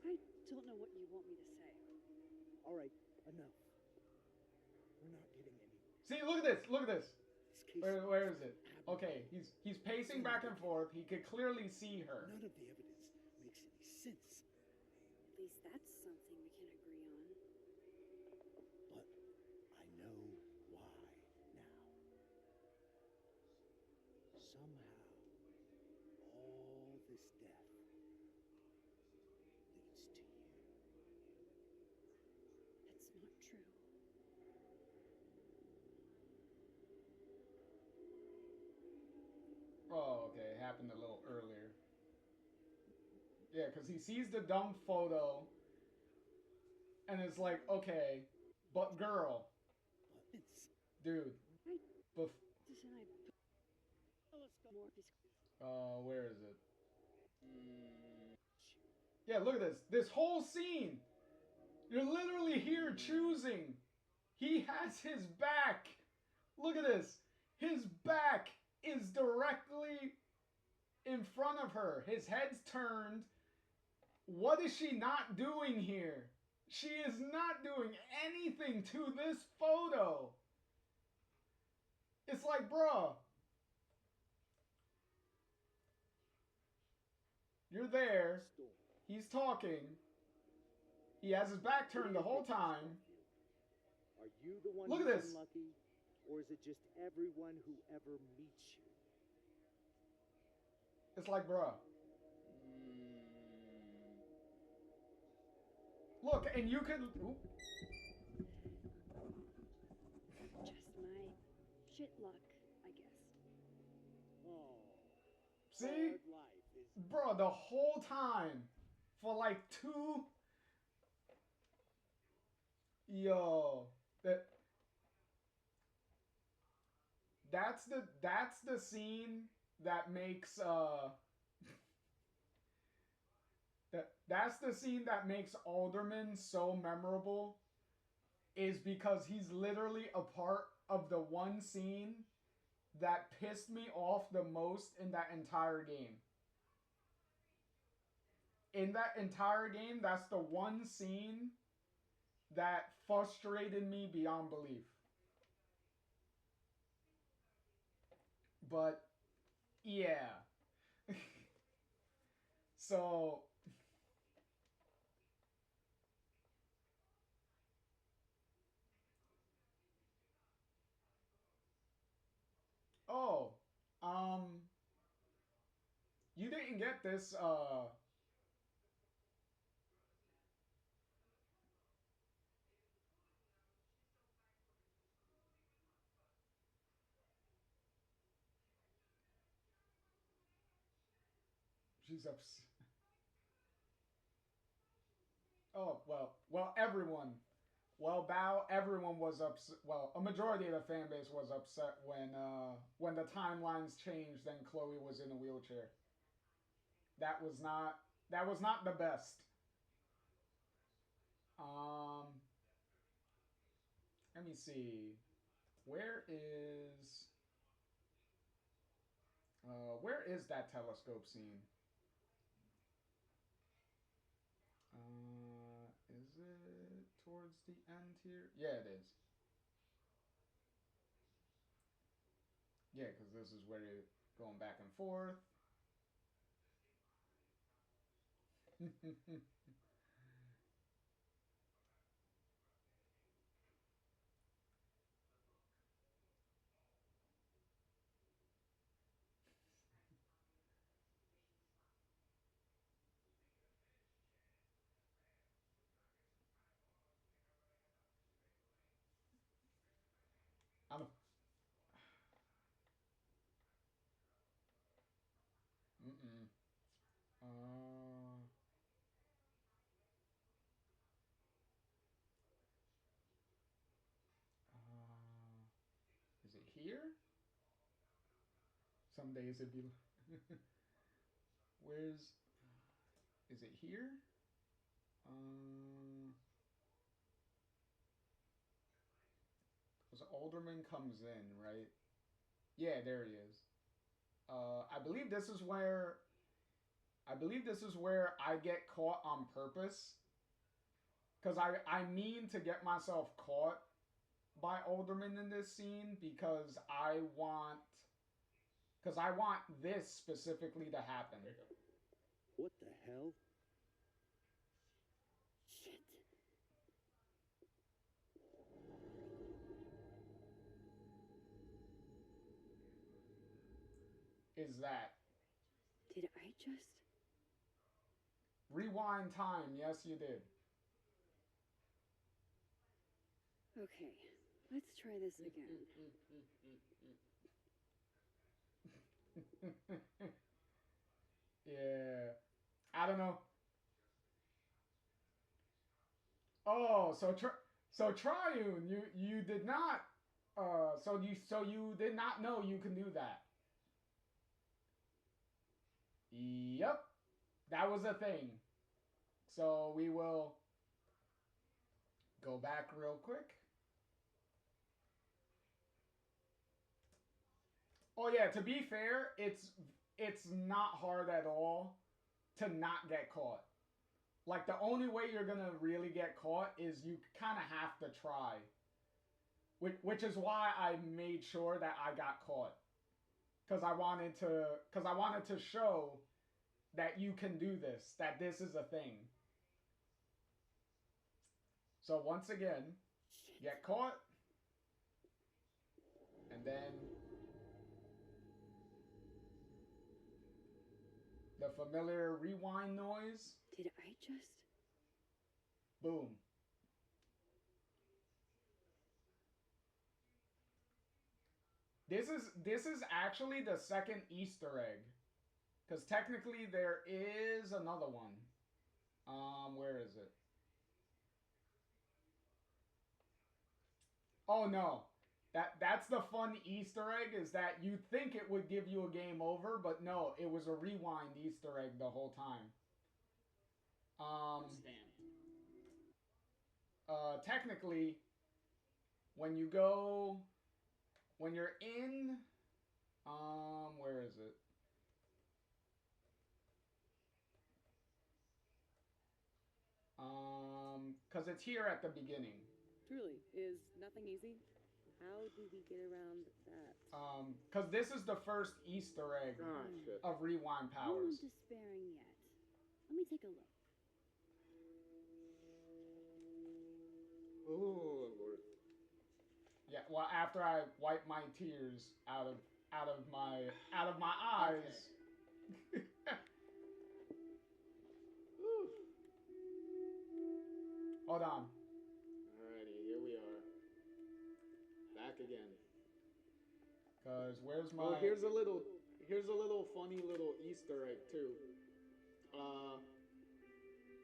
I don't know what you want me to say. All right, enough. We're not getting anywhere. See, look at this. Look at this. This case Where is it? Okay, he's pacing back and forth. He could clearly see her. None of the evidence makes any sense. At least that's something we can agree on. But I know why now. Somehow, all this death leads to you. That's not true. Oh, okay. It happened a little earlier. Yeah, because he sees the dumb photo. And it's like, okay, but girl, Buttons. dude, bef- where is it? Yeah, look at this. This whole scene, you're literally here choosing. He has his back. Look at this. His back is directly in front of her. His head's turned. What is she not doing here? She is not doing anything to this photo. It's like, bruh, you're there. Storm. He's talking. He has his back turned the whole time. Are you the one Look at who's this. unlucky? Or is it just everyone who ever meets you? It's like, bruh. Look, and you could. Oop. Just my shit luck, I guess. Oh, See? hard life is Bro, the whole time. For like 2. Yo. That's the scene that makes that's the scene that makes Alderman so memorable, is because he's literally a part of the one scene that pissed me off the most in that entire game. In that entire game, that's the one scene that frustrated me beyond belief. But yeah. So oh, you didn't get this she's upset. Oh, everyone. Well, everyone was upset. Well, a majority of the fan base was upset when the timelines changed and Chloe was in a wheelchair. That was not the best. Um, let me see. Where is that telescope scene? Is it towards the end here? Yeah, it is. Yeah, because this is where you're going back and forth. I'm. Mm-mm. Uh, is it here? Some days it'd be. Where's? Is it here? Because Alderman comes in, right? Yeah, there he is. I believe this is where. I believe this is where I get caught on purpose. Because I mean to get myself caught by Alderman in this scene because I want this specifically to happen. what the hell? Shit. Is that Did I just? rewind time? Yes, you did. Okay, let's try this again. Yeah, I don't know. Oh, so Triune, you did not so you did not know you can do that. Yep. That was a thing. So we will go back real quick. Oh yeah, to be fair, it's not hard at all to not get caught. Like the only way you're gonna really get caught is you kind of have to try. Which is why I made sure that I got caught. Cause I wanted to show that you can do this, that this is a thing. So once again, get caught, and then the familiar rewind noise. Did I just? Boom. This is actually the second Easter egg. Because technically there is another one. Where is it? Oh no. That's the fun Easter egg, is that you think it would give you a game over, but no, it was a rewind Easter egg the whole time. Technically, when you're in, where is it? Because it's here at the beginning. Truly, is nothing easy? How do we get around that? Because this is the first Easter egg of Rewind I'm Powers. not despairing yet. Let me take a look. Oh Lord. Yeah, well, after I wipe my tears out of my eyes. Hold on. Alrighty, here we are. Back again. Cause where's my? Oh, here's a little funny little Easter egg too.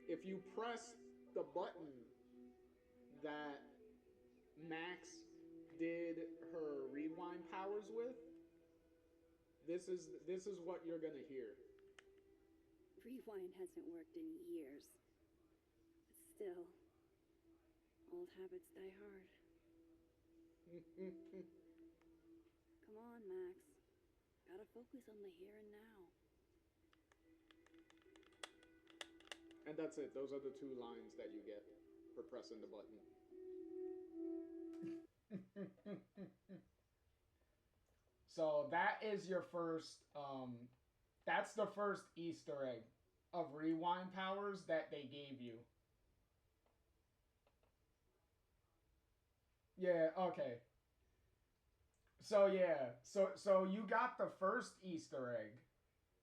If you press the button that Max did her rewind powers with, this is what you're gonna hear. Rewind hasn't worked in years. But still, old habits die hard. Come on, Max. Gotta focus on the here and now. And that's it. Those are the two lines that you get for pressing the button. So that is your first. That's the first Easter egg of Rewind Powers that they gave you. Yeah. Okay. So yeah. So you got the first Easter egg.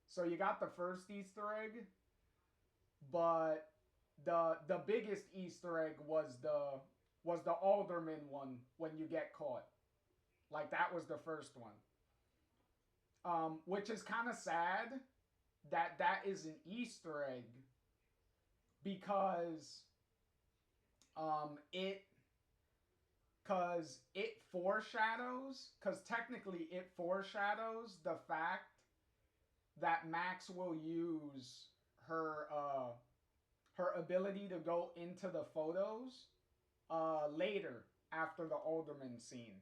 So you got the first Easter egg, but the biggest Easter egg was the Alderman one when you get caught. Like that was the first one. Which is kind of sad that is an Easter egg because it foreshadows, because technically it foreshadows the fact that Max will use her ability to go into the photos later after the Alderman scene.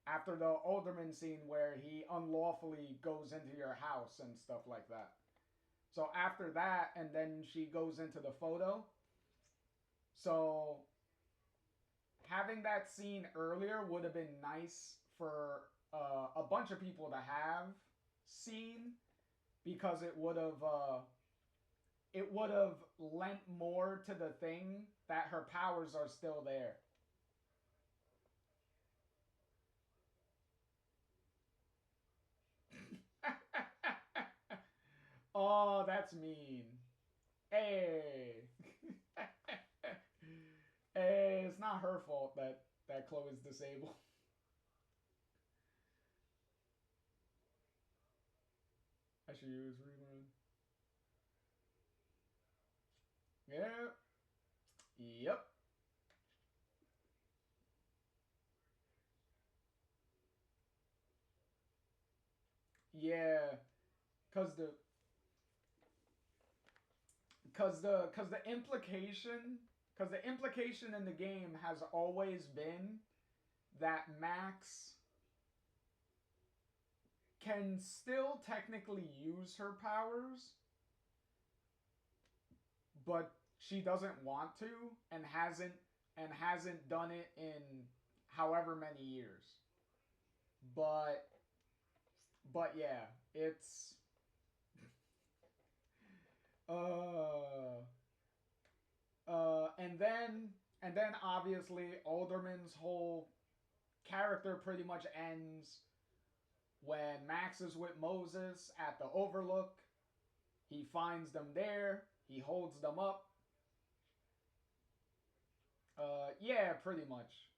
After the Alderman scene where he unlawfully goes into your house and stuff like that. So after that, and then she goes into the photo. So having that scene earlier would have been nice for a bunch of people to have seen, because it would have lent more to the thing that her powers are still there. Oh, that's mean. Hey. Hey, it's not her fault that Chloe's disabled. I should use rewind. Yeah. Yep. Yeah, cause the implication, cause the implication in the game has always been that Max can still technically use her powers, but she doesn't want to and hasn't done it in however many years. But yeah, it's uh and then obviously Alderman's whole character pretty much ends when Max is with Moses at the Overlook. He finds them there. He holds them up. Yeah, pretty much.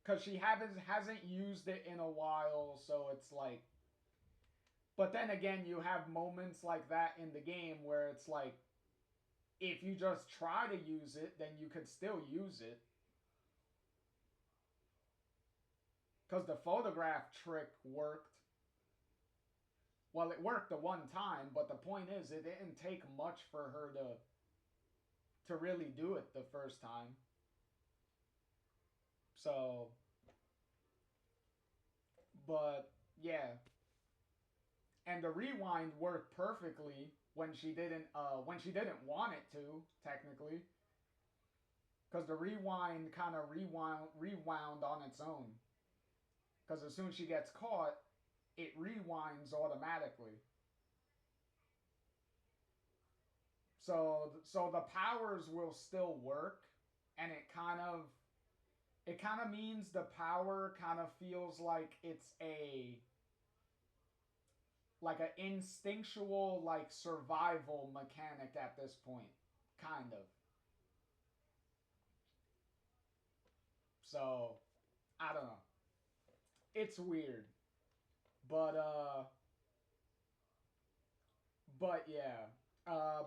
Cause she hasn't used it in a while, so it's like. But then again, you have moments like that in the game where it's like, if you just try to use it, then you could still use it. Cause the photograph trick worked. Well, it worked the one time, but the point is, it didn't take much for her to really do it the first time. So, but yeah, and the rewind worked perfectly when she didn't want it to technically, because the rewind kind of rewound on its own. Because as soon as she gets caught, it rewinds automatically. So the powers will still work, and it kind of means the power kind of feels like it's an instinctual like survival mechanic at this point, kind of. So I don't know. It's weird, but yeah.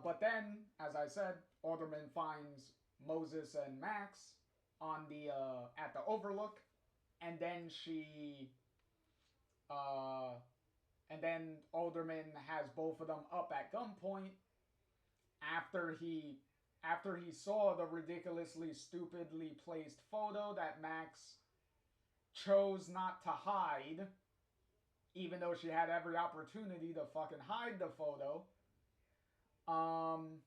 But then, as I said, Alderman finds Moses and Max on the at the Overlook, and then uh, and then Alderman has both of them up at gunpoint after he saw the ridiculously stupidly placed photo that Max chose not to hide, even though she had every opportunity to fucking hide the photo. Um,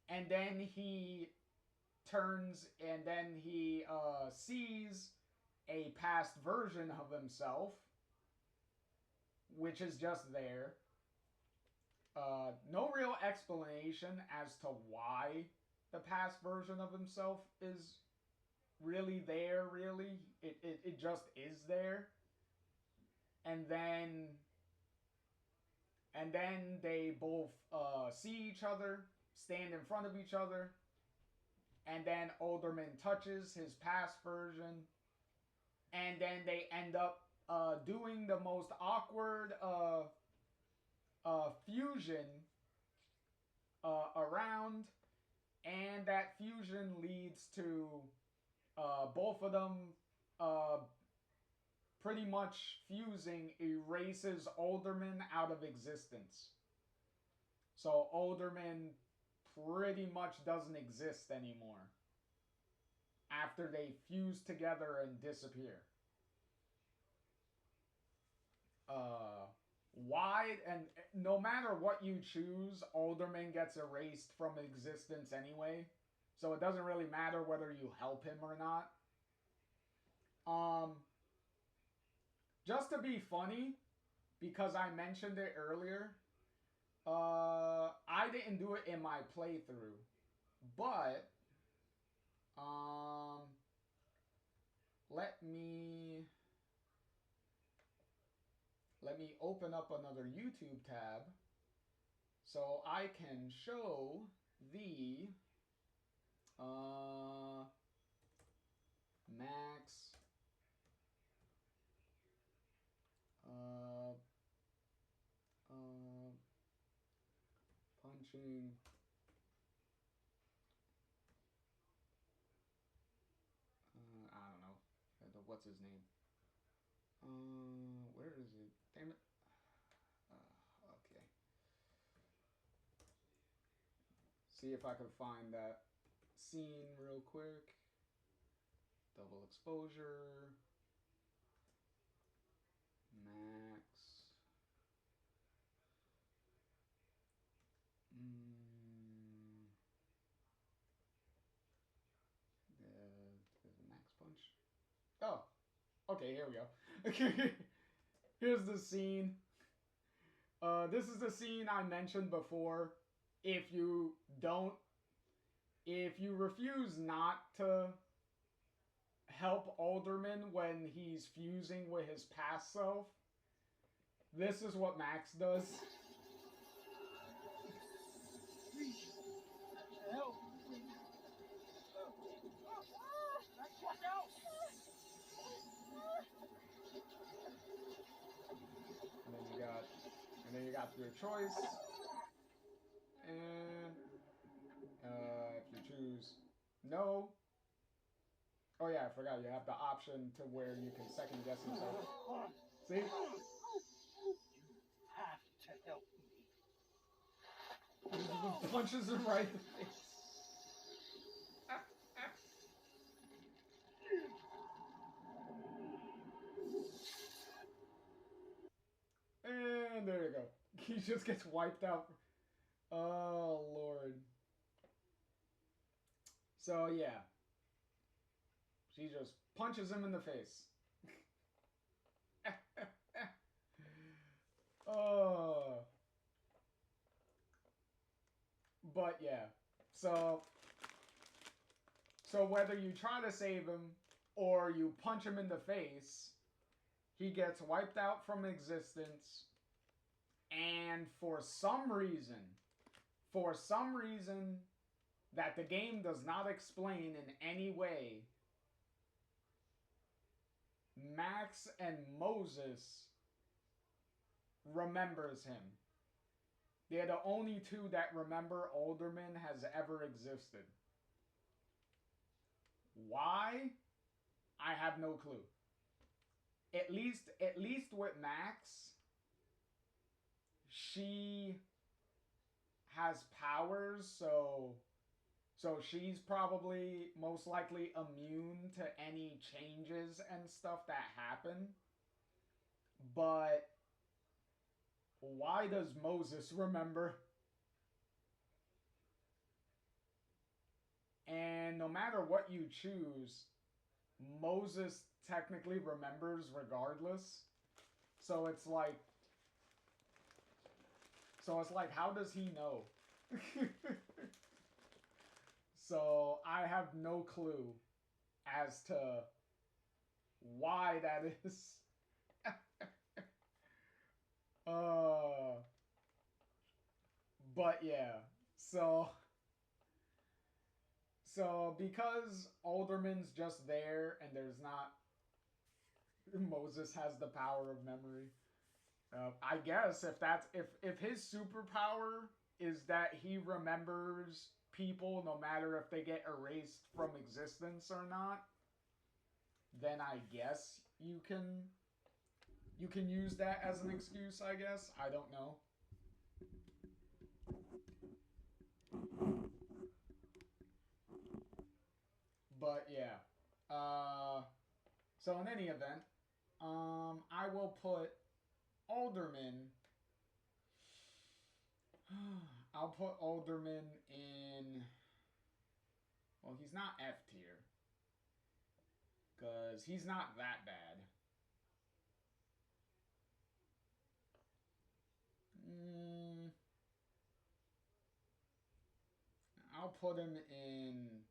and then he sees a past version of himself, which is just there. No real explanation as to why the past version of himself is really there, really. It just is there. And then they both see each other, stand in front of each other, and then Alderman touches his past version, and then they end up doing the most awkward fusion around, and that fusion leads to both of them uh, pretty much fusing erases Alderman out of existence. So Alderman pretty much doesn't exist anymore after they fuse together and disappear. Why? And no matter what you choose, Alderman gets erased from existence anyway. So it doesn't really matter whether you help him or not. Just to be funny, because I mentioned it earlier, I didn't do it in my playthrough, but let me open up another YouTube tab so I can show the Max punching what's his name? Where is it? Damn it. Okay. See if I can find that scene real quick. Double exposure. Max. The Max Punch. Oh, okay, here we go. Here's the scene. This is the scene I mentioned before. If you refuse not to help Alderman when he's fusing with his past self, this is what Max does. Help! And then you got your choice. And if you choose no. Oh yeah, I forgot you have the option to where you can second guess yourself. See? You have to help me. Punches him right in the face. And there you go. He just gets wiped out. Oh, Lord. So, yeah. She just punches him in the face. Oh. But, yeah. So whether you try to save him or you punch him in the face, he gets wiped out from existence. And for some reason that the game does not explain in any way, Max and Moses remembers him. They're the only two that remember Alderman has ever existed. Why? I have no clue. At least with Max, she has powers, so she's probably most likely immune to any changes and stuff that happen. But why does Moses remember? And no matter what you choose, Moses technically remembers regardless. So it's like, how does he know? So I have no clue as to why that is. But yeah, so because Alderman's just there and there's not, Moses has the power of memory. I guess if his superpower is that he remembers people no matter if they get erased from existence or not, then I guess you can use that as an excuse, I guess. I don't know. But yeah. So in any event, I will put Alderman. I'll put Alderman in. Well, he's not F tier. Because he's not that bad. I'll put him in.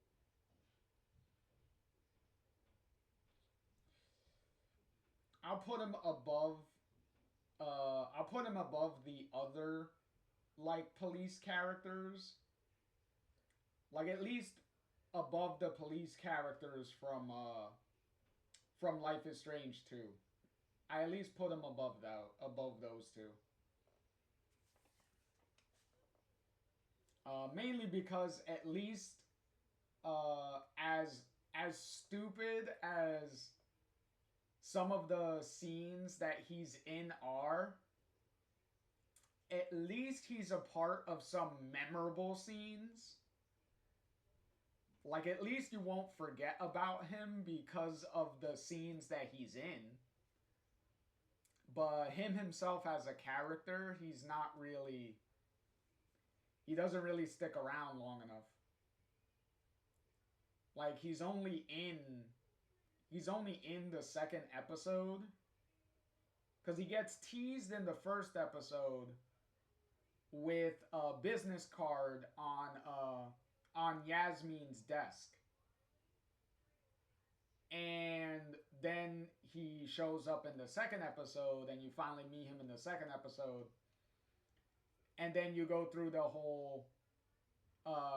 I'll put him above. I'll put him above the other, like, police characters. Like, at least above the police characters from Life is Strange 2. I at least put him above those two. Mainly because at least as stupid as some of the scenes that he's in are, at least he's a part of some memorable scenes. Like, at least you won't forget about him because of the scenes that he's in. But him himself as a character, he's not really... He doesn't really stick around long enough. Like, he's only in the second episode. Because he gets teased in the first episode with a business card on Yasmin's desk. And then he shows up in the second episode, and you finally meet him in the second episode. And then you go through the whole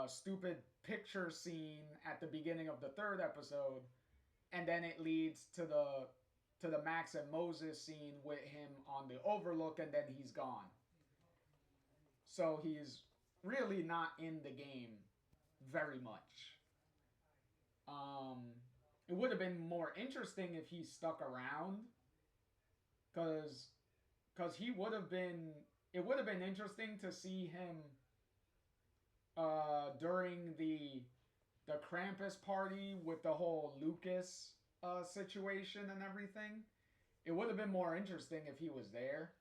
stupid picture scene at the beginning of the third episode, and then it leads to the Max and Moses scene with him on the Overlook, and then he's gone. So he's really not in the game very much. It would have been more interesting if he stuck around, because he would have been... It would have been interesting to see him during the Krampus party with the whole Lucas situation and everything. It would have been more interesting if he was there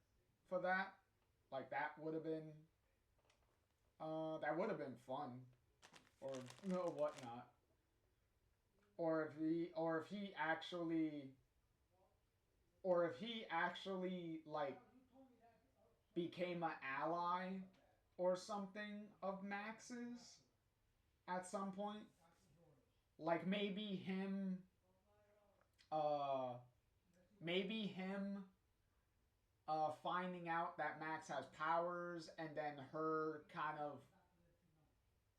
for that. Like, that would have been fun, or whatnot. Or if he actually like became an ally or something of Max's at some point. Like, maybe him finding out that Max has powers, and then her kind of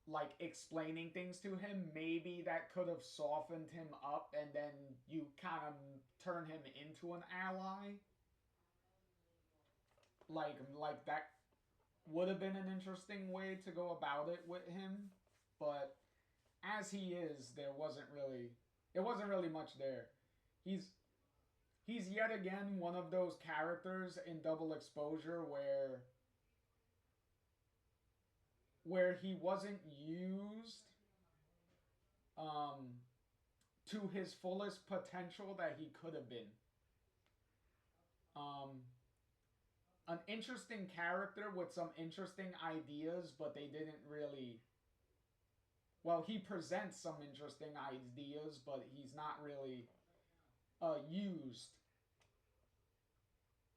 like explaining things to him. Maybe that could have softened him up, and then you kind of turn him into an ally. Like that would have been an interesting way to go about it with him, but as he is, there wasn't really much there. He's yet again one of those characters in Double Exposure where he wasn't used to his fullest potential that he could have been. An interesting character with some interesting ideas, but they didn't really... Well, he presents some interesting ideas, but he's not really used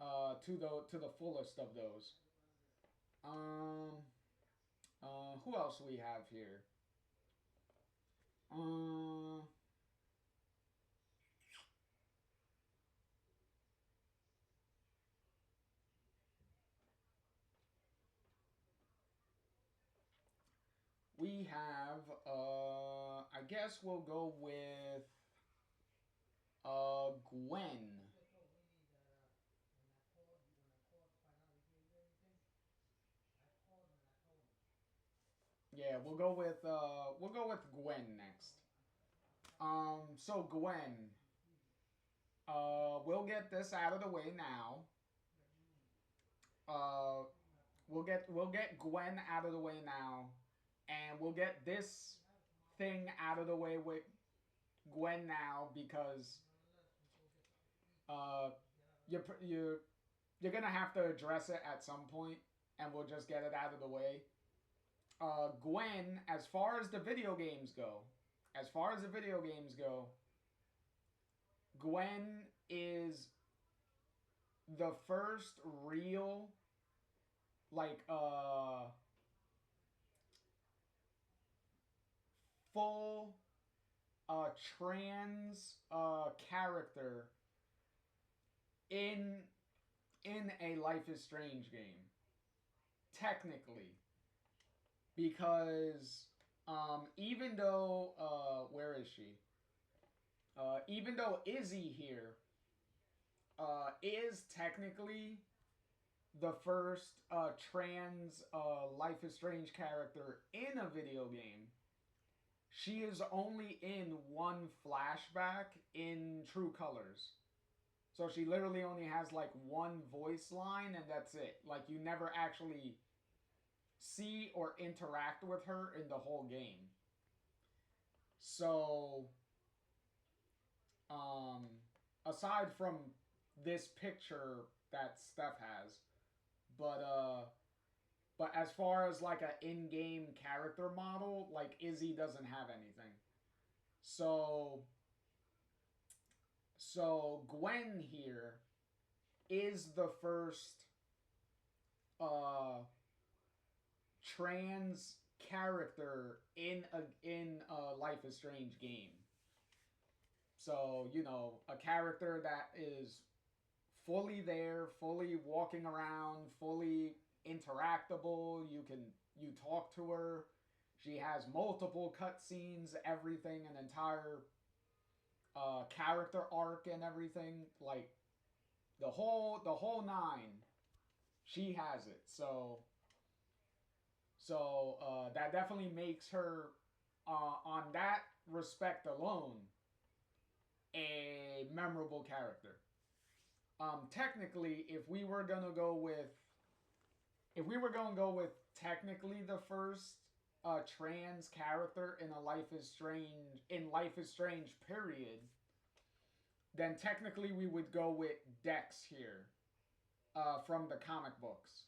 to the fullest of those. Who else we have here? We have, I guess we'll go with, Gwen. Yeah, we'll go with Gwen next. So Gwen, we'll get this out of the way now. We'll get Gwen out of the way now, and we'll get this thing out of the way with Gwen now, because you're gonna have to address it at some point, and we'll just get it out of the way. Gwen, as far as the video games go, Gwen is the first real, like, full, trans, character in a Life is Strange game. Technically. Because, even though, where is she? Even though Izzy here, is technically the first, trans, Life is Strange character in a video game, she is only in one flashback in True Colors. So she literally only has like one voice line and that's it. Like you never actually see or interact with her in the whole game. So aside from this picture that Steph has, but as far as like an in-game character model, like Izzy doesn't have anything. So Gwen here is the first trans character in a Life is Strange game. So, you know, a character that is fully there, fully walking around, fully interactable. You talk to her. She has multiple cutscenes, everything, an entire character arc and everything. Like the whole nine. She has it. So that definitely makes her on that respect alone a memorable character. Technically, if we were gonna go with technically the first trans character in Life is Strange period, then technically we would go with Dex here from the comic books.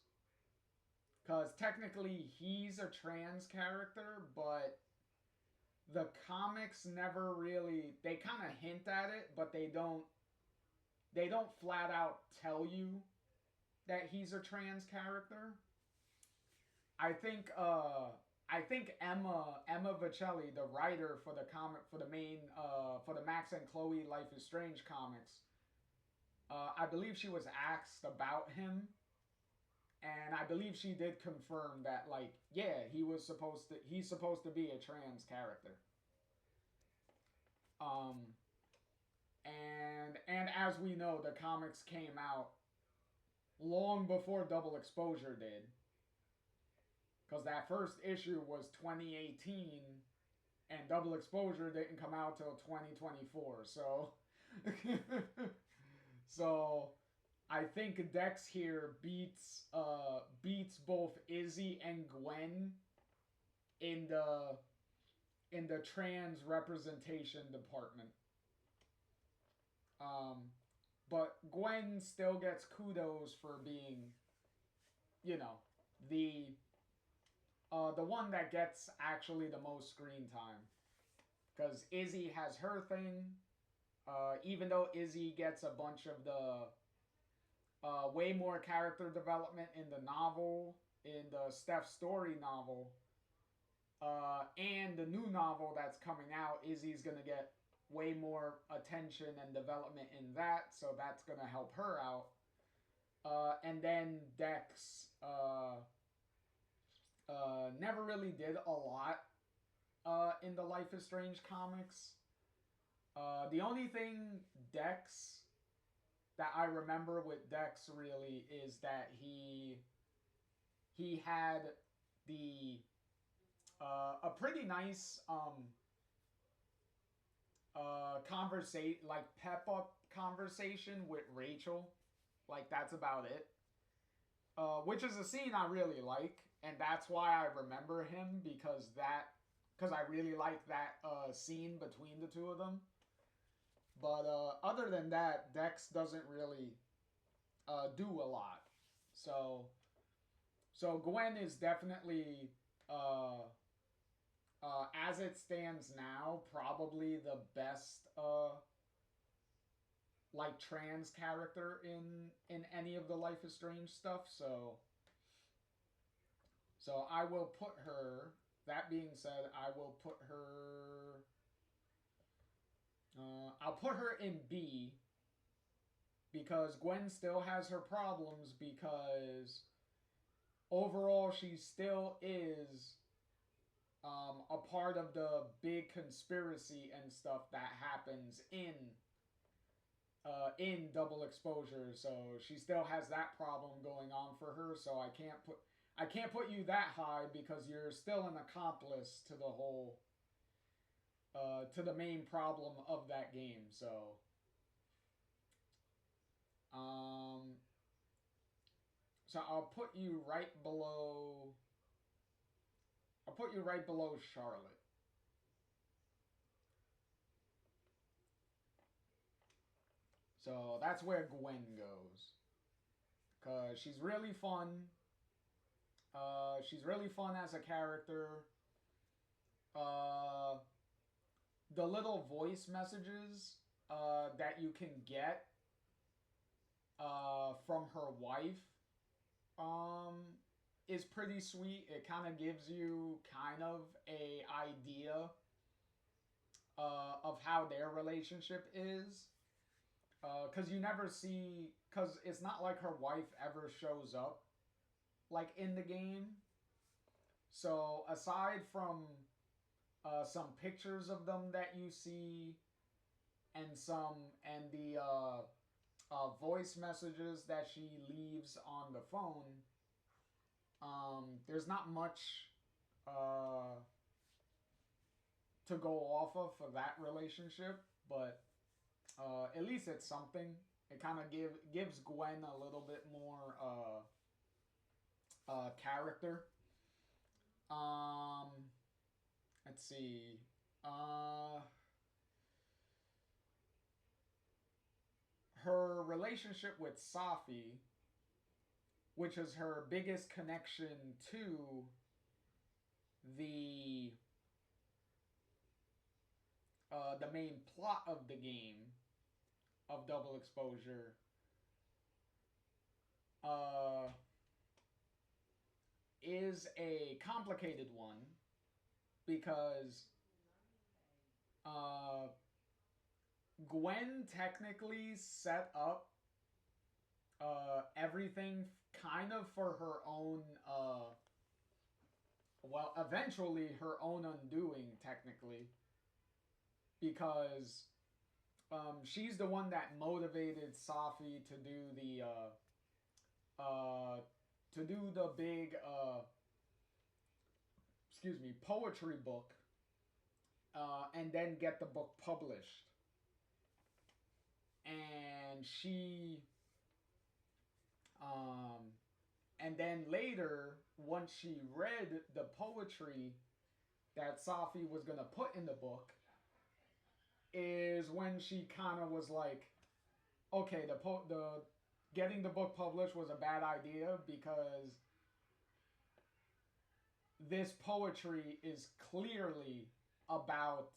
Because technically he's a trans character, but the comics never really, they kind of hint at it, but they don't flat out tell you that he's a trans character. I think Emma Vicelli, the writer for the comic, for the Max and Chloe Life is Strange comics, I believe she was asked about him, and I believe she did confirm that, like, yeah, he's supposed to be a trans character. And as we know, the comics came out long before Double Exposure did. Because that first issue was 2018, and Double Exposure didn't come out till 2024. So, so I think Dex here beats both Izzy and Gwen in the trans representation department. But Gwen still gets kudos for being, you know, the one that gets actually the most screen time. Because Izzy has her thing. Even though Izzy gets a bunch of the way more character development in the novel, in the Steph Story novel, and the new novel that's coming out, Izzy's going to get way more attention and development in that, so that's going to help her out. And then Dex never really did a lot in the Life is Strange comics. The only thing Dex that I remember with Dex really is that he had the a pretty nice pep up conversation with Rachel. Like, that's about it. Which is a scene I really like, and that's why I remember him, because I really like that scene between the two of them. But other than that, Dex doesn't really do a lot. So Gwen is definitely, as it stands now, probably the best like trans character in any of the Life is Strange stuff. So I will put her. That being said, I will put her. I'll put her in B, because Gwen still has her problems, because overall she still is a part of the big conspiracy and stuff that happens in Double Exposure. So she still has that problem going on for her. So I can't put you that high, because you're still an accomplice to the whole to the main problem of that game. So I'll put you right below. I'll put you right below Charlotte. So that's where Gwen goes. Because she's really fun. She's really fun as a character. The little voice messages that you can get from her wife is pretty sweet. It kind of gives you kind of a idea of how their relationship is. Because you never see, because it's not like her wife ever shows up like in the game. So aside from some pictures of them that you see and the voice messages that she leaves on the phone, there's not much to go off of for that relationship, but at least it's something. It kind of gives Gwen a little bit more character. Let's see. Her relationship with Safi, which is her biggest connection to the main plot of the game of Double Exposure, is a complicated one because Gwen technically set up everything kind of for her own, well, eventually her own undoing, technically, because she's the one that motivated Safi to do the big poetry book, and then get the book published. And and then later, once she read the poetry that Safi was gonna put in the book, is when she kind of was like, okay, the getting the book published was a bad idea because this poetry is clearly about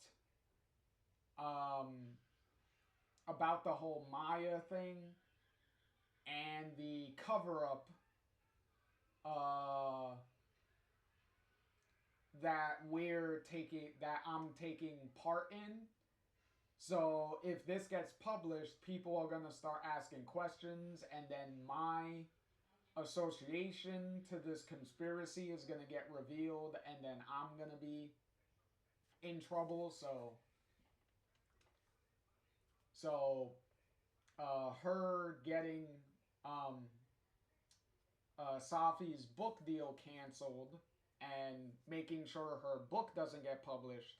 the whole Maya thing and the cover-up that I'm taking part in. So if this gets published, people are going to start asking questions, and then my association to this conspiracy is going to get revealed, and then I'm going to be in trouble. So her getting Safi's book deal canceled and making sure her book doesn't get published.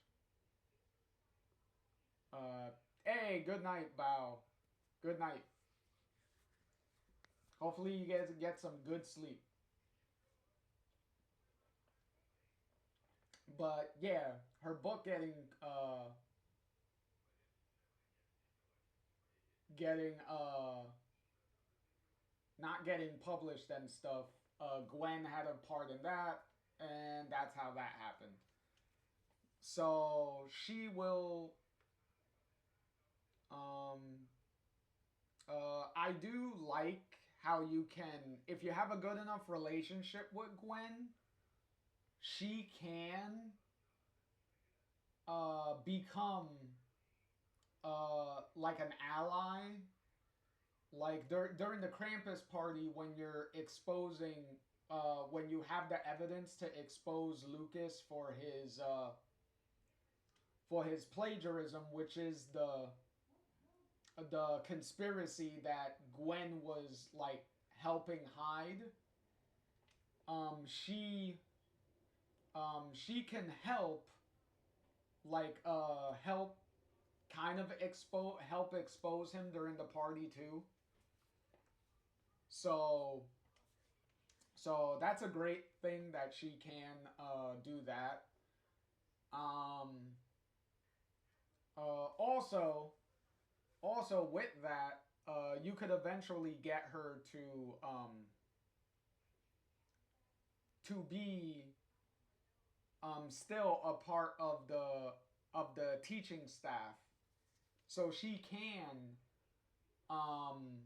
Hey, good night, Bao. Good night. Hopefully you guys get some good sleep. But yeah, her book getting not getting published and stuff. Gwen had a part in that, and that's how that happened. So she will. I do like how you can, if you have a good enough relationship with Gwen, she can become like an ally. Like during the Krampus party, when you're exposing, when you have the evidence to expose Lucas for his plagiarism, which is the conspiracy that Gwen was like helping hide. She can help, like help kind of expose him during the party too. So So that's a great thing that she can do that. Um, also, with that, you could eventually get her to be still a part of the teaching staff, so she can um,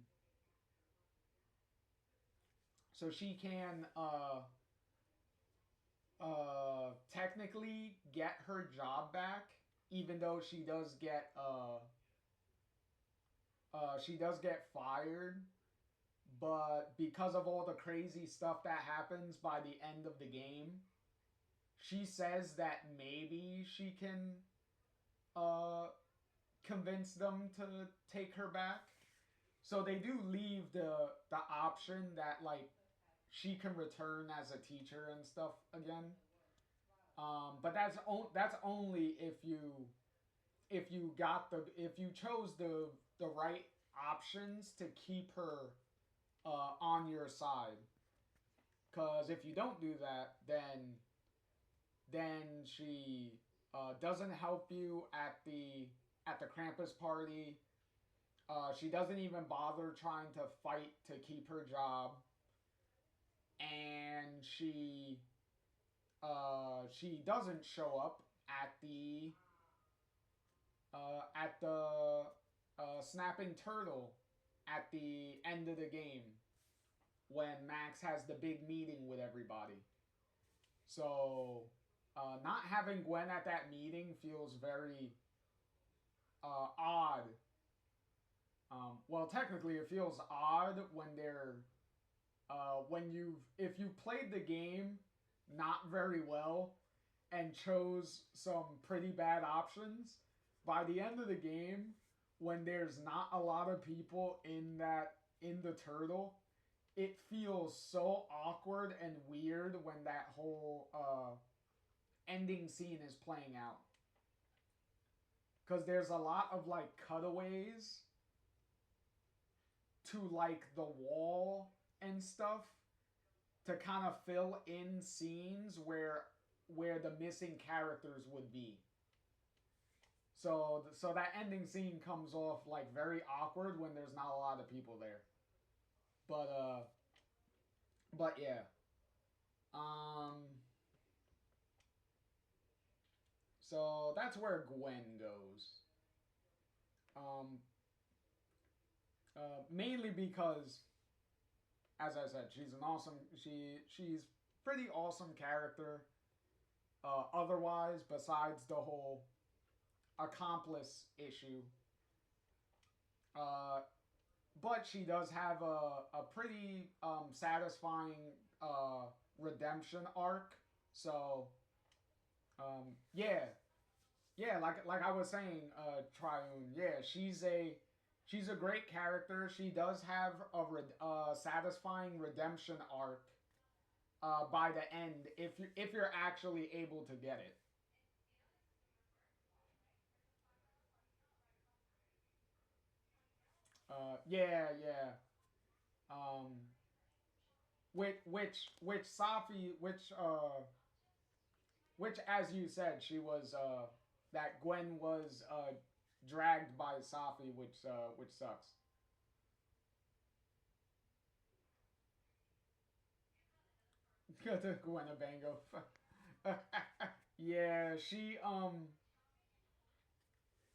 technically get her job back, even though she does get fired. But because of all the crazy stuff that happens by the end of the game, she says that maybe she can uh, convince them to take her back. So they do leave the option that like she can return as a teacher and stuff again. But that's only if you chose the right options to keep her on your side. Because if you don't do that, then she doesn't help you at the Krampus party. She doesn't even bother trying to fight to keep her job, and she doesn't show up at the snapping turtle at the end of the game when Max has the big meeting with everybody. So not having Gwen at that meeting feels very odd. Well, technically, it feels odd when if you played the game not very well and chose some pretty bad options. By the end of the game, when there's not a lot of people in the turtle, it feels so awkward and weird when that whole ending scene is playing out. Because there's a lot of like cutaways to like the wall and stuff to kind of fill in scenes where the missing characters would be. So that ending scene comes off like very awkward when there's not a lot of people there. But yeah. So that's where Gwen goes. Mainly because, as I said, she's pretty awesome character. Otherwise, besides the whole accomplice issue, but she does have a pretty satisfying redemption arc. So, yeah, like I was saying, Triune. Yeah, she's a great character. She does have a satisfying redemption arc by the end if you're actually able to get it. Yeah. Um, which Safi, which as you said, she was that Gwen was dragged by Safi, which sucks. The Gwenabango.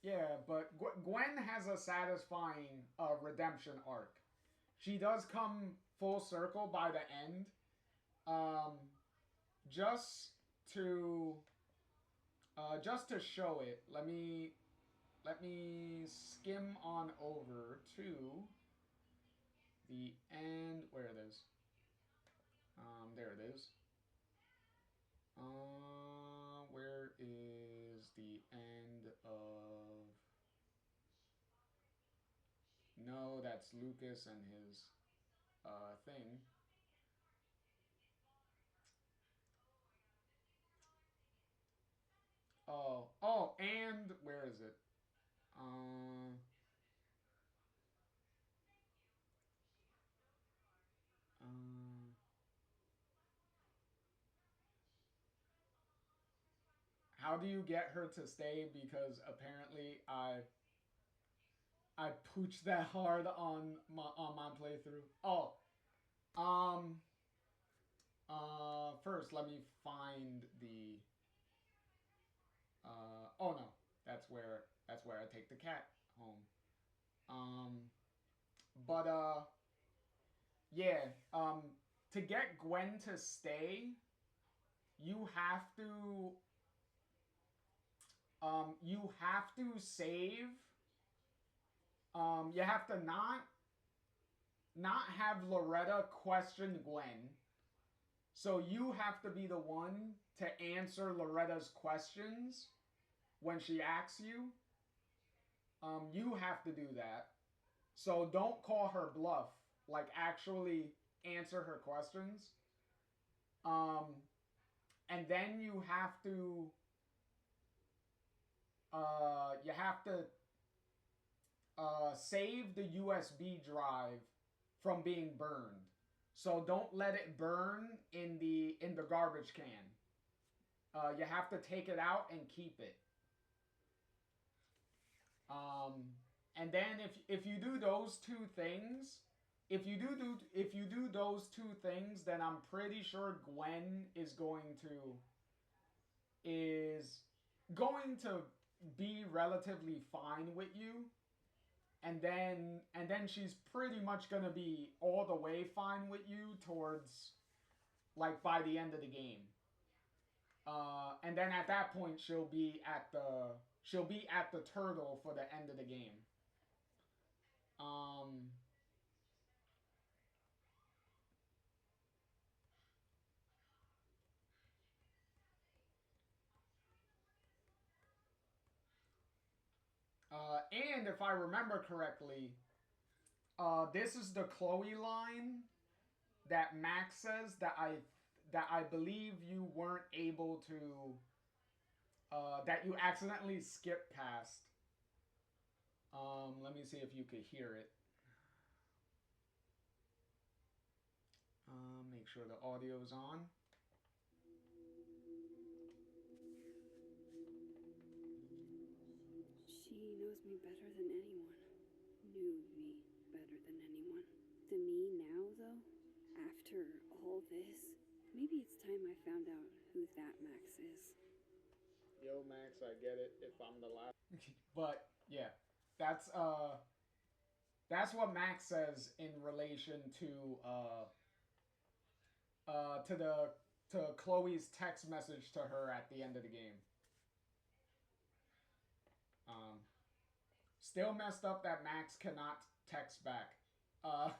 Yeah, but Gwen has a satisfying redemption arc. She does come full circle by the end. Um, just to just to show it, let me skim on over to the end. Where it is? There it is. Where is the end of? No, that's Lucas and his thing. And where is it? Uh, how do you get her to stay? Because apparently I pooched that hard on my playthrough. Oh, first let me find the. Oh no, that's where I take the cat home. But yeah. To get Gwen to stay, you have to. You have to save. You have to not have Loretta question Gwen. So you have to be the one to answer Loretta's questions when she asks you. You have to do that. So don't call her bluff. Like actually answer her questions. And then you have to save the USB drive from being burned. So don't let it burn in the garbage can. You have to take it out and keep it. And then if you do those two things, if you do those two things, then I'm pretty sure Gwen is going to be relatively fine with you. And then she's pretty much gonna be all the way fine with you towards, like, by the end of the game. And then at that point she'll be at the turtle for the end of the game. And if I remember correctly, this is the Chloe line that Max says that I believe you weren't able to, that you accidentally skipped past. Let me see if you could hear it. Make sure the audio's on. She knows me better than anyone. Knew me better than anyone. The me now, though, after all this, maybe it's time I found out who that Max is. Yo, Max, I get it if I'm the last. But yeah, that's what Max says in relation to Chloe's text message to her at the end of the game. Still messed up that Max cannot text back. All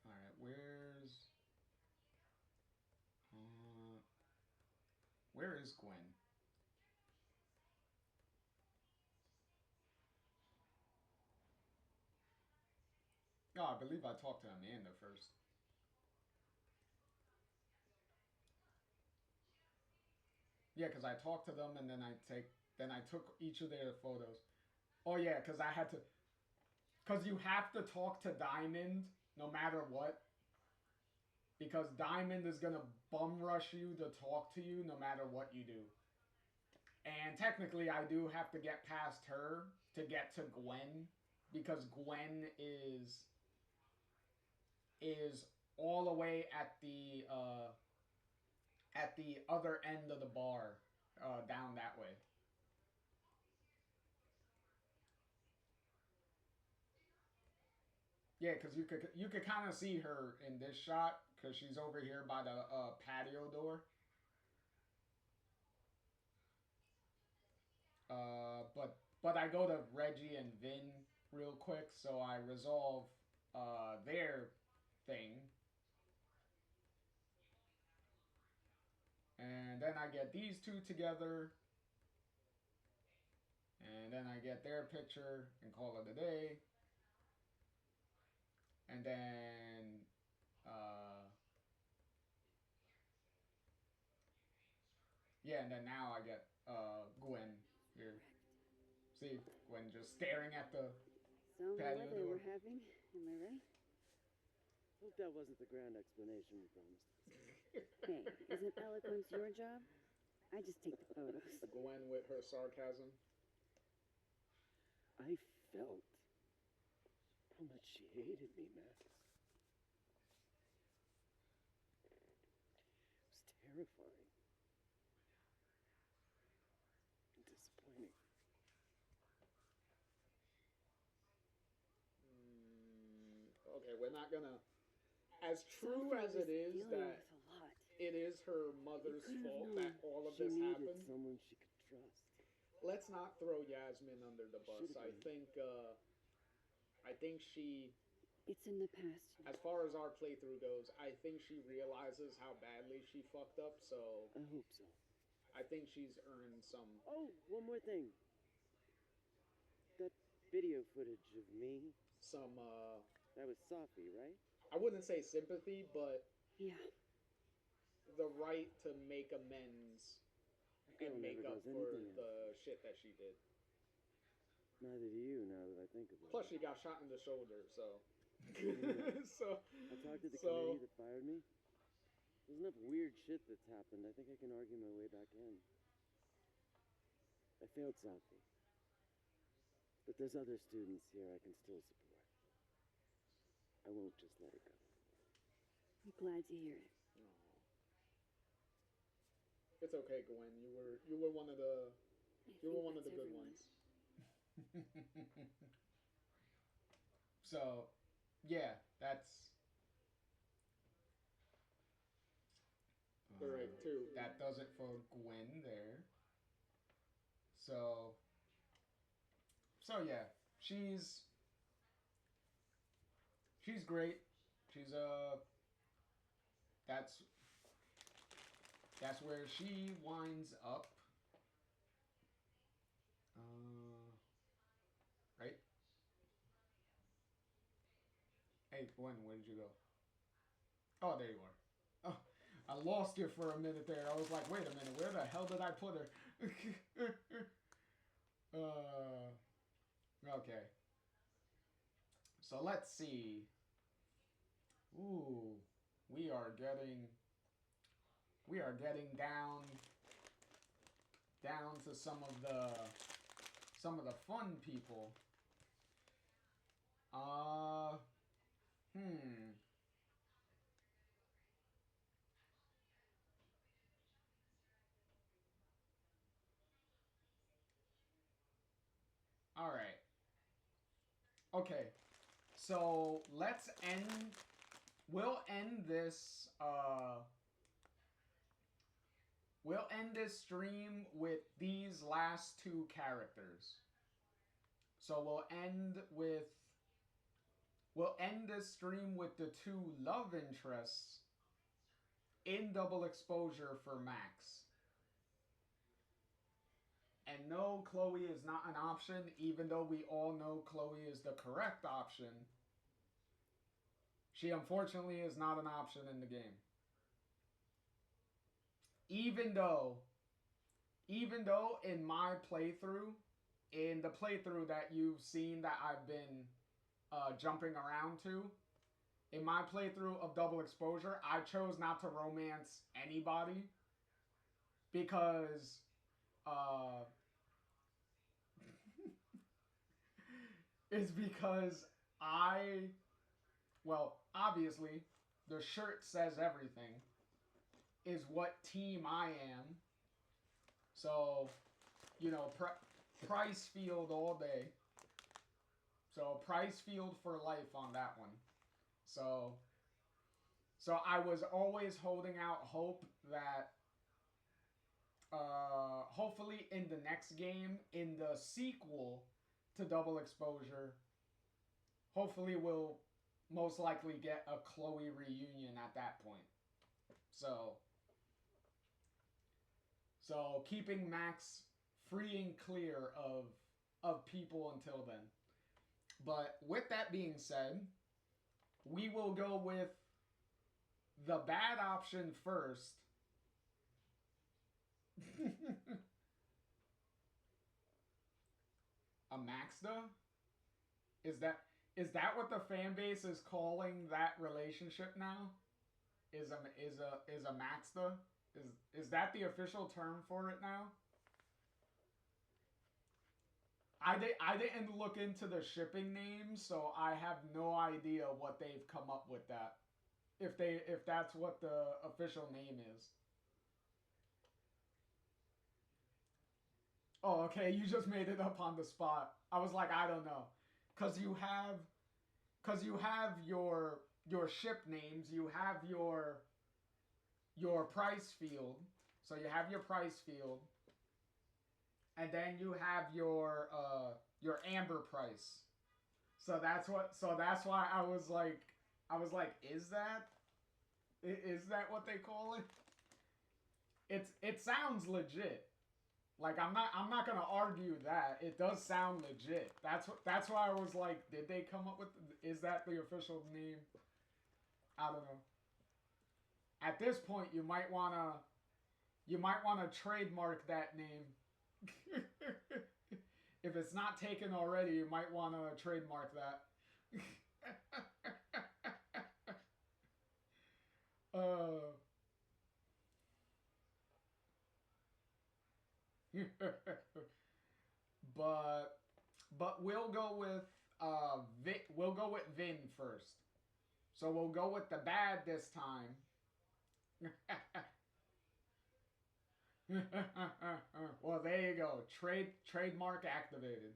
right, where is Gwen? Oh, I believe I talked to Amanda first. Yeah, because I talked to them and then I took each of their photos. Oh yeah, because I had to, because you have to talk to Diamond no matter what. Because Diamond is gonna bum rush you to talk to you no matter what you do. And technically I do have to get past her to get to Gwen, because Gwen is all the way at the other end of the bar, down that way. Yeah, because you could kind of see her in this shot because she's over here by the patio door. But I go to Reggie and Vin real quick, so I resolve their thing. And then I get these two together. And then I get their picture and call it a day. And then Yeah, and then now I get Gwen here. See, Gwen just staring at the Some patio weather door. we're having, am I right? Hope that wasn't the grand explanation you promised us. Hey, isn't eloquence your job? I just take the photos. Gwen with her sarcasm. I felt how much she hated me, Max. It was terrifying. And disappointing. Okay, we're not gonna. As true Sophie as was it is dealing that with a lot. it is her mother's could've fault known that all of She this needed happened, someone she could trust. let's not throw Yasmin under the bus. Should've been. I think she, It's in the past. as far as our playthrough goes, I think she realizes how badly she fucked up. So I hope so. I think she's earned some. Oh, one more thing. That video footage of me, that was Sophie, right? I wouldn't say sympathy, but Yeah. the right to make amends That girl and make never up does for anything else. the shit that she did. Neither do you, now that I think of it. Plus, she got shot in the shoulder, so. so. I talked to the so- committee that fired me. There's enough weird shit that's happened. I think I can argue my way back in. I failed Sophie. But there's other students here I can still support. I won't just let it go. I'm glad to hear it. It's okay, Gwen. You were one of the I you were think one of the that's good everyone. ones. So, yeah, that's. All right, two. That does it for Gwen there. So yeah, she's great. She's that's where she winds up. Right? Hey, Gwen, where did you go? Oh, there you are. Oh, I lost you for a minute there. I was like, wait a minute, where the hell did I put her? Okay. So let's see. Ooh, we are getting down to some of the fun people. All right. Okay. So let's end. We'll end this. We'll end this stream with these last two characters. So we'll end this stream with the two love interests in Double Exposure for Max. And no, Chloe is not an option, even though we all know Chloe is the correct option. She unfortunately is not an option in the game. Even though in my playthrough, in the playthrough that you've seen that I've been jumping around to, in my playthrough of Double Exposure, I chose not to romance anybody because it's because well, obviously, the shirt says everything, is what team I am. So, you know, Price Field all day. So, Price Field for life on that one. So I was always holding out hope that hopefully in the next game, in the sequel to Double Exposure, hopefully we'll most likely get a Chloe reunion at that point. So keeping Max free and clear of people until then. But with that being said, we will go with the bad option first. A Maxda? Is that what the fan base is calling that relationship now? Is a Maxda? Is that the official term for it now? I didn't look into the shipping names, so I have no idea what they've come up with that. If that's what the official name is. Oh, okay, you just made it up on the spot. I was like, I don't know. Cause you have your ship names, you have your price field. So you have your price field. And then you have your amber price. So that's why I was like, is that what they call it? It sounds legit. Like I'm not gonna argue that. It does sound legit. That's why I was like, did they come up with? Is that the official name? I don't know. At this point, you might wanna trademark that name. If it's not taken already, you might wanna trademark that. But we'll go with Vin first. So we'll go with the bad this time. Well, there you go. Trademark activated.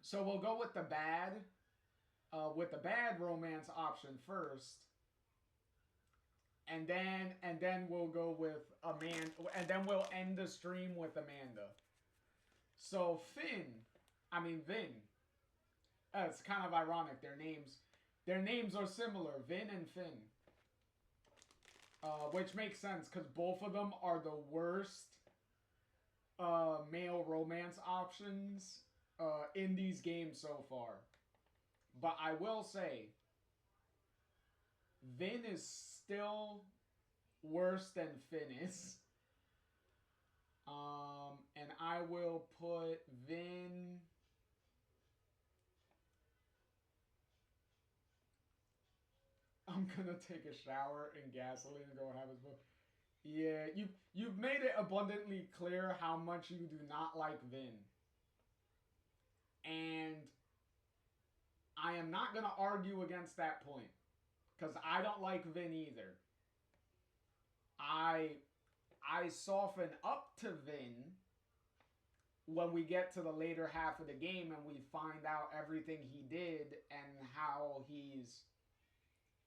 So we'll go with the bad romance option first. And then we'll go with Amanda, and then we'll end the stream with Amanda. So Vin. It's kind of ironic. Their names are similar, Vin and Finn. Which makes sense because both of them are the worst male romance options in these games so far. But I will say, Vin is still worse than Finn is. And I will put Vin... I'm gonna take a shower in gasoline and go have his book. Yeah, you've made it abundantly clear how much you do not like Vin. And I am not gonna argue against that point. Because I don't like Vin either. I soften up to Vin when we get to the later half of the game and we find out everything he did and how he's...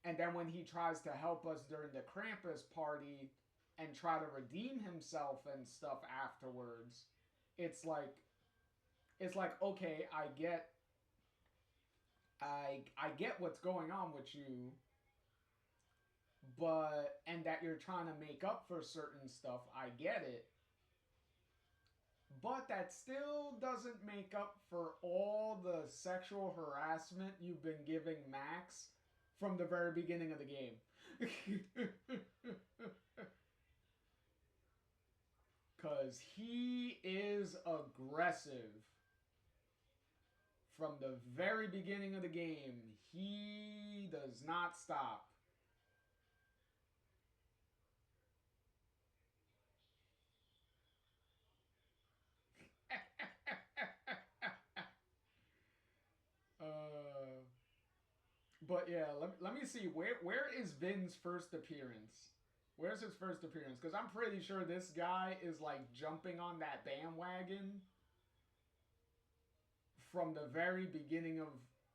And then when he tries to help us during the Krampus party and try to redeem himself and stuff afterwards, it's like, okay, I get what's going on with you, but, and that you're trying to make up for certain stuff, I get it. But that still doesn't make up for all the sexual harassment you've been giving Max from the very beginning of the game. Because he is aggressive. From the very beginning of the game, he does not stop. But yeah, let me see, where is Vin's first appearance? Where's his first appearance? Because I'm pretty sure this guy is like jumping on that bandwagon from the very beginning of,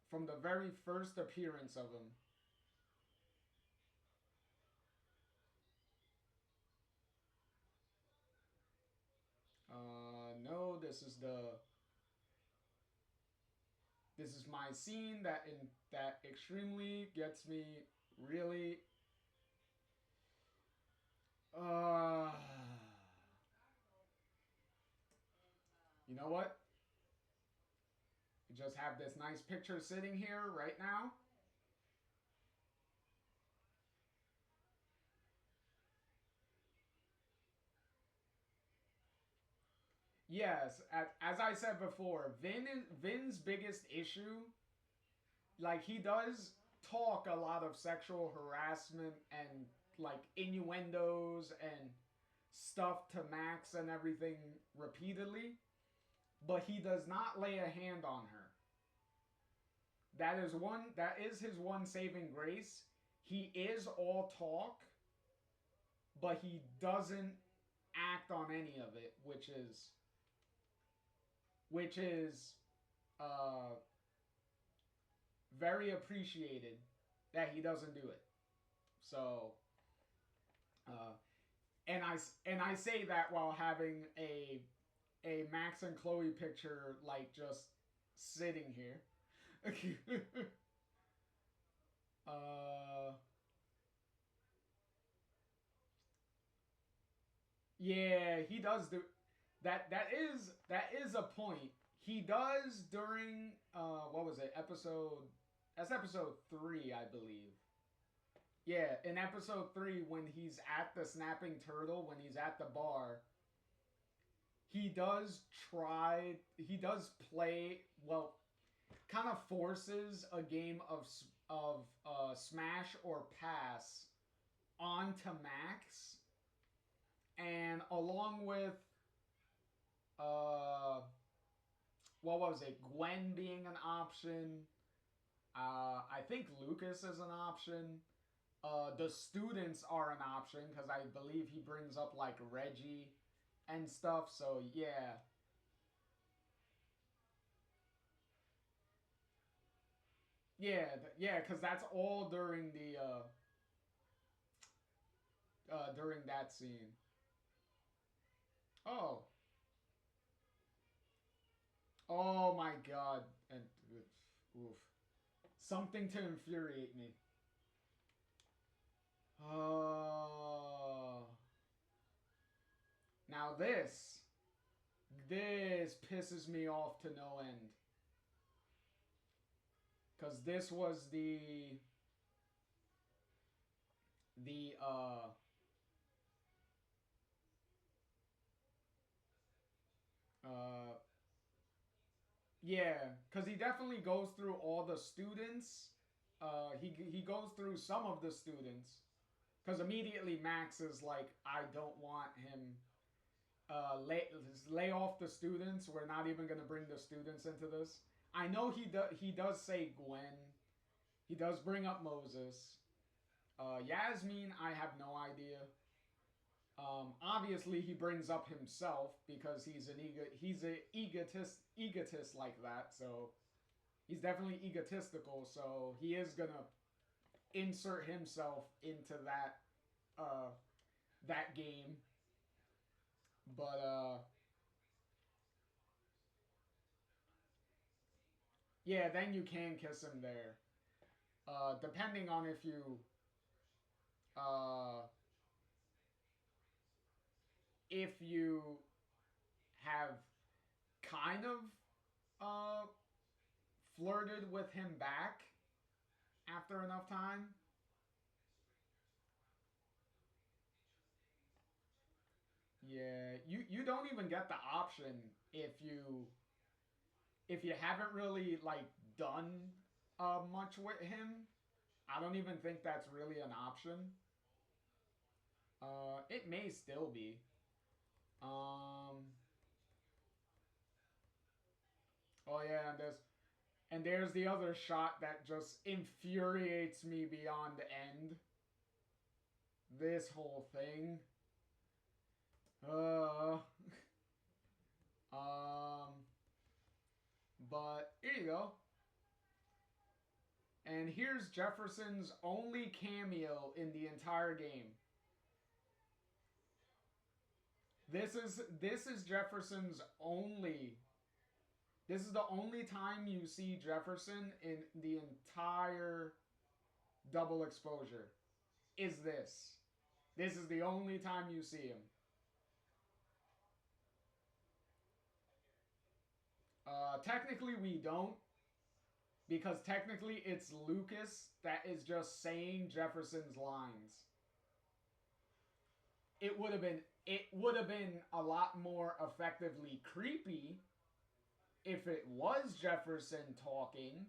from the very first appearance of him. No, this is my scene that extremely gets me really you know what? You just have this nice picture sitting here right now. yes, as I said before, Vin's biggest issue, like, he does talk a lot of sexual harassment and like innuendos and stuff to Max and everything repeatedly, but he does not lay a hand on her. That is his one saving grace. He is all talk, but he doesn't act on any of it, which is very appreciated that he doesn't do it. So and I say that while having a Max and Chloe picture like just sitting here. Yeah, he does do that. That is a point. He does during what was it? That's episode 3, I believe. Yeah, in episode 3 when he's at the Snapping Turtle, when he's at the bar, he does play, well, kind of forces a game of smash or pass onto Max, and along with what was it, Gwen being an option, I think Lucas is an option, the students are an option because I believe he brings up like Reggie and stuff, so yeah. Yeah, because that's all during the during that scene. Oh. Oh my god. And oof. Something to infuriate me. Now this pisses me off to no end. Because this was yeah, because he definitely goes through all the students. He goes through some of the students. Because immediately Max is like, I don't want him. Lay off the students. We're not even going to bring the students into this. I know he does say Gwen. He does bring up Moses. Yasmin, I have no idea. Obviously, he brings up himself because he's an egotist like that. So he's definitely egotistical. So he is gonna insert himself into that game. But yeah, then you can kiss him there. Depending on if you have kind of flirted with him back after enough time. Yeah, you don't even get the option if you haven't really like done much with him. I don't even think that's really an option. It may still be. Oh yeah, and there's the other shot that just infuriates me beyond end. This whole thing. But here you go. And here's Jefferson's only cameo in the entire game. This is Jefferson's only. This is the only time you see Jefferson in the entire double exposure. Is this? This is the only time you see him. Technically, we don't. Because technically, it's Lucas that is just saying Jefferson's lines. It would have been it would have been a lot more effectively creepy if it was Jefferson talking.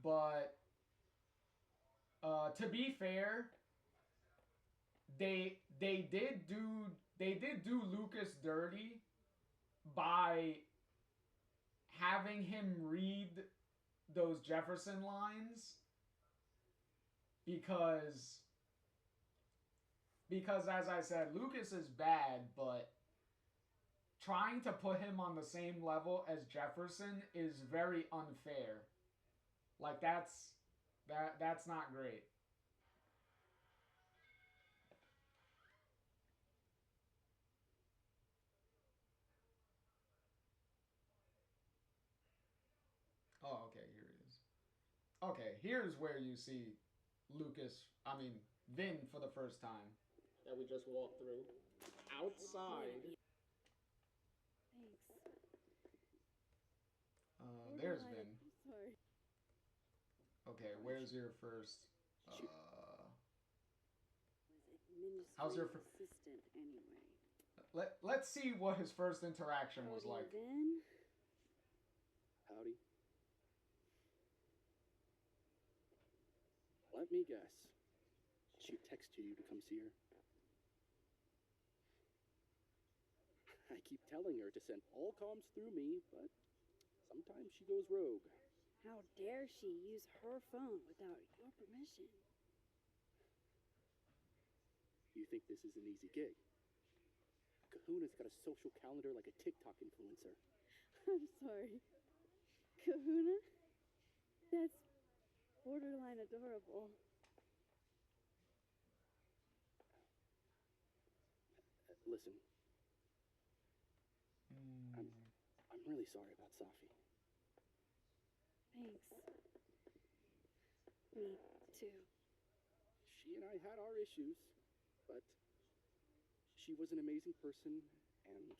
But to be fair, they did do Lucas dirty by having him read those Jefferson lines, because as I said, Lucas is bad, but trying to put him on the same level as Jefferson is very unfair. Like, that's not great. Oh, okay, here it is. Okay, here's where you see Vin for the first time. That we just walked through. Outside. Thanks. There's Vin. I'm sorry. Okay, where's your first? Was How's your assistant anyway? Let's see what his first interaction was Howdy, like. Vin? Howdy. Let me guess. She texted you to come see her. I keep telling her to send all comms through me, but sometimes she goes rogue. How dare she use her phone without your permission? You think this is an easy gig? Kahuna's got a social calendar like a TikTok influencer. I'm sorry. Kahuna? That's borderline adorable. Listen, I'm really sorry about Safi. Thanks. Me too. She and I had our issues, but she was an amazing person, and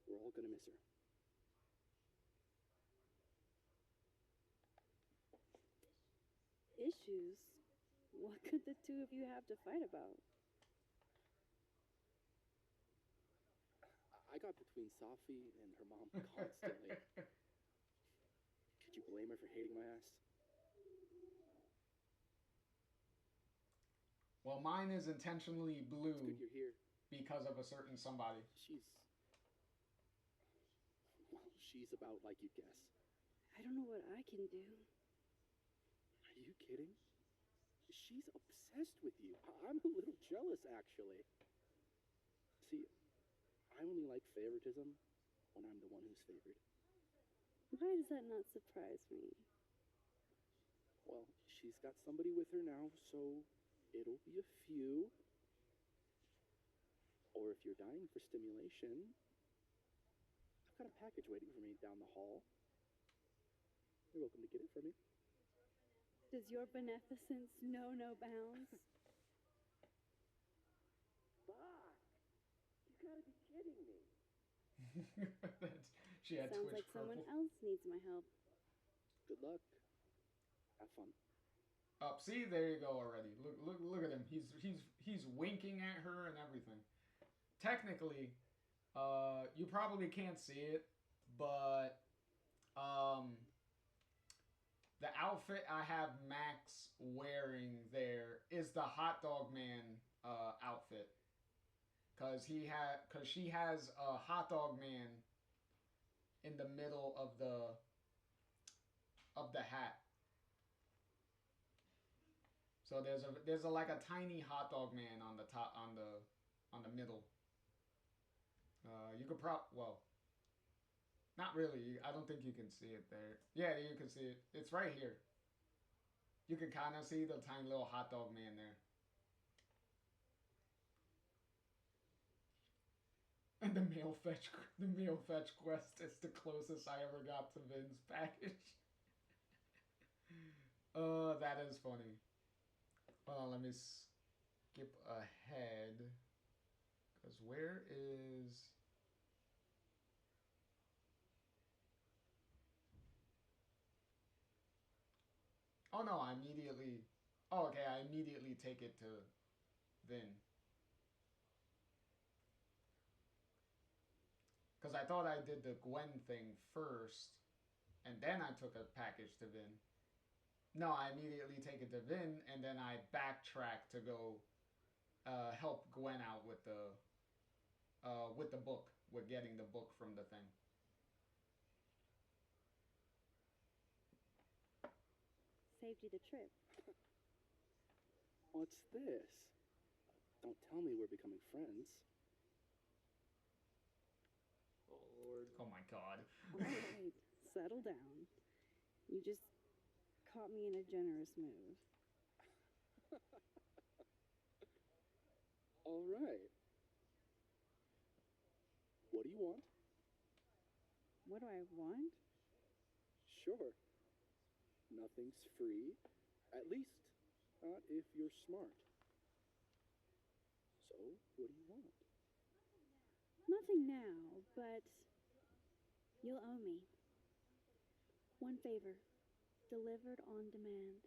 we're all gonna miss her. Issues? What could the two of you have to fight about? I got between Safi and her mom constantly. Could you blame her for hating my ass? Well, mine is intentionally blue It's good you're here. because of a certain somebody. She's about like you'd guess. I don't know what I can do. Are you kidding? She's obsessed with you. I'm a little jealous, actually. See, I only like favoritism when I'm the one who's favored. Why does that not surprise me? Well, she's got somebody with her now, so it'll be a few. Or if you're dying for stimulation, I've got a package waiting for me down the hall. You're welcome to get it for me. Does your beneficence know no bounds? Fuck! You gotta be kidding me. She had Sounds Twitch like someone purple. else needs my help. Good luck. Have fun. Up, see, there you go already. Look at him. He's winking at her and everything. Technically, you probably can't see it, but the outfit I have Max wearing there is the Hot Dog Man outfit, cause she has a Hot Dog Man in the middle of the hat. So there's like a tiny Hot Dog Man on the top on the middle. You could not really. I don't think you can see it there. Yeah, you can see it. It's right here. You can kind of see the tiny little Hot Dog Man there. And the mail fetch quest is the closest I ever got to Vin's package. That is funny. Hold on, let me skip ahead. Because where is... Oh no, I immediately... Oh, okay, I immediately take it to Vin. Because I thought I did the Gwen thing first, and then I took a package to Vin. No, I immediately take it to Vin, and then I backtrack to go help Gwen out with the book, with getting the book from the thing. Saved you the trip. What's this? Don't tell me we're becoming friends. Oh, Lord. Oh my god. Alright, settle down. You just caught me in a generous mood. All right. What do you want? What do I want? Sure. Nothing's free. At least, not if you're smart. So, what do you want? Nothing now, but you'll owe me. One favor, delivered on demand.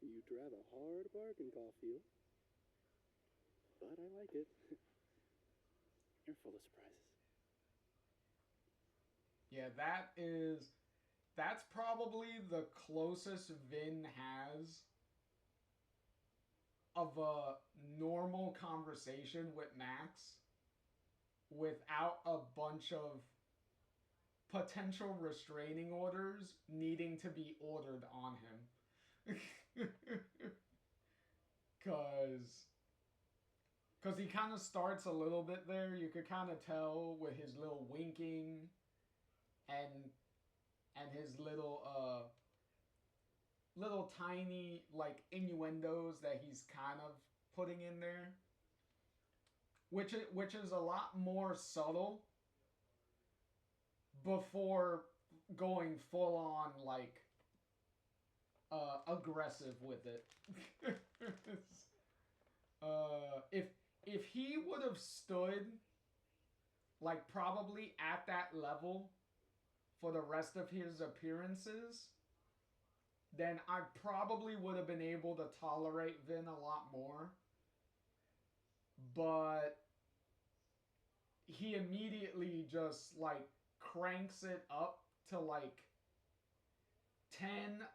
You drive a hard bargain, Caulfield. But I like it. You're full of surprises. Yeah, that's probably the closest Vin has of a normal conversation with Max without a bunch of potential restraining orders needing to be ordered on him. Cause he kind of starts a little bit there. You could kind of tell with his little winking and his little tiny like innuendos that he's kind of putting in there, which is a lot more subtle before going full on like aggressive with it. If he would have stood like probably at that level for the rest of his appearances, then I probably would have been able to tolerate Vin a lot more. But he immediately just like cranks it up to like 10,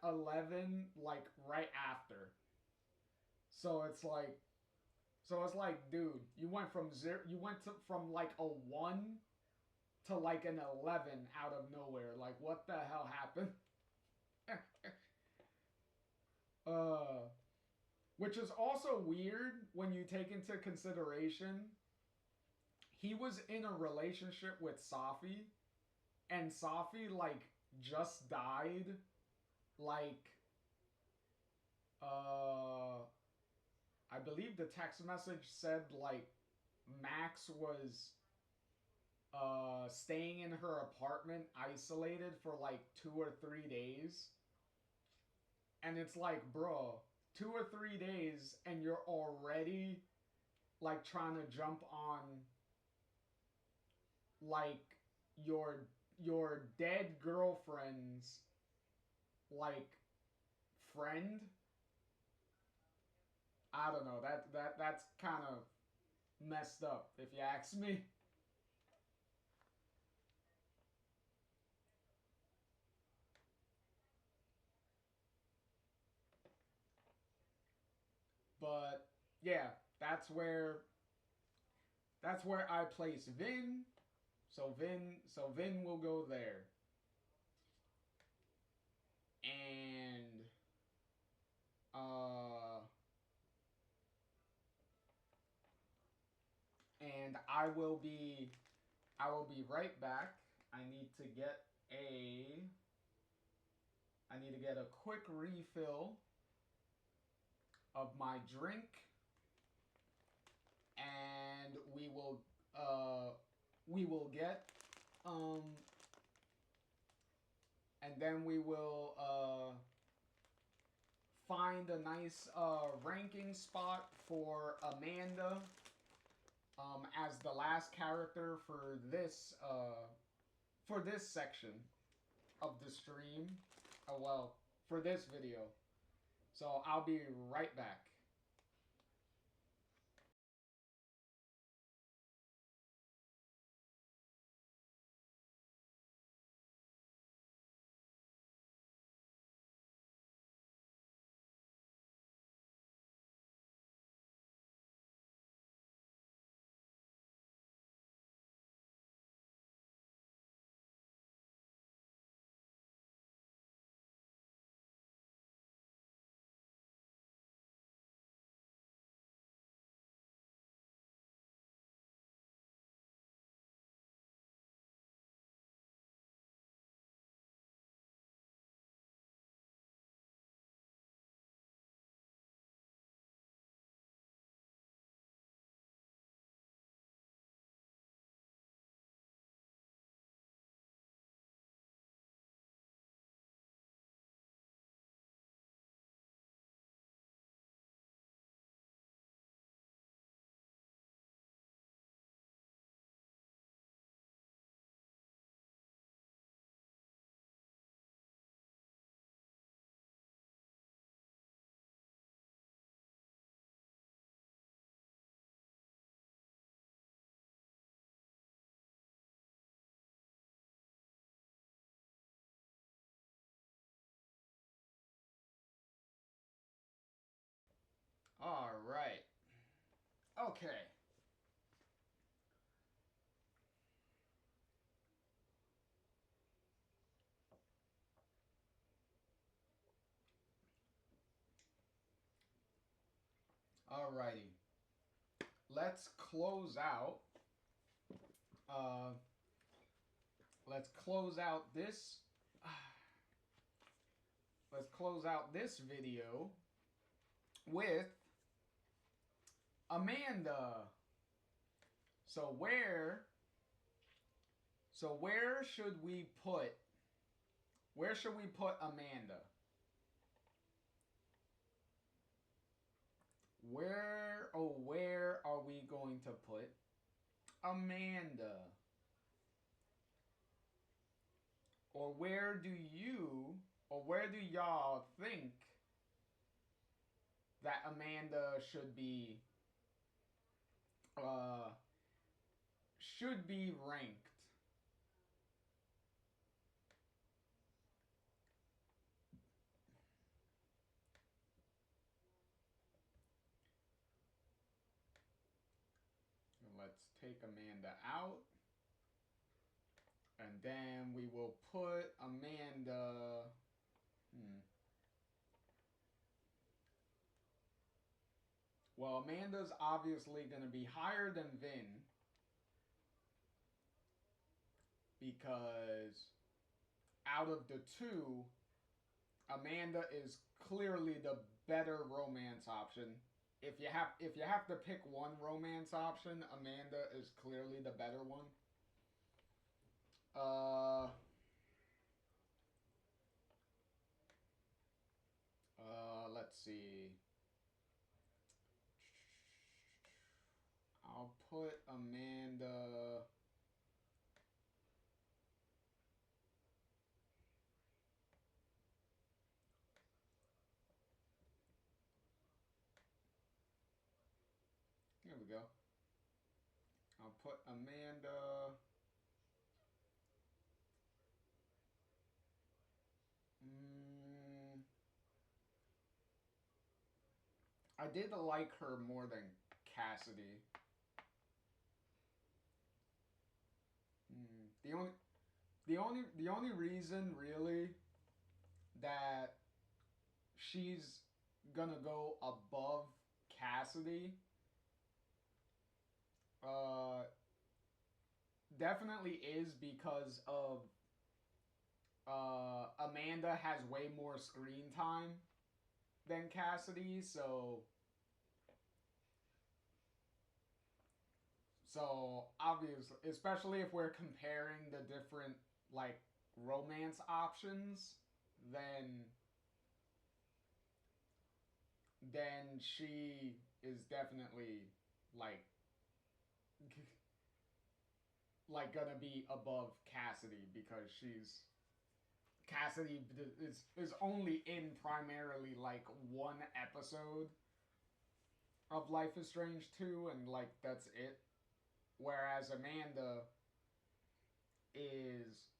11, like right after. So it's like, dude, you went from from like a 1 to like an 11 out of nowhere. Like, what the hell happened? Which is also weird when you take into consideration he was in a relationship with Safi, and Safi like just died. Like, I believe the text message said like Max was staying in her apartment isolated for like 2 or 3 days. And it's like, bro, 2 or 3 days and you're already like trying to jump on like your dead girlfriend's like friend. I don't know. That's kind of messed up if you ask me. But yeah, that's where I place Vin. So Vin will go there. And I will be right back. I need to get a quick refill of my drink, and we will get and then we will find a nice ranking spot for Amanda as the last character for this section of the stream. Oh, well, for this video. So I'll be right back. All right. Okay. Alrighty. Let's close out. Let's close out this. Let's close out this video with Amanda. So where should we put? Where should we put Amanda? Where are we going to put Amanda? Or where do y'all think that Amanda should be ranked? Let's take Amanda out. And then we will put Amanda. Well, Amanda's obviously going to be higher than Vin. Because out of the two, Amanda is clearly the better romance option. If you have to pick one romance option, Amanda is clearly the better one. Let's see. I'll put Amanda. There we go. I'll put Amanda. I did like her more than Cassidy. The only reason really that she's gonna go above Cassidy definitely is because of Amanda has way more screen time than Cassidy, so obviously, especially if we're comparing the different like romance options, then she is definitely like gonna be above Cassidy because Cassidy is only in primarily like one episode of Life is Strange 2, and like that's it. Whereas Amanda is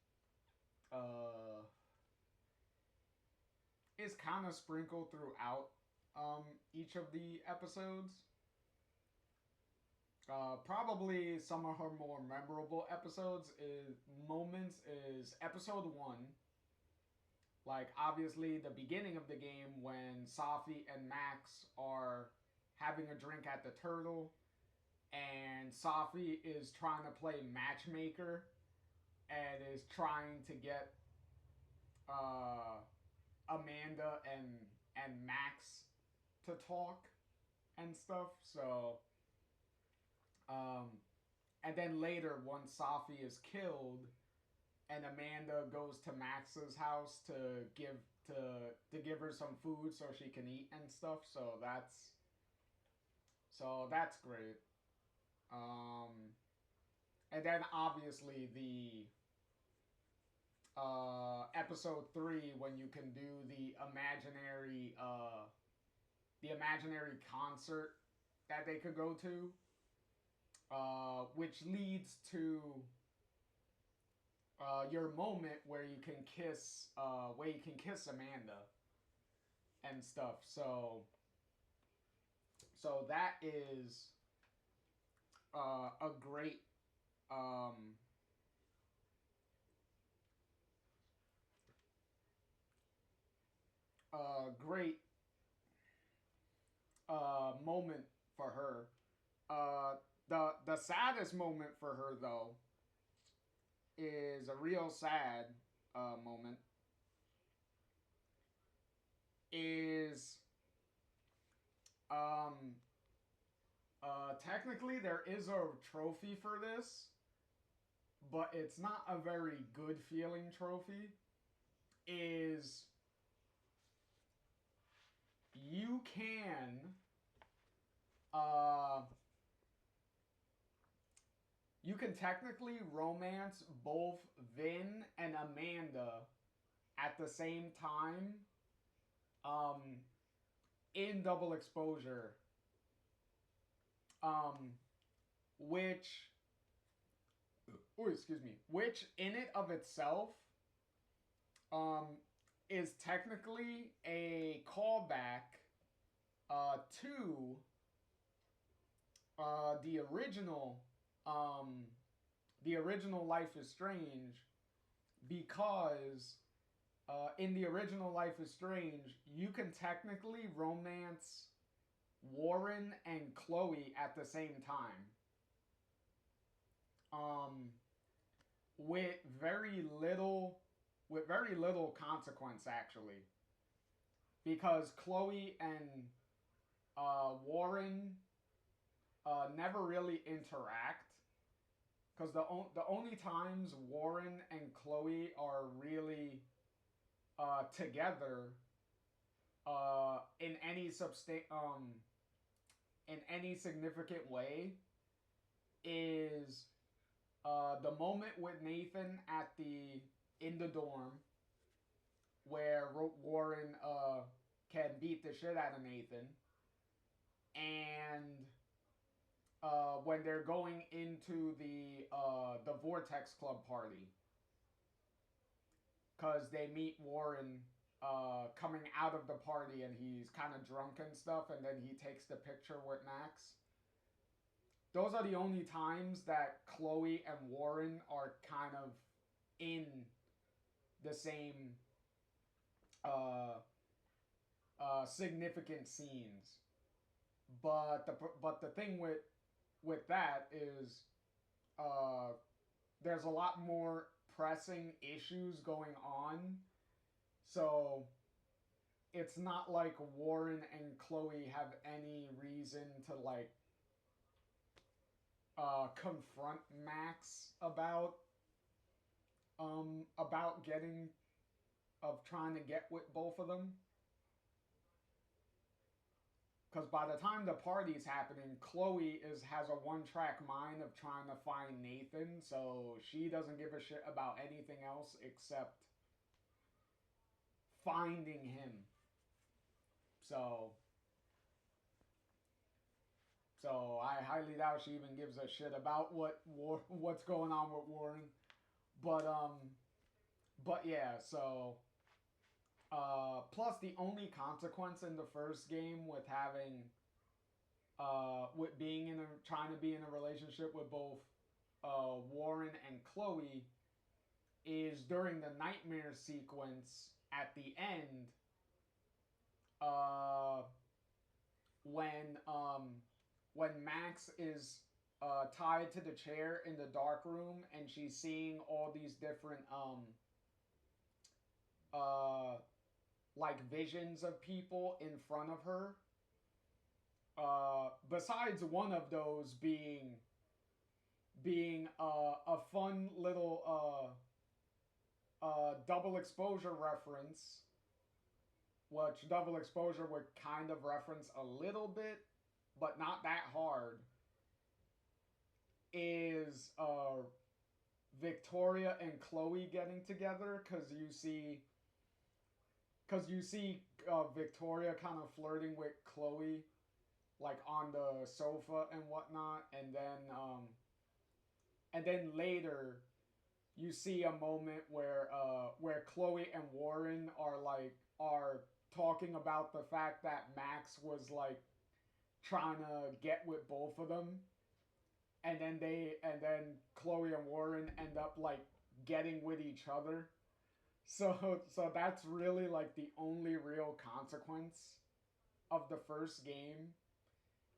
kind of sprinkled throughout each of the episodes. Probably some of her more memorable moments is episode 1. Like, obviously, the beginning of the game when Safi and Max are having a drink at the Turtle, and Safi is trying to play matchmaker and is trying to get Amanda and Max to talk and stuff. So, and then later, once Safi is killed, and Amanda goes to Max's house to give her some food so she can eat and stuff. So that's great. And then obviously the episode 3 when you can do the imaginary concert that they could go to, which leads to your moment where you can kiss Amanda and stuff. So So that is a great great moment for her. The saddest moment for her though is a real sad moment. Is technically there is a trophy for this, but it's not a very good feeling trophy. Is you can you can technically romance both Vin and Amanda at the same time in double exposure. Which which in it of itself is technically a callback to the original Life is Strange, because in the original Life is Strange, you can technically romance Warren and Chloe at the same time. With very little consequence, actually. Because Chloe and Warren never really interact. Because the only times Warren and Chloe are really together in any significant way is the moment with Nathan in the dorm, where Warren can beat the shit out of Nathan, and when they're going into the Vortex Club party, because they meet Warren coming out of the party and he's kind of drunk and stuff, and then he takes the picture with Max. Those are the only times that Chloe and Warren are kind of in the same significant scenes. But the thing with that is there's a lot more pressing issues going on. So it's not like Warren and Chloe have any reason to like confront Max about trying to get with both of them. Because by the time the party's happening, Chloe has a one-track mind of trying to find Nathan, so she doesn't give a shit about anything else except finding him. So I highly doubt she even gives a shit about what's going on with Warren. But yeah, so plus the only consequence in the first game with having with being trying to be in a relationship with both Warren and Chloe is during the nightmare sequence at the end, when Max is tied to the chair in the dark room and she's seeing all these different like visions of people in front of her. Besides one of those being a fun little double exposure reference, which double exposure would kind of reference a little bit, but not that hard, is Victoria and Chloe getting together, because you see Victoria kind of flirting with Chloe, like on the sofa and whatnot, and then later you see a moment where Chloe and Warren are talking about the fact that Max was like trying to get with both of them, and then Chloe and Warren end up like getting with each other. So that's really like the only real consequence of the first game.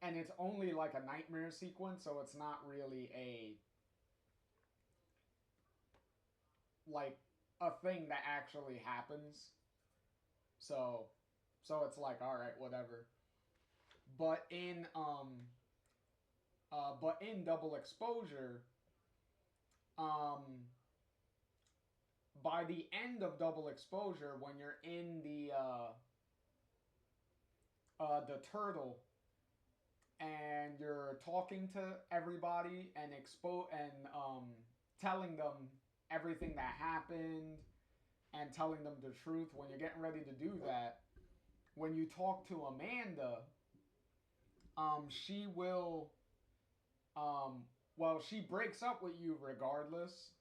And it's only like a nightmare sequence, so it's not really a thing that actually happens. So it's like, all right, whatever. But in Double Exposure, by the end of Double Exposure, when you're in the turtle and you're talking to everybody and telling them everything that happened and telling them the truth, when you're getting ready to do that, when you talk to Amanda, she will, she breaks up with you regardless.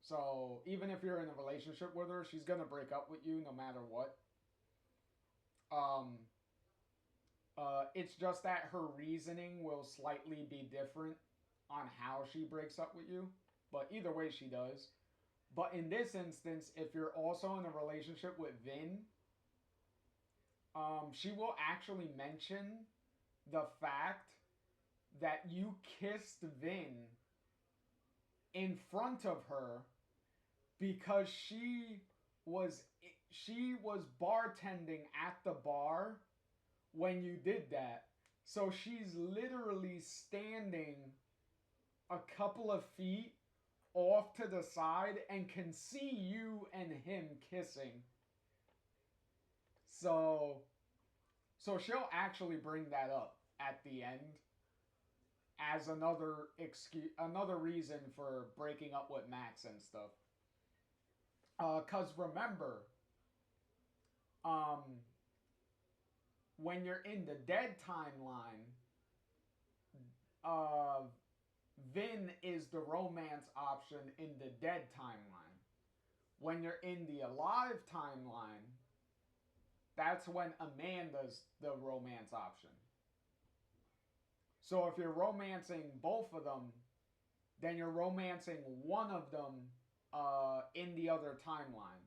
So even if you're in a relationship with her, she's gonna break up with you no matter what. It's just that her reasoning will slightly be different on how she breaks up with you. But either way, she does. But in this instance, if you're also in a relationship with Vin, she will actually mention the fact that you kissed Vin in front of her because she was bartending at the bar when you did that. So she's literally standing a couple of feet off to the side and can see you and him kissing. So she'll actually bring that up at the end as another excuse, another reason for breaking up with Max and stuff. 'Cause remember, when you're in the dead timeline, Vin is the romance option in the dead timeline. When you're in the alive timeline, that's when Amanda's the romance option. So if you're romancing both of them, then you're romancing one of them in the other timeline.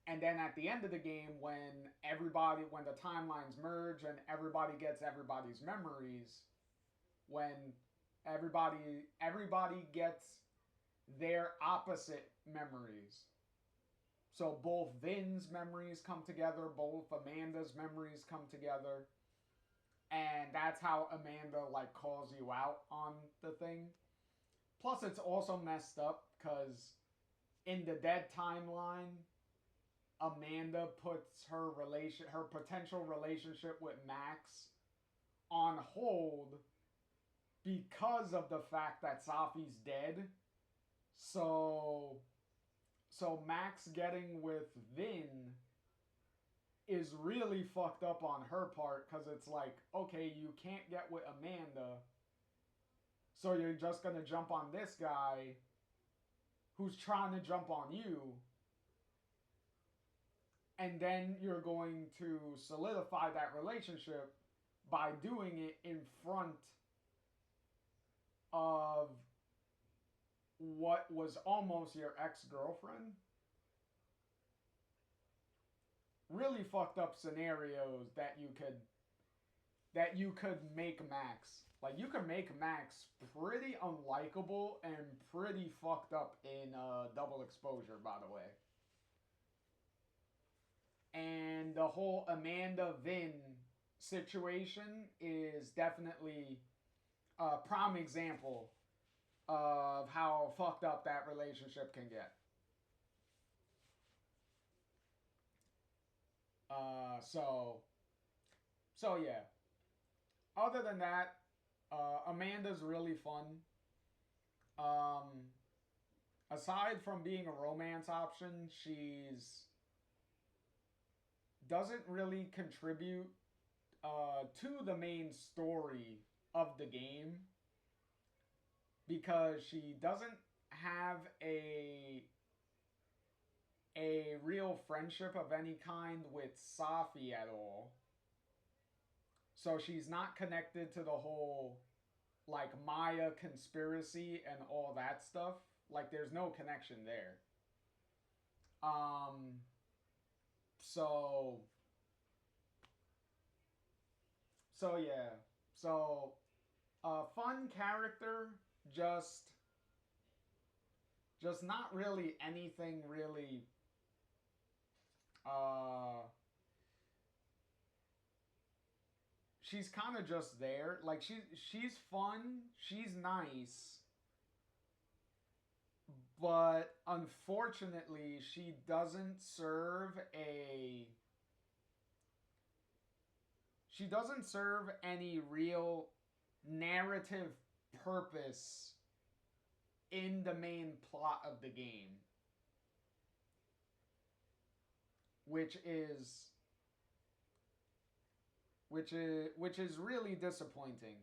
And then at the end of the game, when the timelines merge and everybody gets everybody's memories, when everybody gets their opposite memories. So both Vin's memories come together, both Amanda's memories come together. And that's how Amanda like calls you out on the thing. Plus it's also messed up because in the dead timeline, Amanda puts her potential relationship with Max on hold because of the fact that Safi's dead. So Max getting with Vin is really fucked up on her part because it's like, okay, you can't get with Amanda, so you're just gonna jump on this guy who's trying to jump on you, and then you're going to solidify that relationship by doing it in front of what was almost your ex-girlfriend. Really fucked up scenarios that you could make Max. Like, you could make Max pretty unlikable and pretty fucked up in Double Exposure, by the way. And the whole Amanda-Vin situation is definitely a prime example of how fucked up that relationship can get. So yeah. Other than that, Amanda's really fun. Aside from being a romance option, she's doesn't really contribute to the main story of the game because she doesn't have a real friendship of any kind with Safi at all. So she's not connected to the whole like Maya conspiracy and all that stuff. Like there's no connection there. So yeah. So fun character, just not really anything really she's kind of just there. Like she's fun, she's nice, but unfortunately she doesn't serve any real narrative purpose in the main plot of the game, which is really disappointing.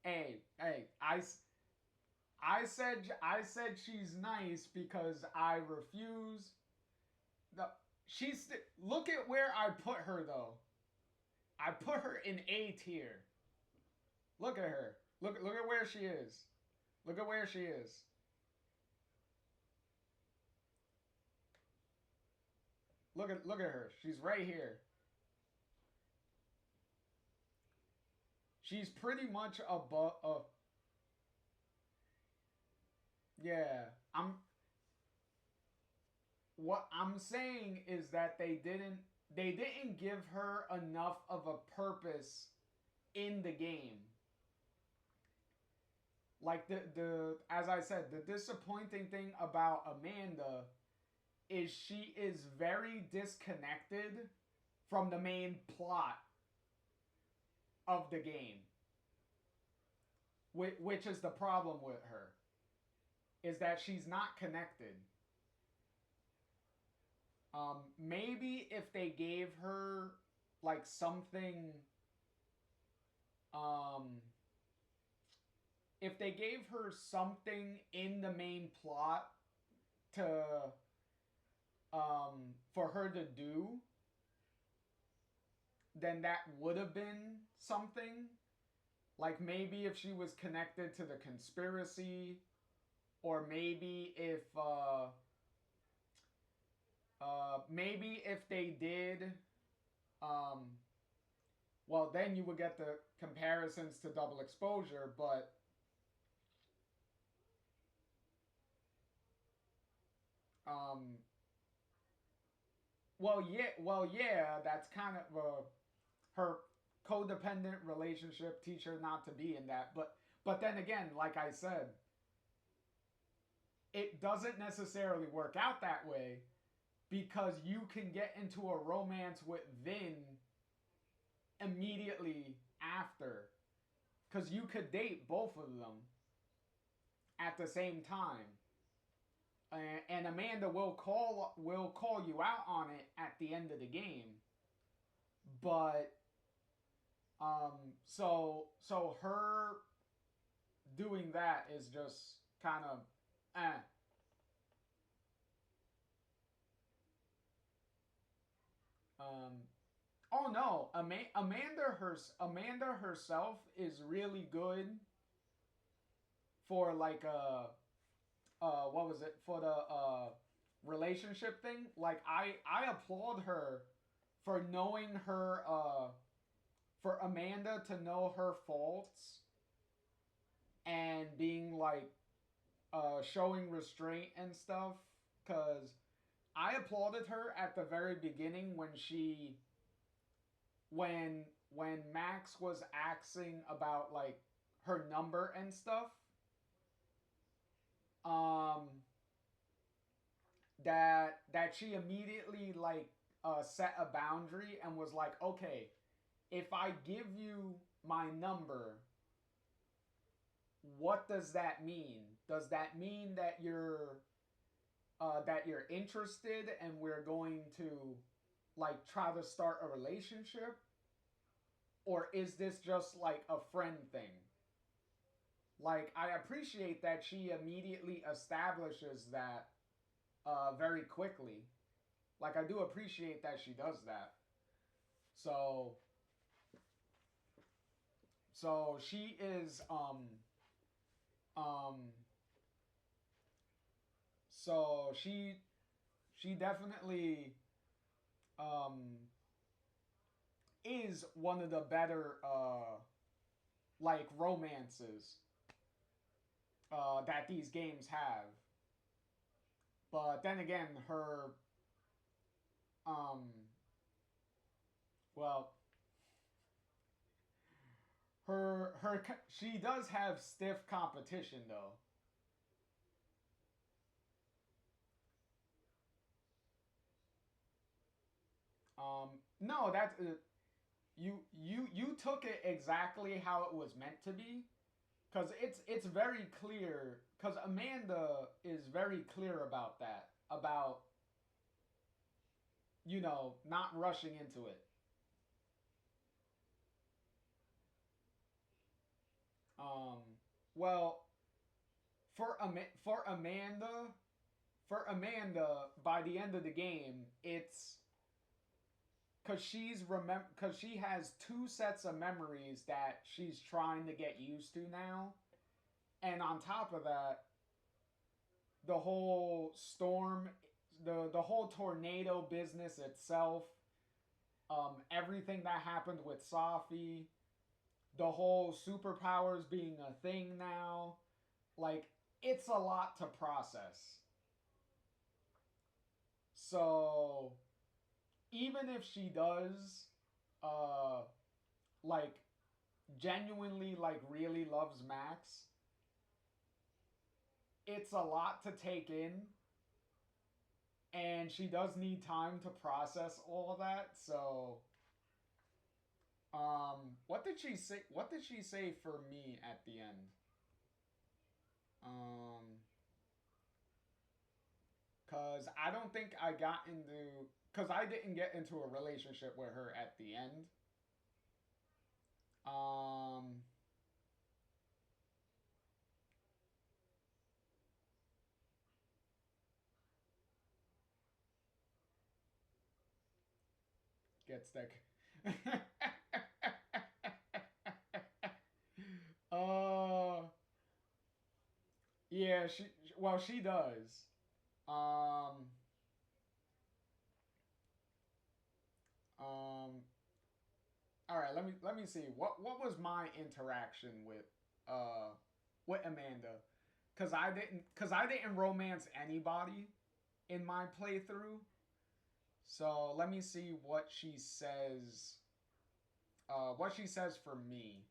Hey, I said she's nice because I refuse. No, look at where I put her though. I put her in A tier. Look at her. Look at where she is. Look at where she is. Look at her. She's right here. She's pretty much above. Yeah, what I'm saying is that they didn't give her enough of a purpose in the game. Like the as I said, the disappointing thing about Amanda is she is very disconnected from the main plot of the game. Which is the problem with her, is that she's not connected. Maybe if they gave her like something, if they gave her something in the main plot to, for her to do, then that would have been something. Like maybe if she was connected to the conspiracy, or maybe if they did, well, then you would get the comparisons to Double Exposure, but well, yeah, that's kind of her codependent relationship teach her not to be in that, but then again, like I said, it doesn't necessarily work out that way, because you can get into a romance with Vin immediately after, because you could date both of them at the same time, and Amanda will call you out on it at the end of the game, but so her doing that is just kind of oh no, Amanda herself is really good for like what was it, for the relationship thing. Like I applaud her for knowing her for Amanda to know her faults and being like showing restraint and stuff, cuz I applauded her at the very beginning when Max was asking about like her number and stuff. That she immediately like set a boundary and was like, okay, if I give you my number, what does that mean? Does that mean that you're interested and we're going to like try to start a relationship, or is this just like a friend thing? Like, I appreciate that she immediately establishes that very quickly. Like, I do appreciate that she does that. So she is so she definitely is one of the better like romances that these games have. But then again, her well, she does have stiff competition though. No, that's you took it exactly how it was meant to be, because it's very clear. Because Amanda is very clear about that, about not rushing into it. Well, for Amanda, by the end of the game, it's because she has two sets of memories that she's trying to get used to now, and on top of that, the whole storm, the whole tornado business itself, everything that happened with Safi, the whole superpowers being a thing now, like, it's a lot to process. So even if she does like genuinely like really loves Max, it's a lot to take in, and she does need time to process all of that. So what did she say for me at the end? Cause I don't think I got into, cause I didn't get into a relationship with her at the end. Gets that. Yeah, she does. All right, let me see. What was my interaction with Amanda? Cuz I didn't romance anybody in my playthrough. So, let me see what she says. What she says for me.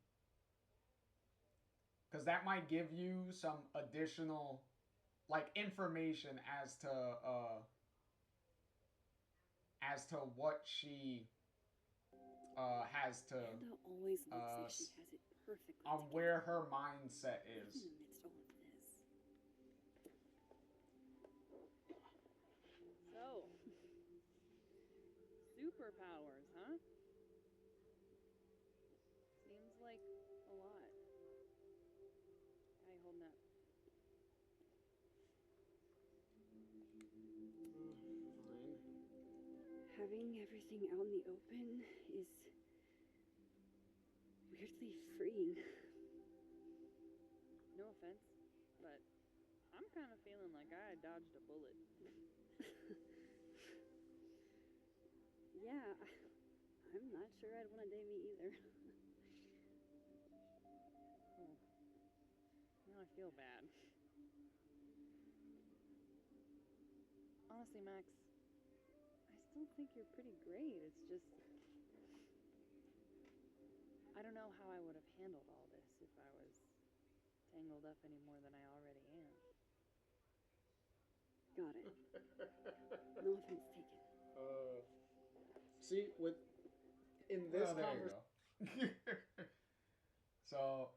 Cuz that might give you some additional like information as to what she has to Amanda always looks like she has it perfectly on together, where her mindset is. even amidst all of this. So, superpowers, huh? Seems like a lot. How you holding up? Fine. Having everything out in the open is weirdly freeing. No offense, but I'm kind of feeling like I dodged a bullet. Yeah, I'm not sure I'd want to date me either. Oh, now I feel bad. Honestly, Max, I still think you're pretty great. It's just, I don't know how I would have handled all this if I was tangled up any more than I already am. Got it. No offense taken. See, in this Well, there conversation, you go. So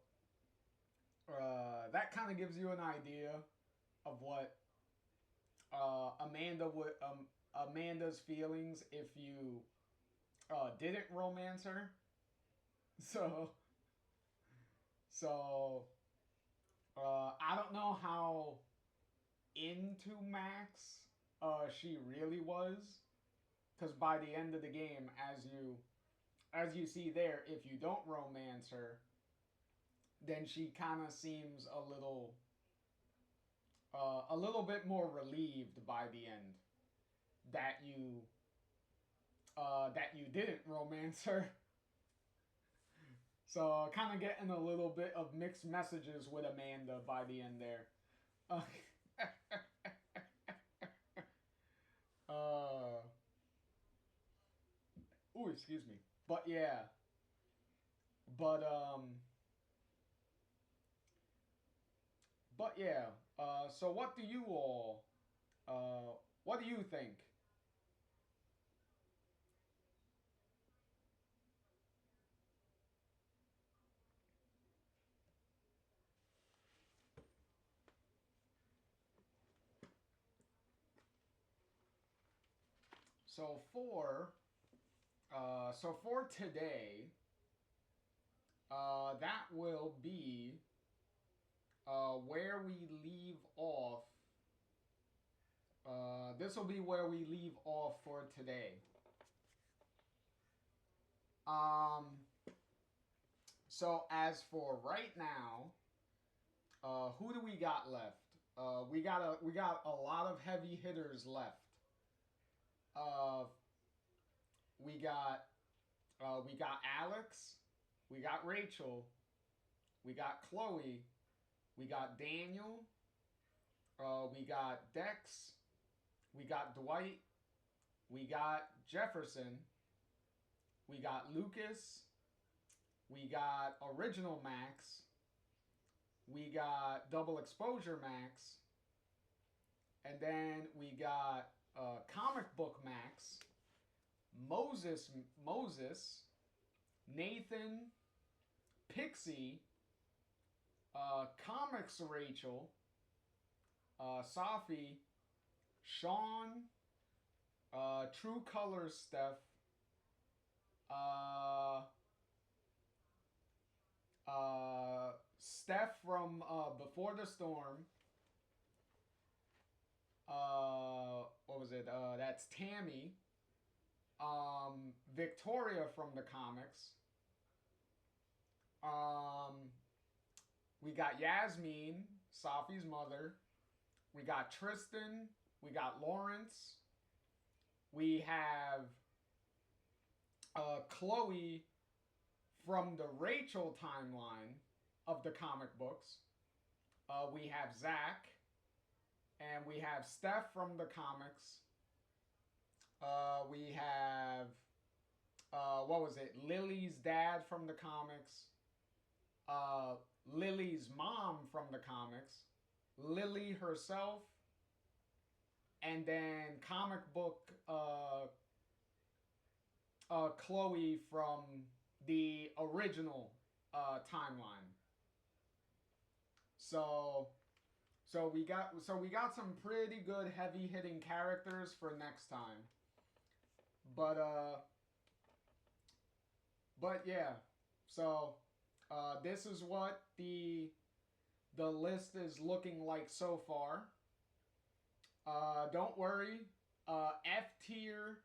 that kind of gives you an idea of what Amanda's feelings if you didn't romance her. So I don't know how into Max she really was, because by the end of the game, as you see there, if you don't romance her, then she kind of seems a little bit more relieved by the end that you didn't romance her. So kind of getting a little bit of mixed messages with Amanda by the end there. Ooh, excuse me. But yeah. But yeah. So what do you all what do you think? So for today, that will be where we leave off. This will be where we leave off for today. So as for right now, who do we got left? We got a lot of heavy hitters left. We got Alex, we got Rachel, we got Chloe, we got Daniel, we got Dex, we got Dwight, we got Jefferson, we got Lucas, we got Original Max, we got Double Exposure Max, and then we got Comic Book Max, Moses, Nathan, Pixie, Comics Rachel, Safi, Sean, True Colors Steph, Steph from Before the Storm, what was it? That's Tammy, Victoria from the comics. We got Yasmin, Safi's mother. We got Tristan. We got Lawrence. We have Chloe from the Rachel timeline of the comic books. We have Zach. And we have Steph from the comics. We have, what was it? Lily's dad from the comics. Lily's mom from the comics. Lily herself. And then comic book Chloe from the original timeline. So we got some pretty good heavy hitting characters for next time. But yeah. So this is what the list is looking like so far. Don't worry. F tier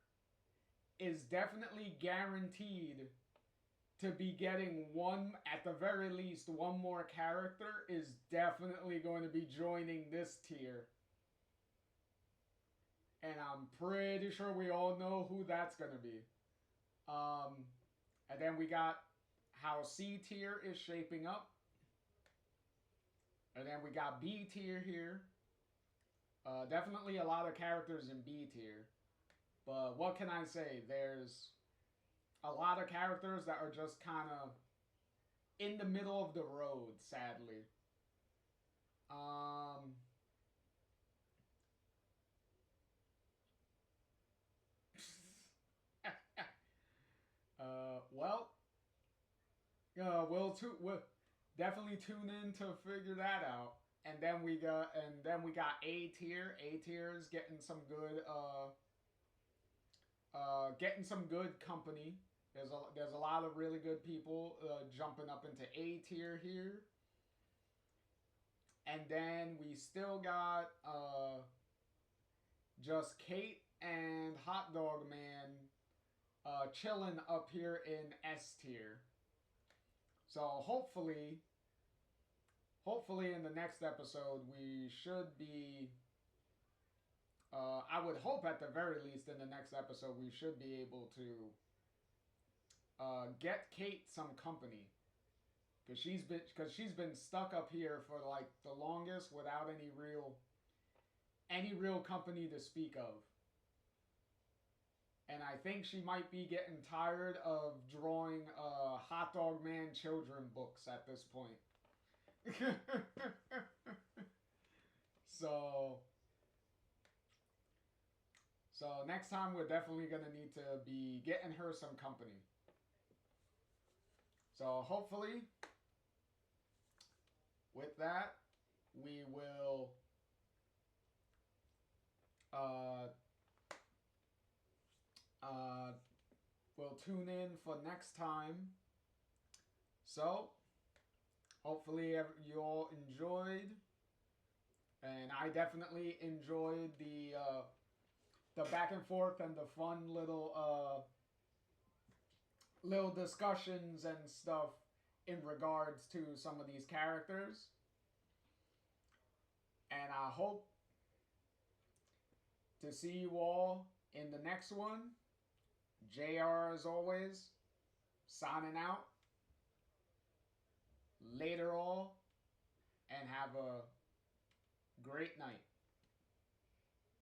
is definitely guaranteed to be getting one, at the very least, one more character is definitely going to be joining this tier. And I'm pretty sure we all know who that's going to be. And then we got how C tier is shaping up. And then we got B tier here. Definitely a lot of characters in B tier. But what can I say? There's a lot of characters that are just kind of in the middle of the road, sadly. We'll definitely tune in to figure that out. And then we got A tier. A tier is getting some good company. There's a lot of really good people jumping up into A tier here. And then we still got just Kate and Hot Dog Man chilling up here in S tier. So hopefully in the next episode we should be, I would hope at the very least in the next episode we should be able to get Kate some company. Because she's been stuck up here for like the longest without any real company to speak of. And I think she might be getting tired of drawing Hot Dog Man children books at this point. So next time we're definitely going to need to be getting her some company. So hopefully with that we will we'll tune in for next time. So hopefully you all enjoyed, and I definitely enjoyed the back and forth and the fun little discussions and stuff in regards to some of these characters. And I hope to see you all in the next one. JR as always, signing out. Later all, and have a great night.